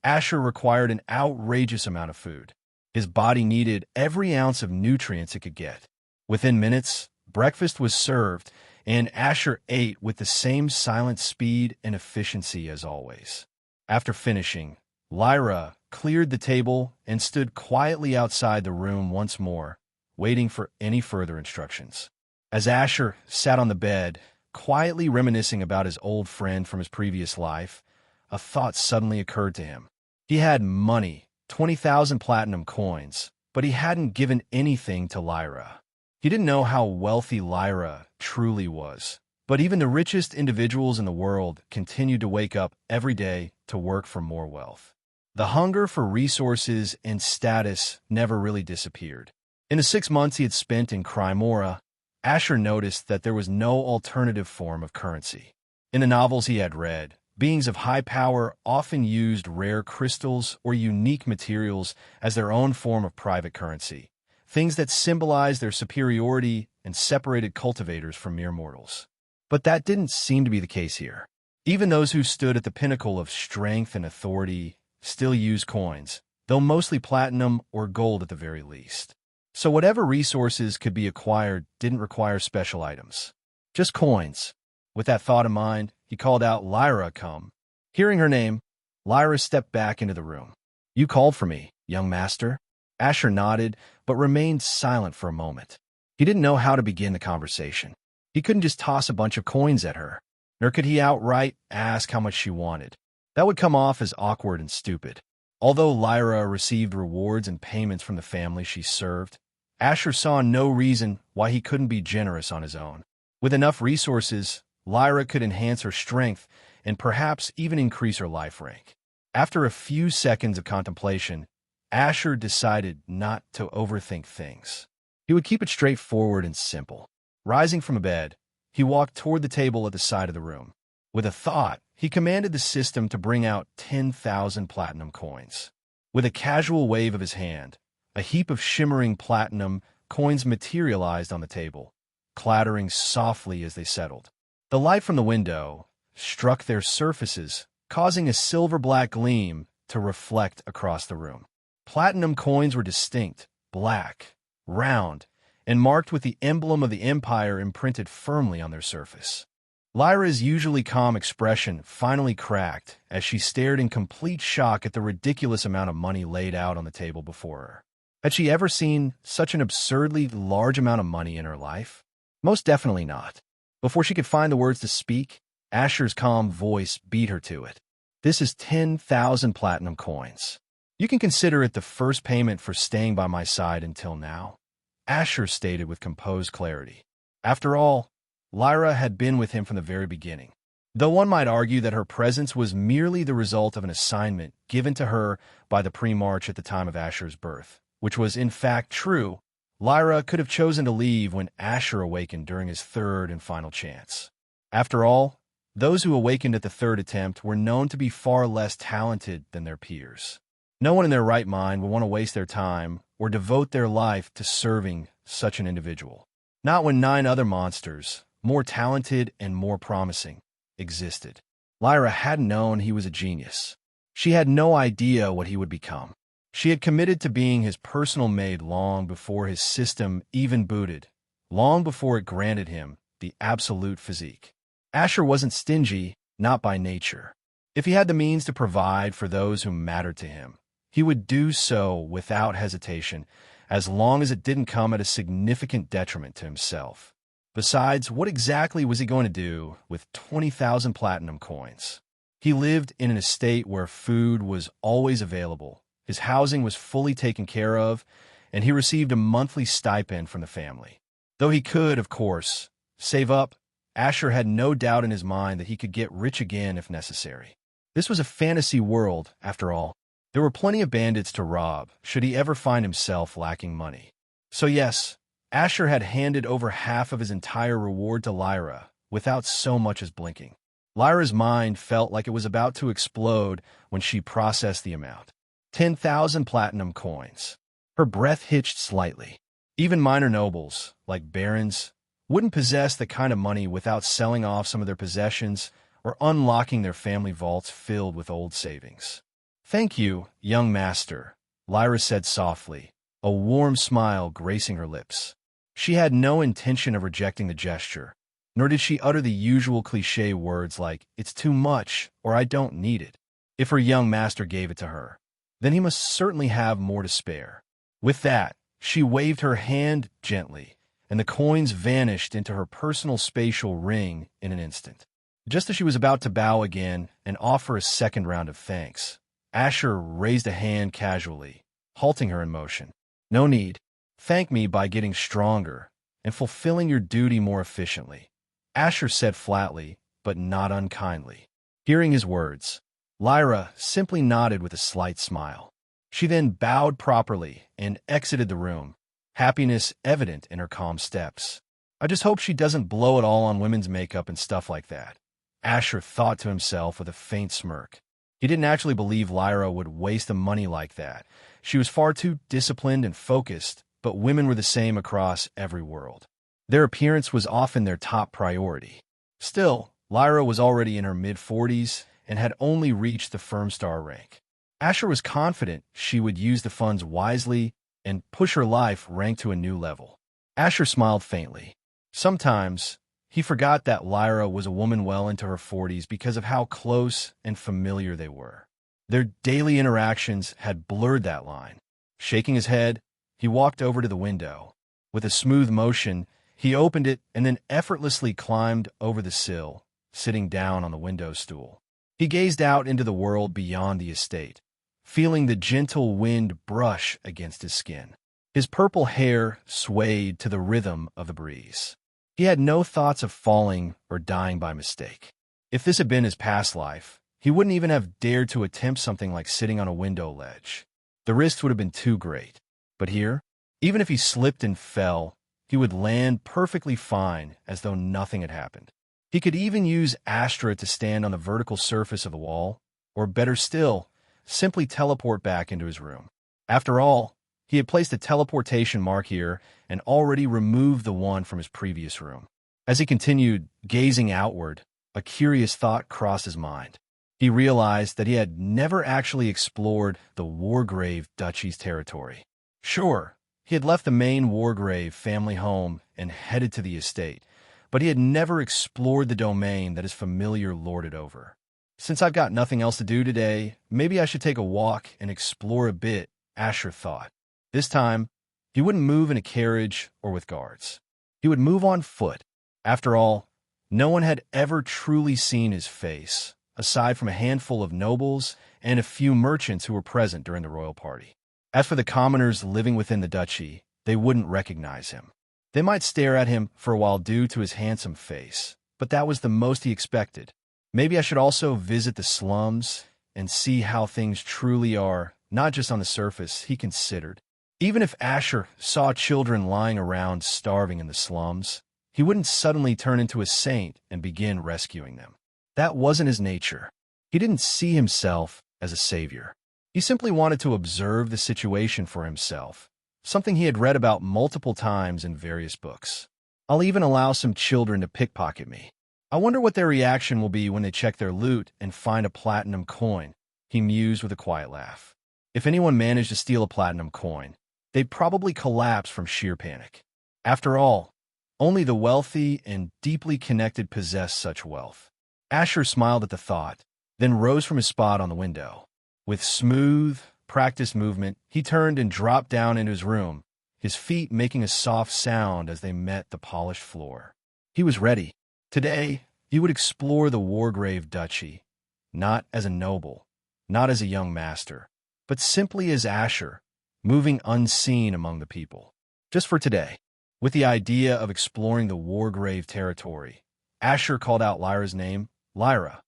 Speaker 2: Asher required an outrageous amount of food. His body needed every ounce of nutrients it could get. Within minutes, breakfast was served, and Asher ate with the same silent speed and efficiency as always. After finishing, Lyra cleared the table and stood quietly outside the room once more, waiting for any further instructions. As Asher sat on the bed, quietly reminiscing about his old friend from his previous life, a thought suddenly occurred to him. He had money, 20,000 platinum coins, but he hadn't given anything to Lyra. He didn't know how wealthy Lyra truly was, but even the richest individuals in the world continued to wake up every day to work for more wealth. The hunger for resources and status never really disappeared. In the 6 months he had spent in Crimora, Asher noticed that there was no alternative form of currency. In the novels he had read, beings of high power often used rare crystals or unique materials as their own form of private currency, things that symbolized their superiority and separated cultivators from mere mortals. But that didn't seem to be the case here. Even those who stood at the pinnacle of strength and authority still used coins, though mostly platinum or gold at the very least. So whatever resources could be acquired didn't require special items. Just coins. With that thought in mind, he called out, "Lyra, come." Hearing her name, Lyra stepped back into the room. "You called for me, young master?" Asher nodded, but remained silent for a moment. He didn't know how to begin the conversation. He couldn't just toss a bunch of coins at her, nor could he outright ask how much she wanted. That would come off as awkward and stupid. Although Lyra received rewards and payments from the family she served, Asher saw no reason why he couldn't be generous on his own. With enough resources, Lyra could enhance her strength and perhaps even increase her life rank. After a few seconds of contemplation, Asher decided not to overthink things. He would keep it straightforward and simple. Rising from a bed, he walked toward the table at the side of the room. With a thought, he commanded the system to bring out 10,000 platinum coins. With a casual wave of his hand, a heap of shimmering platinum coins materialized on the table, clattering softly as they settled. The light from the window struck their surfaces, causing a silver-black gleam to reflect across the room. Platinum coins were distinct, black, round, and marked with the emblem of the Empire imprinted firmly on their surface. Lyra's usually calm expression finally cracked as she stared in complete shock at the ridiculous amount of money laid out on the table before her. Had she ever seen such an absurdly large amount of money in her life? Most definitely not. Before she could find the words to speak, Asher's calm voice beat her to it. "This is 10,000 platinum coins. You can consider it the first payment for staying by my side until now," Asher stated with composed clarity. After all, Lyra had been with him from the very beginning. Though one might argue that her presence was merely the result of an assignment given to her by the Primarch at the time of Asher's birth, which was in fact true, Lyra could have chosen to leave when Asher awakened during his third and final chance. After all, those who awakened at the third attempt were known to be far less talented than their peers. No one in their right mind would want to waste their time or devote their life to serving such an individual. Not when 9 other monsters, more talented and more promising, existed. Lyra hadn't known he was a genius. She had no idea what he would become. She had committed to being his personal maid long before his system even booted, long before it granted him the absolute physique. Asher wasn't stingy, not by nature. If he had the means to provide for those who mattered to him, he would do so without hesitation, as long as it didn't come at a significant detriment to himself. Besides, what exactly was he going to do with 20,000 platinum coins? He lived in an estate where food was always available, his housing was fully taken care of, and he received a monthly stipend from the family. Though he could, of course, save up, Asher had no doubt in his mind that he could get rich again if necessary. This was a fantasy world, after all. There were plenty of bandits to rob, should he ever find himself lacking money. So yes, Asher had handed over half of his entire reward to Lyra, without so much as blinking. Lyra's mind felt like it was about to explode when she processed the amount. 10,000 platinum coins. Her breath hitched slightly. Even minor nobles, like barons, wouldn't possess the kind of money without selling off some of their possessions or unlocking their family vaults filled with old savings. "Thank you, young master," Lyra said softly, a warm smile gracing her lips. She had no intention of rejecting the gesture, nor did she utter the usual cliché words like, "It's too much," or "I don't need it." If her young master gave it to her, then he must certainly have more to spare. With that, she waved her hand gently, and the coins vanished into her personal spatial ring in an instant. Just as she was about to bow again and offer a second round of thanks, Asher raised a hand casually, halting her in motion. "No need. Thank me by getting stronger and fulfilling your duty more efficiently," Asher said flatly, but not unkindly. Hearing his words, Lyra simply nodded with a slight smile. She then bowed properly and exited the room, happiness evident in her calm steps. "I just hope she doesn't blow it all on women's makeup and stuff like that," Asher thought to himself with a faint smirk. He didn't actually believe Lyra would waste the money like that. She was far too disciplined and focused, but women were the same across every world. Their appearance was often their top priority. Still, Lyra was already in her mid-40s and had only reached the firm star rank. Asher was confident she would use the funds wisely and push her life rank to a new level. Asher smiled faintly. Sometimes, he forgot that Lyra was a woman well into her 40s because of how close and familiar they were. Their daily interactions had blurred that line. Shaking his head, he walked over to the window. With a smooth motion, he opened it and then effortlessly climbed over the sill, sitting down on the window stool. He gazed out into the world beyond the estate, feeling the gentle wind brush against his skin. His purple hair swayed to the rhythm of the breeze. He had no thoughts of falling or dying by mistake. If this had been his past life, he wouldn't even have dared to attempt something like sitting on a window ledge. The risks would have been too great. But here, even if he slipped and fell, he would land perfectly fine as though nothing had happened. He could even use Astra to stand on the vertical surface of the wall, or better still, simply teleport back into his room. After all, he had placed a teleportation mark here and already removed the one from his previous room. As he continued gazing outward, a curious thought crossed his mind. He realized that he had never actually explored the Wargrave Duchy's territory. Sure, he had left the main Wargrave family home and headed to the estate, but he had never explored the domain that his familiar lorded over. "Since I've got nothing else to do today, maybe I should take a walk and explore a bit," Asher thought. This time, he wouldn't move in a carriage or with guards. He would move on foot. After all, no one had ever truly seen his face, aside from a handful of nobles and a few merchants who were present during the royal party. As for the commoners living within the duchy, they wouldn't recognize him. They might stare at him for a while due to his handsome face, but that was the most he expected. Maybe I should also visit the slums and see how things truly are, not just on the surface, he considered. Even if Asher saw children lying around starving in the slums, he wouldn't suddenly turn into a saint and begin rescuing them. That wasn't his nature. He didn't see himself as a savior. He simply wanted to observe the situation for himself, something he had read about multiple times in various books. "I'll even allow some children to pickpocket me," I wonder what their reaction will be when they check their loot and find a platinum coin, he mused with a quiet laugh. If anyone managed to steal a platinum coin, they'd probably collapse from sheer panic. After all, only the wealthy and deeply connected possess such wealth. Asher smiled at the thought, then rose from his spot on the window. With smooth, practiced movement, he turned and dropped down into his room, his feet making a soft sound as they met the polished floor. He was ready. Today, he would explore the Wargrave Duchy, not as a noble, not as a young master, but simply as Asher, moving unseen among the people. Just for today, with the idea of exploring the Wargrave territory, Asher called out Lyra's name, Lyra.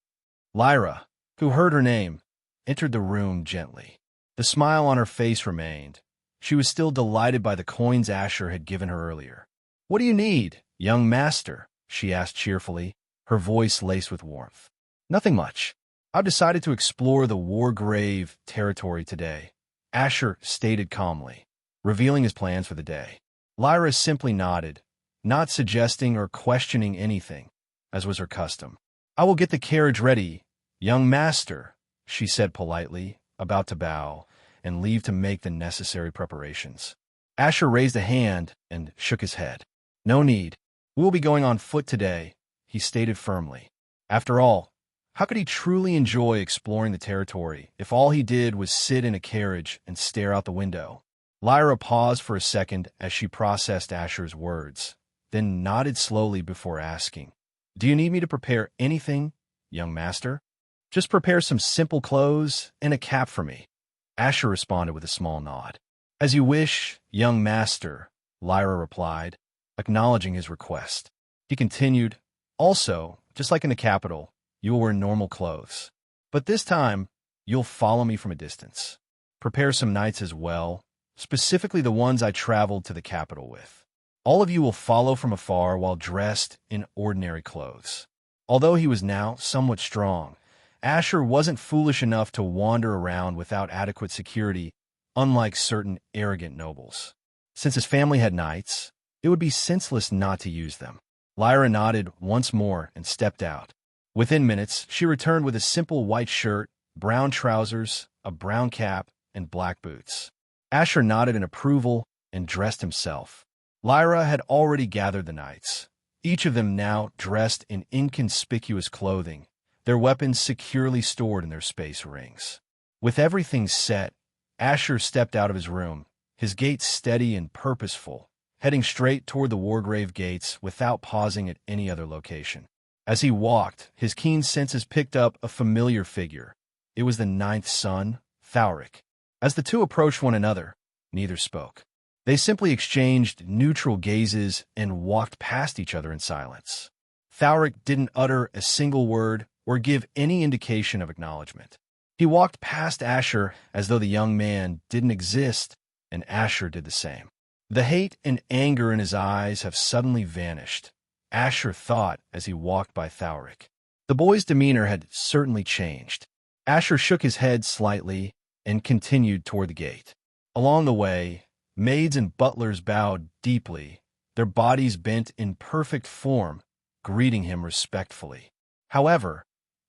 Speaker 2: Lyra, who heard her name, entered the room gently. The smile on her face remained. She was still delighted by the coins Asher had given her earlier. "What do you need, young master?" she asked cheerfully, her voice laced with warmth. "Nothing much. I've decided to explore the Wargrave territory today," Asher stated calmly, revealing his plans for the day. Lyra simply nodded, not suggesting or questioning anything, as was her custom. "I will get the carriage ready, young master," she said politely, about to bow and leave to make the necessary preparations. Asher raised a hand and shook his head. "No need. We will be going on foot today," he stated firmly. After all, how could he truly enjoy exploring the territory if all he did was sit in a carriage and stare out the window? Lyra paused for a second as she processed Asher's words, then nodded slowly before asking, "Do you need me to prepare anything, young master?" "Just prepare some simple clothes and a cap for me," Asher responded with a small nod. "As you wish, young master," Lyra replied, acknowledging his request. He continued, "Also, just like in the capital, you will wear normal clothes. But this time, you'll follow me from a distance. Prepare some knights as well, specifically the ones I traveled to the capital with. All of you will follow from afar while dressed in ordinary clothes." Although he was now somewhat strong, Asher wasn't foolish enough to wander around without adequate security, unlike certain arrogant nobles. Since his family had knights, it would be senseless not to use them. Lyra nodded once more and stepped out. Within minutes, she returned with a simple white shirt, brown trousers, a brown cap, and black boots. Asher nodded in approval and dressed himself. Lyra had already gathered the knights, each of them now dressed in inconspicuous clothing, their weapons securely stored in their space rings. With everything set, Asher stepped out of his room, his gait steady and purposeful, heading straight toward the Wargrave gates without pausing at any other location. As he walked, his keen senses picked up a familiar figure. It was the ninth son, Thaurik. As the two approached one another, neither spoke. They simply exchanged neutral gazes and walked past each other in silence. Thaurik didn't utter a single word or give any indication of acknowledgement. He walked past Asher as though the young man didn't exist, and Asher did the same. The hate and anger in his eyes have suddenly vanished, Asher thought as he walked by Thaurik. The boy's demeanor had certainly changed. Asher shook his head slightly and continued toward the gate. Along the way, maids and butlers bowed deeply, their bodies bent in perfect form, greeting him respectfully. However,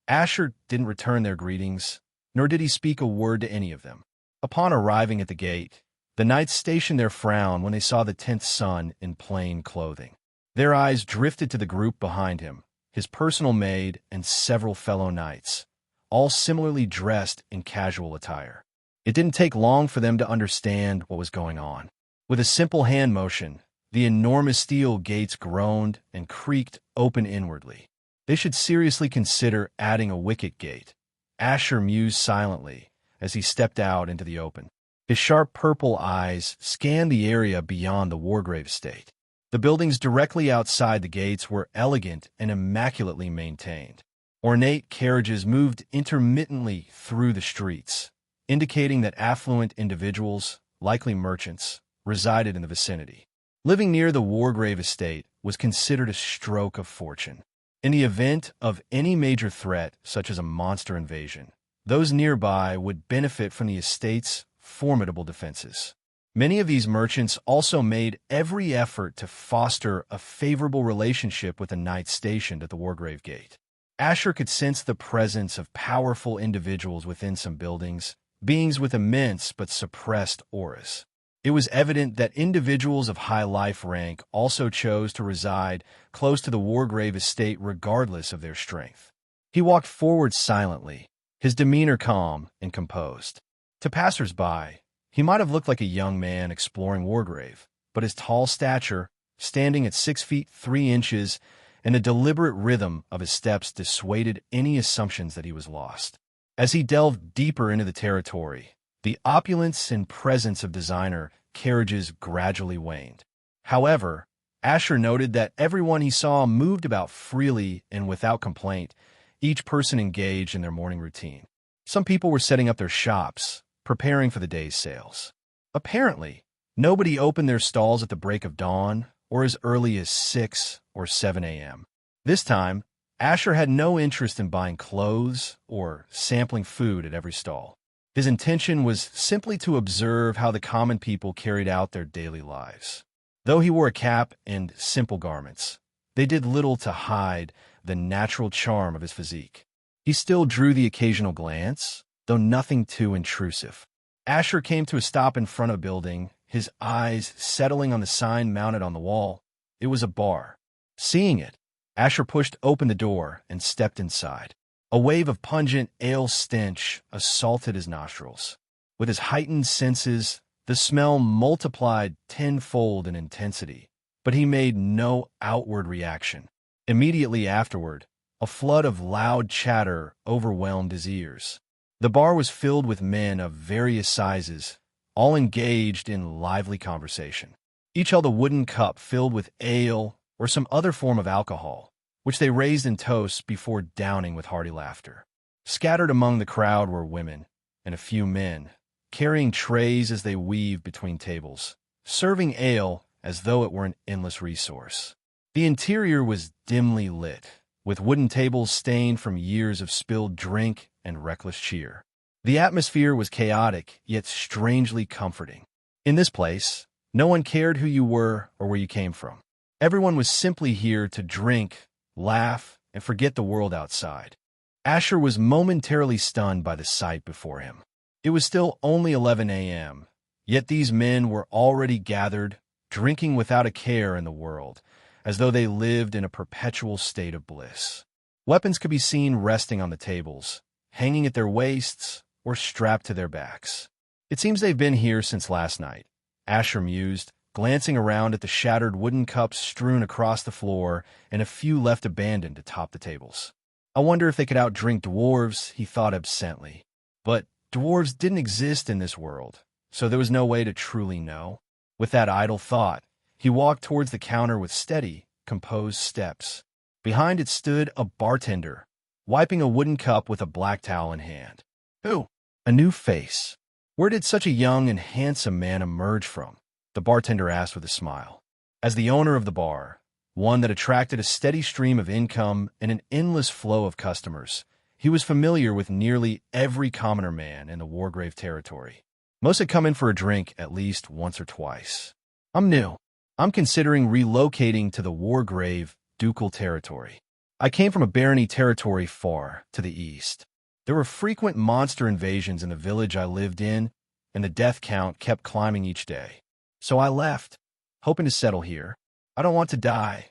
Speaker 2: Asher didn't return their greetings, nor did he speak a word to any of them. Upon arriving at the gate, the knights stationed their frown when they saw the 10th son in plain clothing. Their eyes drifted to the group behind him, his personal maid and several fellow knights, all similarly dressed in casual attire. It didn't take long for them to understand what was going on. With a simple hand motion, the enormous steel gates groaned and creaked open inwardly. They should seriously consider adding a wicket gate, Asher mused silently as he stepped out into the open. His sharp purple eyes scanned the area beyond the Wargrave estate. The buildings directly outside the gates were elegant and immaculately maintained. Ornate carriages moved intermittently through the streets, indicating that affluent individuals, likely merchants, resided in the vicinity. Living near the Wargrave estate was considered a stroke of fortune. In the event of any major threat, such as a monster invasion, those nearby would benefit from the estate's formidable defenses. Many of these merchants also made every effort to foster a favorable relationship with the knights stationed at the Wargrave Gate. Asher could sense the presence of powerful individuals within some buildings, beings with immense but suppressed auras. It was evident that individuals of high life rank also chose to reside close to the Wargrave estate regardless of their strength. He walked forward silently, his demeanor calm and composed. To passers-by, he might have looked like a young man exploring Wargrave, but his tall stature, standing at 6 feet 3 inches, and the deliberate rhythm of his steps dissuaded any assumptions that he was lost. As he delved deeper into the territory, the opulence and presence of designer carriages gradually waned. However, Asher noted that everyone he saw moved about freely and without complaint, each person engaged in their morning routine. Some people were setting up their shops, preparing for the day's sales. Apparently, nobody opened their stalls at the break of dawn or as early as 6 or 7 a.m. This time, Asher had no interest in buying clothes or sampling food at every stall. His intention was simply to observe how the common people carried out their daily lives. Though he wore a cap and simple garments, they did little to hide the natural charm of his physique. He still drew the occasional glance, though nothing too intrusive. Asher came to a stop in front of a building, his eyes settling on the sign mounted on the wall. It was a bar. Seeing it, Asher pushed open the door and stepped inside. A wave of pungent ale stench assaulted his nostrils. With his heightened senses, the smell multiplied tenfold in intensity, but he made no outward reaction. Immediately afterward, a flood of loud chatter overwhelmed his ears. The bar was filled with men of various sizes, all engaged in lively conversation. Each held a wooden cup filled with ale or some other form of alcohol, which they raised in toasts before downing with hearty laughter. Scattered among the crowd were women and a few men, carrying trays as they weaved between tables, serving ale as though it were an endless resource. The interior was dimly lit, with wooden tables stained from years of spilled drink and reckless cheer. The atmosphere was chaotic, yet strangely comforting. In this place, no one cared who you were or where you came from. Everyone was simply here to drink, laugh, and forget the world outside. Asher was momentarily stunned by the sight before him. It was still only 11 a.m., yet these men were already gathered, drinking without a care in the world, as though they lived in a perpetual state of bliss. Weapons could be seen resting on the tables, hanging at their waists, or strapped to their backs. It seems they've been here since last night, Asher mused, glancing around at the shattered wooden cups strewn across the floor and a few left abandoned atop the tables. I wonder if they could outdrink dwarves, he thought absently. But dwarves didn't exist in this world, so there was no way to truly know. With that idle thought, he walked towards the counter with steady, composed steps. Behind it stood a bartender, wiping a wooden cup with a black towel in hand. Who? A new face. Where did such a young and handsome man emerge from? The bartender asked with a smile. As the owner of the bar, one that attracted a steady stream of income and an endless flow of customers, he was familiar with nearly every commoner man in the Wargrave territory. Most had come in for a drink at least once or twice. I'm new. I'm considering relocating to the Wargrave ducal territory. I came from a barony territory far to the east. There were frequent monster invasions in the village I lived in, and the death count kept climbing each day. So I left, hoping to settle here. I don't want to die,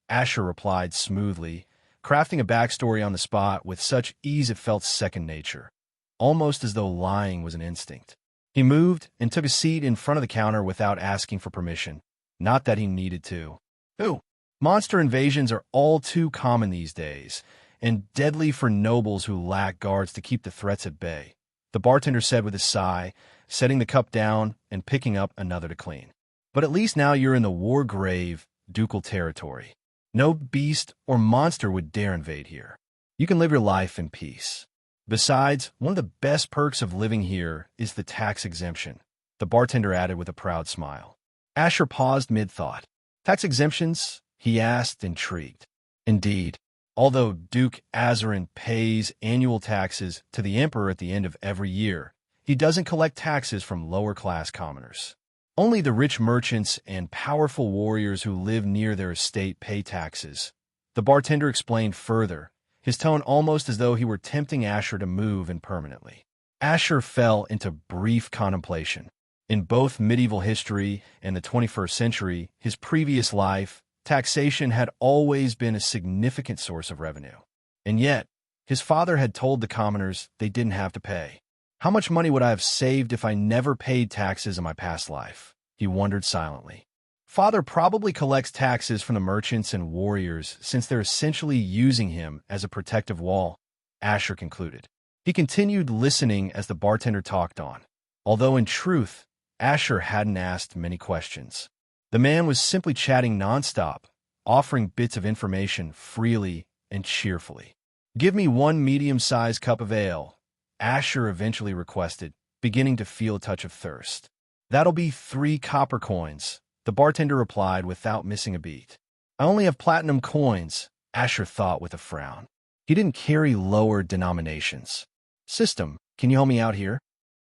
Speaker 2: Asher replied smoothly, crafting a backstory on the spot with such ease it felt second nature, almost as though lying was an instinct. He moved and took a seat in front of the counter without asking for permission, not that he needed to. Ooh, monster invasions are all too common these days, and deadly for nobles who lack guards to keep the threats at bay, the bartender said with a sigh, setting the cup down and picking up another to clean. But at least now you're in the Wargrave ducal territory. No beast or monster would dare invade here. You can live your life in peace. Besides, one of the best perks of living here is the tax exemption, the bartender added with a proud smile. Asher paused mid-thought. Tax exemptions? He asked, intrigued. Indeed. Although Duke Azarin pays annual taxes to the Emperor at the end of every year, he doesn't collect taxes from lower-class commoners. Only the rich merchants and powerful warriors who live near their estate pay taxes. The bartender explained further, his tone almost as though he were tempting Asher to move in permanently. Asher fell into brief contemplation. In both medieval history and the 21st century, his previous life, taxation had always been a significant source of revenue. And yet, his father had told the commoners they didn't have to pay. How much money would I have saved if I never paid taxes in my past life? He wondered silently. Father probably collects taxes from the merchants and warriors since they're essentially using him as a protective wall, Asher concluded. He continued listening as the bartender talked on, although in truth, Asher hadn't asked many questions. The man was simply chatting nonstop, offering bits of information freely and cheerfully. "Give me one medium-sized cup of ale," Asher eventually requested, beginning to feel a touch of thirst. "That'll be 3 copper coins," the bartender replied without missing a beat. "I only have platinum coins," Asher thought with a frown. He didn't carry lower denominations. "System, can you help me out here?"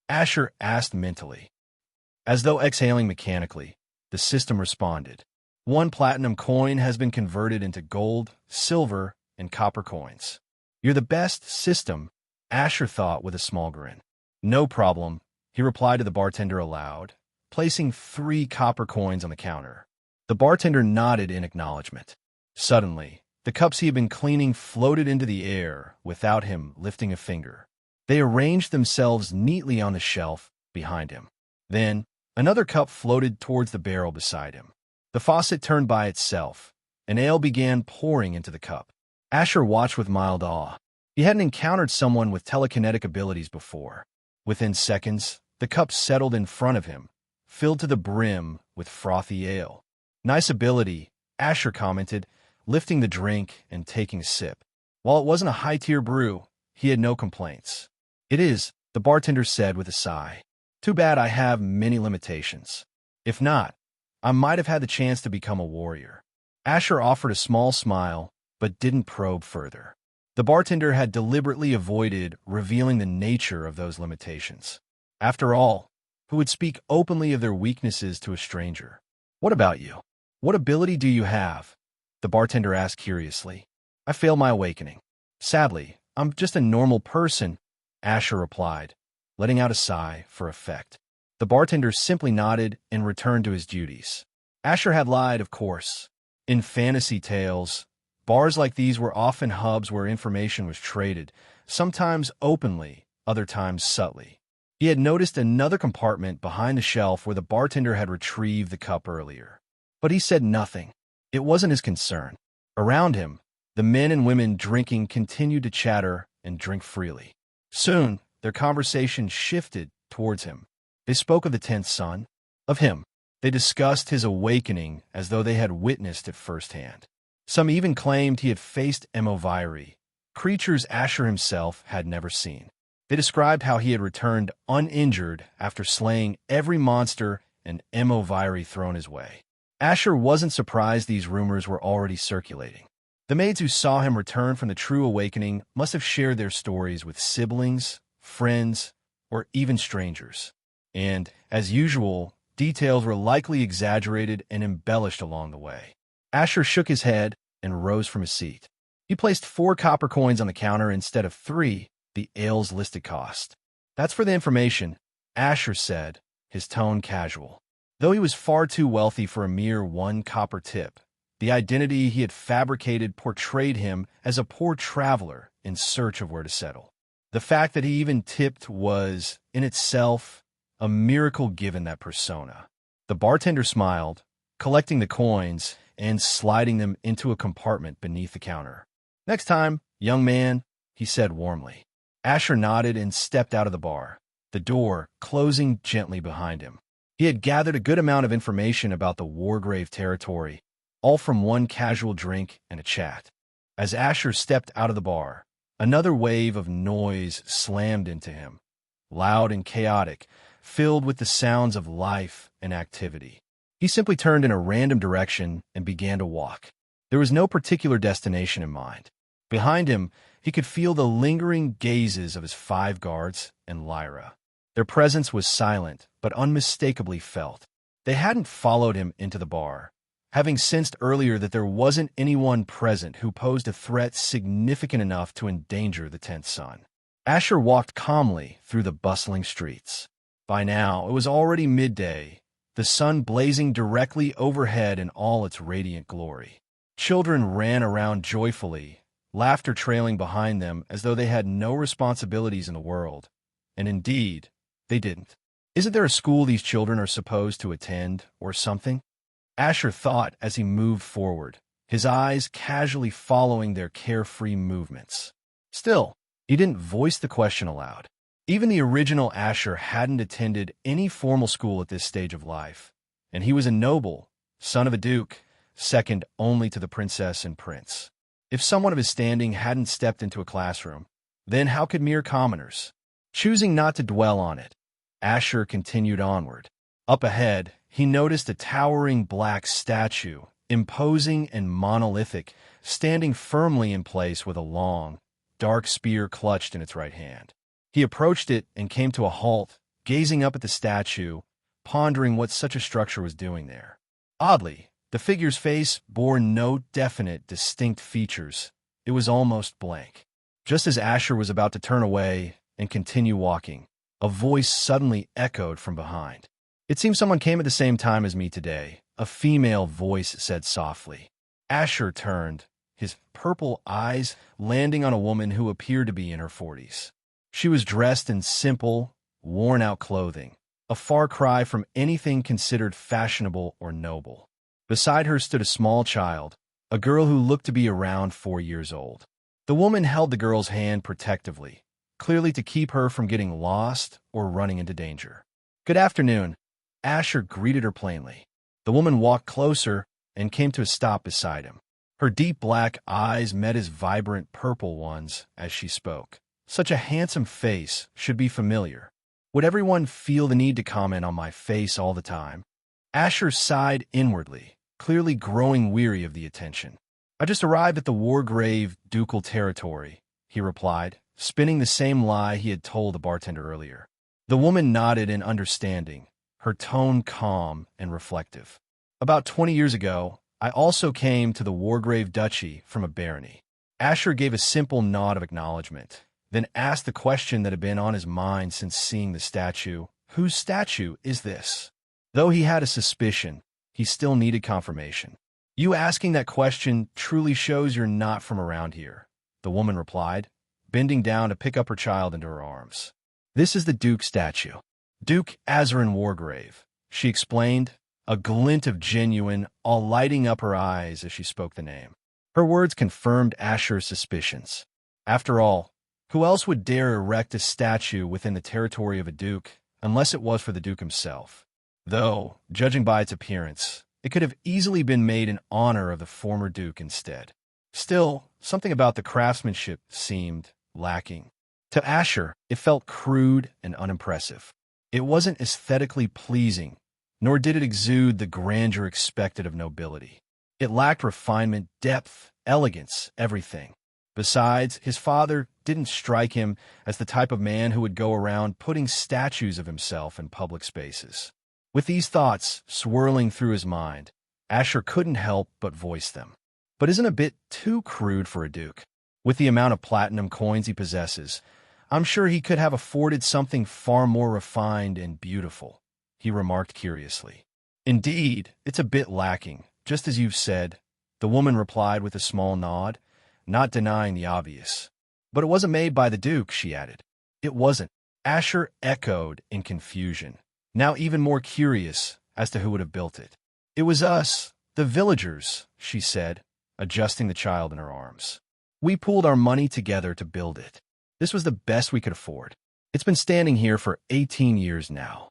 Speaker 2: Asher asked mentally. As though exhaling mechanically, the system responded. "1 platinum coin has been converted into gold, silver, and copper coins." "You're the best, system," Asher thought with a small grin. "No problem," he replied to the bartender aloud, placing 3 copper coins on the counter. The bartender nodded in acknowledgement. Suddenly, the cups he had been cleaning floated into the air without him lifting a finger. They arranged themselves neatly on the shelf behind him. Then, another cup floated towards the barrel beside him. The faucet turned by itself, and ale began pouring into the cup. Asher watched with mild awe. He hadn't encountered someone with telekinetic abilities before. Within seconds, the cup settled in front of him, filled to the brim with frothy ale. "Nice ability," Asher commented, lifting the drink and taking a sip. While it wasn't a high-tier brew, he had no complaints. "It is," the bartender said with a sigh. "Too bad I have many limitations. If not, I might have had the chance to become a warrior." Asher offered a small smile, but didn't probe further. The bartender had deliberately avoided revealing the nature of those limitations. After all, who would speak openly of their weaknesses to a stranger? "What about you? What ability do you have?" the bartender asked curiously. "I failed my awakening. Sadly, I'm just a normal person," Asher replied, letting out a sigh for effect. The bartender simply nodded and returned to his duties. Asher had lied, of course. In fantasy tales, bars like these were often hubs where information was traded, sometimes openly, other times subtly. He had noticed another compartment behind the shelf where the bartender had retrieved the cup earlier. But he said nothing. It wasn't his concern. Around him, the men and women drinking continued to chatter and drink freely. Soon, their conversation shifted towards him. They spoke of the 10th son, of him. They discussed his awakening as though they had witnessed it firsthand. Some even claimed he had faced Emovirei, creatures Asher himself had never seen. They described how he had returned uninjured after slaying every monster and Emovirei thrown his way. Asher wasn't surprised these rumors were already circulating. The maids who saw him return from the true awakening must have shared their stories with siblings, friends, or even strangers. And, as usual, details were likely exaggerated and embellished along the way. Asher shook his head and rose from his seat. He placed 4 copper coins on the counter instead of 3, the ale's listed cost. "That's for the information," Asher said, his tone casual. Though he was far too wealthy for a mere 1 copper tip, the identity he had fabricated portrayed him as a poor traveler in search of where to settle. The fact that he even tipped was, in itself, a miracle given that persona. The bartender smiled, collecting the coins and sliding them into a compartment beneath the counter. "Next time, young man," he said warmly. Asher nodded and stepped out of the bar, the door closing gently behind him. He had gathered a good amount of information about the Wargrave territory, all from one casual drink and a chat. As Asher stepped out of the bar, another wave of noise slammed into him, loud and chaotic, filled with the sounds of life and activity. He simply turned in a random direction and began to walk. There was no particular destination in mind. Behind him, he could feel the lingering gazes of his 5 guards and Lyra. Their presence was silent, but unmistakably felt. They hadn't followed him into the bar, having sensed earlier that there wasn't anyone present who posed a threat significant enough to endanger the 10th son. Asher walked calmly through the bustling streets. By now, it was already midday, the sun blazing directly overhead in all its radiant glory. Children ran around joyfully, laughter trailing behind them as though they had no responsibilities in the world. And indeed, they didn't. Isn't there a school these children are supposed to attend, or something? Asher thought as he moved forward, his eyes casually following their carefree movements. Still, he didn't voice the question aloud. Even the original Asher hadn't attended any formal school at this stage of life, and he was a noble, son of a duke, second only to the princess and prince. If someone of his standing hadn't stepped into a classroom, then how could mere commoners? Choosing not to dwell on it, Asher continued onward. Up ahead, he noticed a towering black statue, imposing and monolithic, standing firmly in place with a long, dark spear clutched in its right hand. He approached it and came to a halt, gazing up at the statue, pondering what such a structure was doing there. Oddly, the figure's face bore no definite, distinct features. It was almost blank. Just as Asher was about to turn away and continue walking, a voice suddenly echoed from behind. "It seems someone came at the same time as me today," a female voice said softly. Asher turned, his purple eyes landing on a woman who appeared to be in her 40s. She was dressed in simple, worn-out clothing, a far cry from anything considered fashionable or noble. Beside her stood a small child, a girl who looked to be around 4 years old. The woman held the girl's hand protectively, clearly to keep her from getting lost or running into danger. "Good afternoon," Asher greeted her plainly. The woman walked closer and came to a stop beside him. Her deep black eyes met his vibrant purple ones as she spoke. Such a handsome face should be familiar. Would everyone feel the need to comment on my face all the time? Asher sighed inwardly, clearly growing weary of the attention. "I just arrived at the Wargrave ducal territory," he replied, spinning the same lie he had told the bartender earlier. The woman nodded in understanding, her tone calm and reflective. "About 20 years ago, I also came to the Wargrave Duchy from a barony." Asher gave a simple nod of acknowledgement, then asked the question that had been on his mind since seeing the statue. "Whose statue is this?" Though he had a suspicion, he still needed confirmation. "You asking that question truly shows you're not from around here," the woman replied, bending down to pick up her child into her arms. "This is the Duke's statue. Duke Azarin Wargrave," she explained, a glint of genuine, all lighting up her eyes as she spoke the name. Her words confirmed Asher's suspicions. After all, who else would dare erect a statue within the territory of a duke, unless it was for the duke himself? Though, judging by its appearance, it could have easily been made in honor of the former duke instead. Still, something about the craftsmanship seemed lacking. To Asher, it felt crude and unimpressive. It wasn't aesthetically pleasing, nor did it exude the grandeur expected of nobility. It lacked refinement, depth, elegance, everything. Besides, his father didn't strike him as the type of man who would go around putting statues of himself in public spaces. With these thoughts swirling through his mind, Asher couldn't help but voice them. But isn't a bit too crude for a duke? With the amount of platinum coins he possesses, I'm sure he could have afforded something far more refined and beautiful, he remarked curiously. "Indeed, it's a bit lacking, just as you've said," the woman replied with a small nod, not denying the obvious. "But it wasn't made by the Duke," she added. "It wasn't," Asher echoed in confusion, now even more curious as to who would have built it. "It was us, the villagers," she said, adjusting the child in her arms. "We pooled our money together to build it. This was the best we could afford. It's been standing here for 18 years now."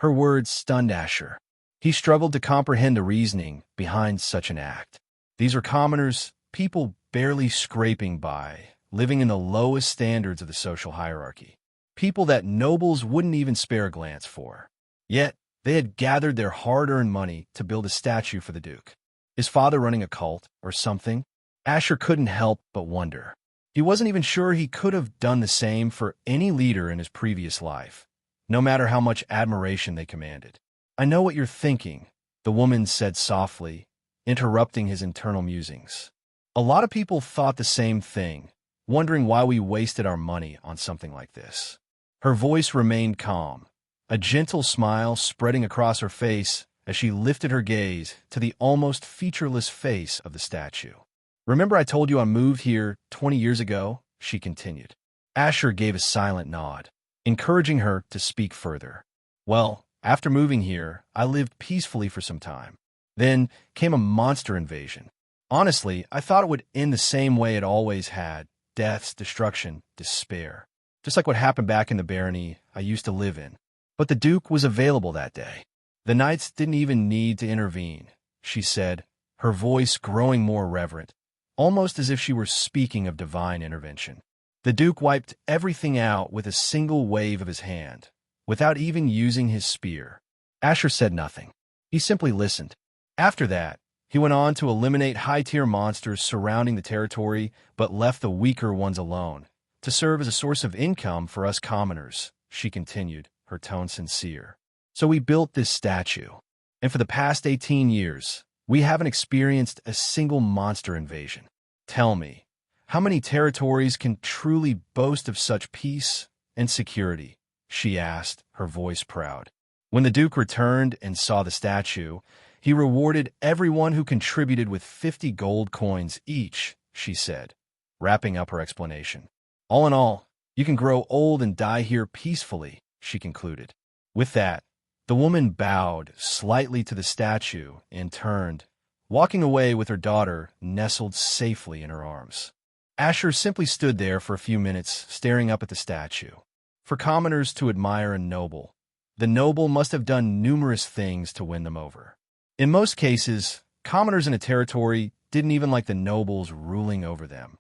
Speaker 2: Her words stunned Asher. He struggled to comprehend the reasoning behind such an act. These were commoners, people barely scraping by, living in the lowest standards of the social hierarchy. People that nobles wouldn't even spare a glance for. Yet, they had gathered their hard-earned money to build a statue for the Duke. His father running a cult, or something? Asher couldn't help but wonder. He wasn't even sure he could have done the same for any leader in his previous life, no matter how much admiration they commanded. I know what you're thinking, the woman said softly, interrupting his internal musings. A lot of people thought the same thing, wondering why we wasted our money on something like this. Her voice remained calm, a gentle smile spreading across her face as she lifted her gaze to the almost featureless face of the statue. Remember I told you I moved here 20 years ago? She continued. Asher gave a silent nod, encouraging her to speak further. Well, after moving here, I lived peacefully for some time. Then came a monster invasion. Honestly, I thought it would end the same way it always had: deaths, destruction, despair. Just like what happened back in the barony I used to live in. But the Duke was available that day. The knights didn't even need to intervene, she said, her voice growing more reverent, almost as if she were speaking of divine intervention. The Duke wiped everything out with a single wave of his hand, without even using his spear. Asher said nothing. He simply listened. After that, he went on to eliminate high-tier monsters surrounding the territory, but left the weaker ones alone, to serve as a source of income for us commoners, she continued, her tone sincere. So we built this statue, and for the past 18 years, we haven't experienced a single monster invasion. Tell me, how many territories can truly boast of such peace and security? She asked, her voice proud. When the Duke returned and saw the statue, he rewarded everyone who contributed with 50 gold coins each, she said, wrapping up her explanation. All in all, you can grow old and die here peacefully, she concluded. With that, the woman bowed slightly to the statue and turned, walking away with her daughter nestled safely in her arms. Asher simply stood there for a few minutes, staring up at the statue. For commoners to admire a noble, the noble must have done numerous things to win them over. In most cases, commoners in a territory didn't even like the nobles ruling over them,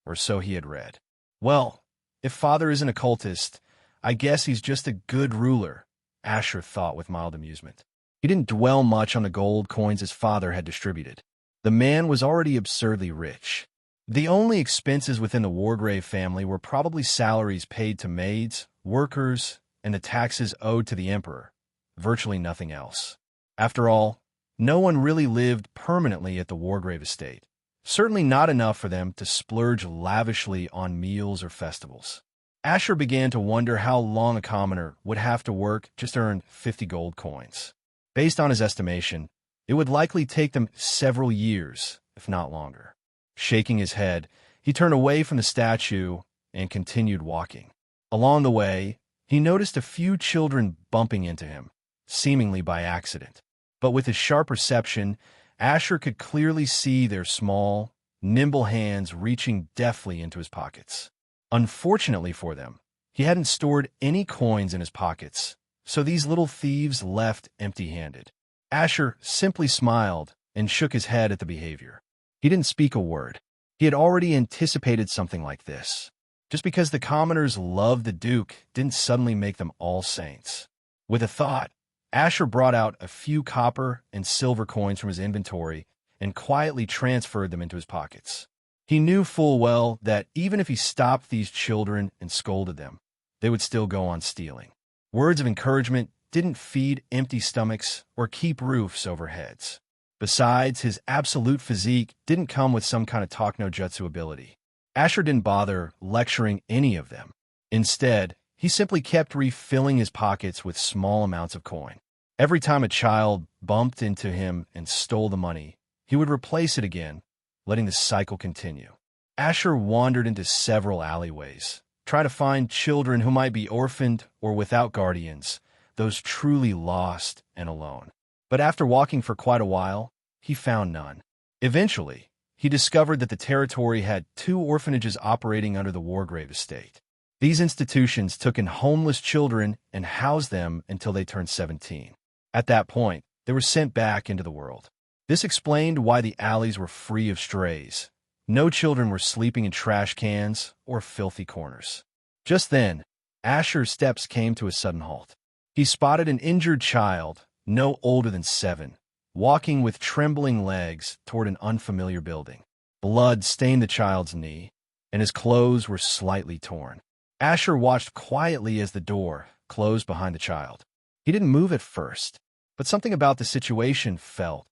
Speaker 2: or so he had read. Well, if father isn't a cultist, I guess he's just a good ruler, Asher thought with mild amusement. He didn't dwell much on the gold coins his father had distributed. The man was already absurdly rich. The only expenses within the Wargrave family were probably salaries paid to maids, workers, and the taxes owed to the emperor. Virtually nothing else. After all, no one really lived permanently at the Wargrave estate. Certainly not enough for them to splurge lavishly on meals or festivals. Asher began to wonder how long a commoner would have to work just to earn 50 gold coins. Based on his estimation, it would likely take them several years, if not longer. Shaking his head, he turned away from the statue and continued walking. Along the way, he noticed a few children bumping into him, seemingly by accident. But with his sharp perception, Asher could clearly see their small, nimble hands reaching deftly into his pockets. Unfortunately for them, he hadn't stored any coins in his pockets, so these little thieves left empty-handed. Asher simply smiled and shook his head at the behavior. He didn't speak a word. He had already anticipated something like this. Just because the commoners loved the Duke didn't suddenly make them all saints. With a thought, Asher brought out a few copper and silver coins from his inventory and quietly transferred them into his pockets. He knew full well that even if he stopped these children and scolded them, they would still go on stealing. Words of encouragement didn't feed empty stomachs or keep roofs over heads. Besides, his absolute physique didn't come with some kind of talk-no-jutsu ability. Asher didn't bother lecturing any of them. Instead, he simply kept refilling his pockets with small amounts of coin. Every time a child bumped into him and stole the money, he would replace it again, letting the cycle continue. Asher wandered into several alleyways, trying to find children who might be orphaned or without guardians, those truly lost and alone. But after walking for quite a while, he found none. Eventually, he discovered that the territory had 2 orphanages operating under the Wargrave estate. These institutions took in homeless children and housed them until they turned 17. At that point, they were sent back into the world. This explained why the alleys were free of strays. No children were sleeping in trash cans or filthy corners. Just then, Asher's steps came to a sudden halt. He spotted an injured child, no older than 7, walking with trembling legs toward an unfamiliar building. Blood stained the child's knee, and his clothes were slightly torn. Asher watched quietly as the door closed behind the child. He didn't move at first. but something about the situation felt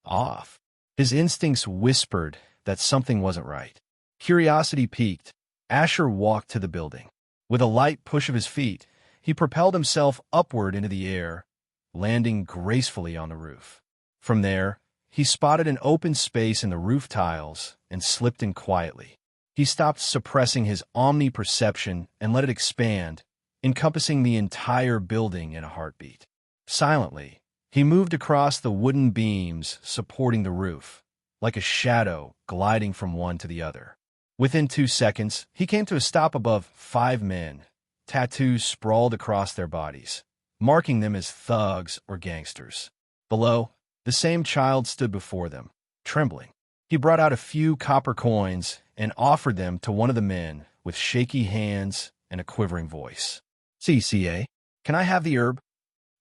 Speaker 2: off. His instincts whispered that something wasn't right. Curiosity piqued. Asher walked to the building. With a light push of his feet, he propelled himself upward into the air, landing gracefully on the roof. From there, he spotted an open space in the roof tiles and slipped in quietly. He stopped suppressing his omniperception and let it expand, encompassing the entire building in a heartbeat. Silently, he moved across the wooden beams supporting the roof, like a shadow gliding from one to the other. Within 2 seconds, he came to a stop above 5 men, tattoos sprawled across their bodies, marking them as thugs or gangsters. Below, the same child stood before them, trembling. He brought out a few copper coins and offered them to one of the men with shaky hands and a quivering voice. "CCA, can I have the herb?"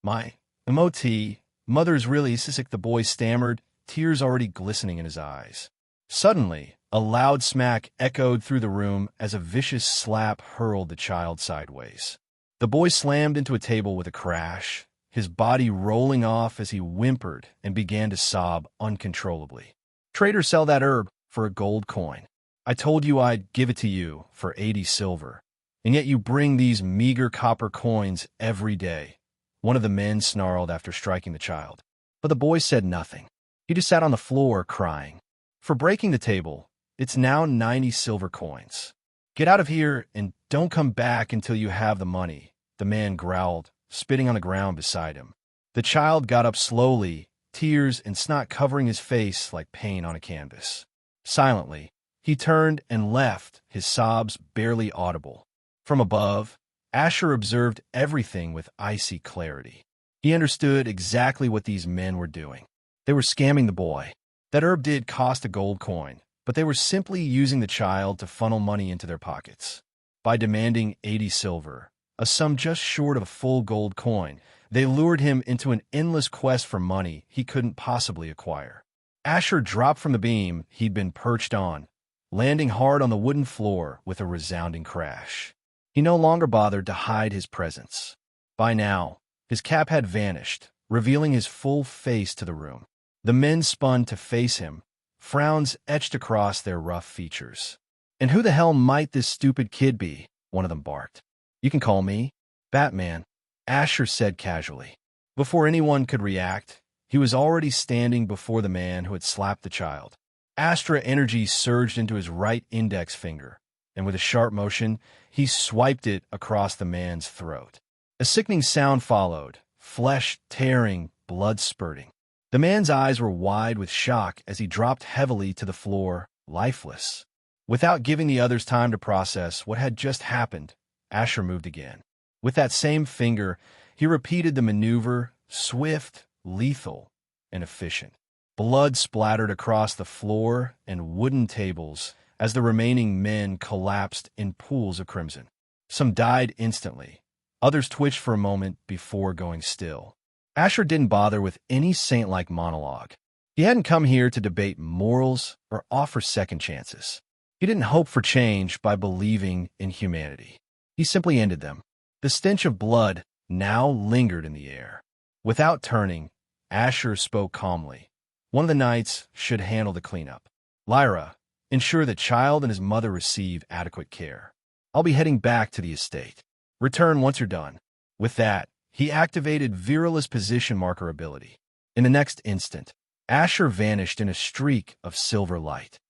Speaker 2: "My MOT, mother's really sick," the boy stammered, tears already glistening in his eyes. Suddenly, a loud smack echoed through the room as a vicious slap hurled the child sideways. The boy slammed into a table with a crash, his body rolling off as he whimpered and began to sob uncontrollably. "Trader, sell that herb for a gold coin. I told you I'd give it to you for 80 silver, and yet you bring these meager copper coins every day," one of the men snarled after striking the child. But the boy said nothing. He just sat on the floor crying. "For breaking the table, it's now 90 silver coins. Get out of here and don't come back until you have the money," the man growled, spitting on the ground beside him. The child got up slowly, tears and snot covering his face like paint on a canvas. Silently, he turned and left, his sobs barely audible. From above, Asher observed everything with icy clarity. He understood exactly what these men were doing. They were scamming the boy. That herb did cost a gold coin, but they were simply using the child to funnel money into their pockets. By demanding 80 silver, a sum just short of a full gold coin, they lured him into an endless quest for money he couldn't possibly acquire. Asher dropped from the beam he'd been perched on, landing hard on the wooden floor with a resounding crash. He no longer bothered to hide his presence. By now, his cap had vanished, revealing his full face to the room. The men spun to face him, frowns etched across their rough features. "And who the hell might this stupid kid be?" one of them barked. "You can call me Batman," Asher said casually. Before anyone could react, he was already standing before the man who had slapped the child. Astra energy surged into his right index finger, and with a sharp motion, he swiped it across the man's throat. A sickening sound followed, flesh tearing, blood spurting. The man's eyes were wide with shock as he dropped heavily to the floor, lifeless. Without giving the others time to process what had just happened, Asher moved again. With that same finger, he repeated the maneuver, swift, lethal, and efficient. Blood splattered across the floor and wooden tables as the remaining men collapsed in pools of crimson. Some died instantly. Others twitched for a moment before going still. Asher didn't bother with any saint-like monologue. He hadn't come here to debate morals or offer second chances. He didn't hope for change by believing in humanity. He simply ended them. The stench of blood now lingered in the air. Without turning, Asher spoke calmly. One of the knights should handle the cleanup. "Lyra, ensure the child and his mother receive adequate care. I'll be heading back to the estate. Return once you're done." With that, he activated Virila's position marker ability. In the next instant, Asher vanished in a streak of silver light.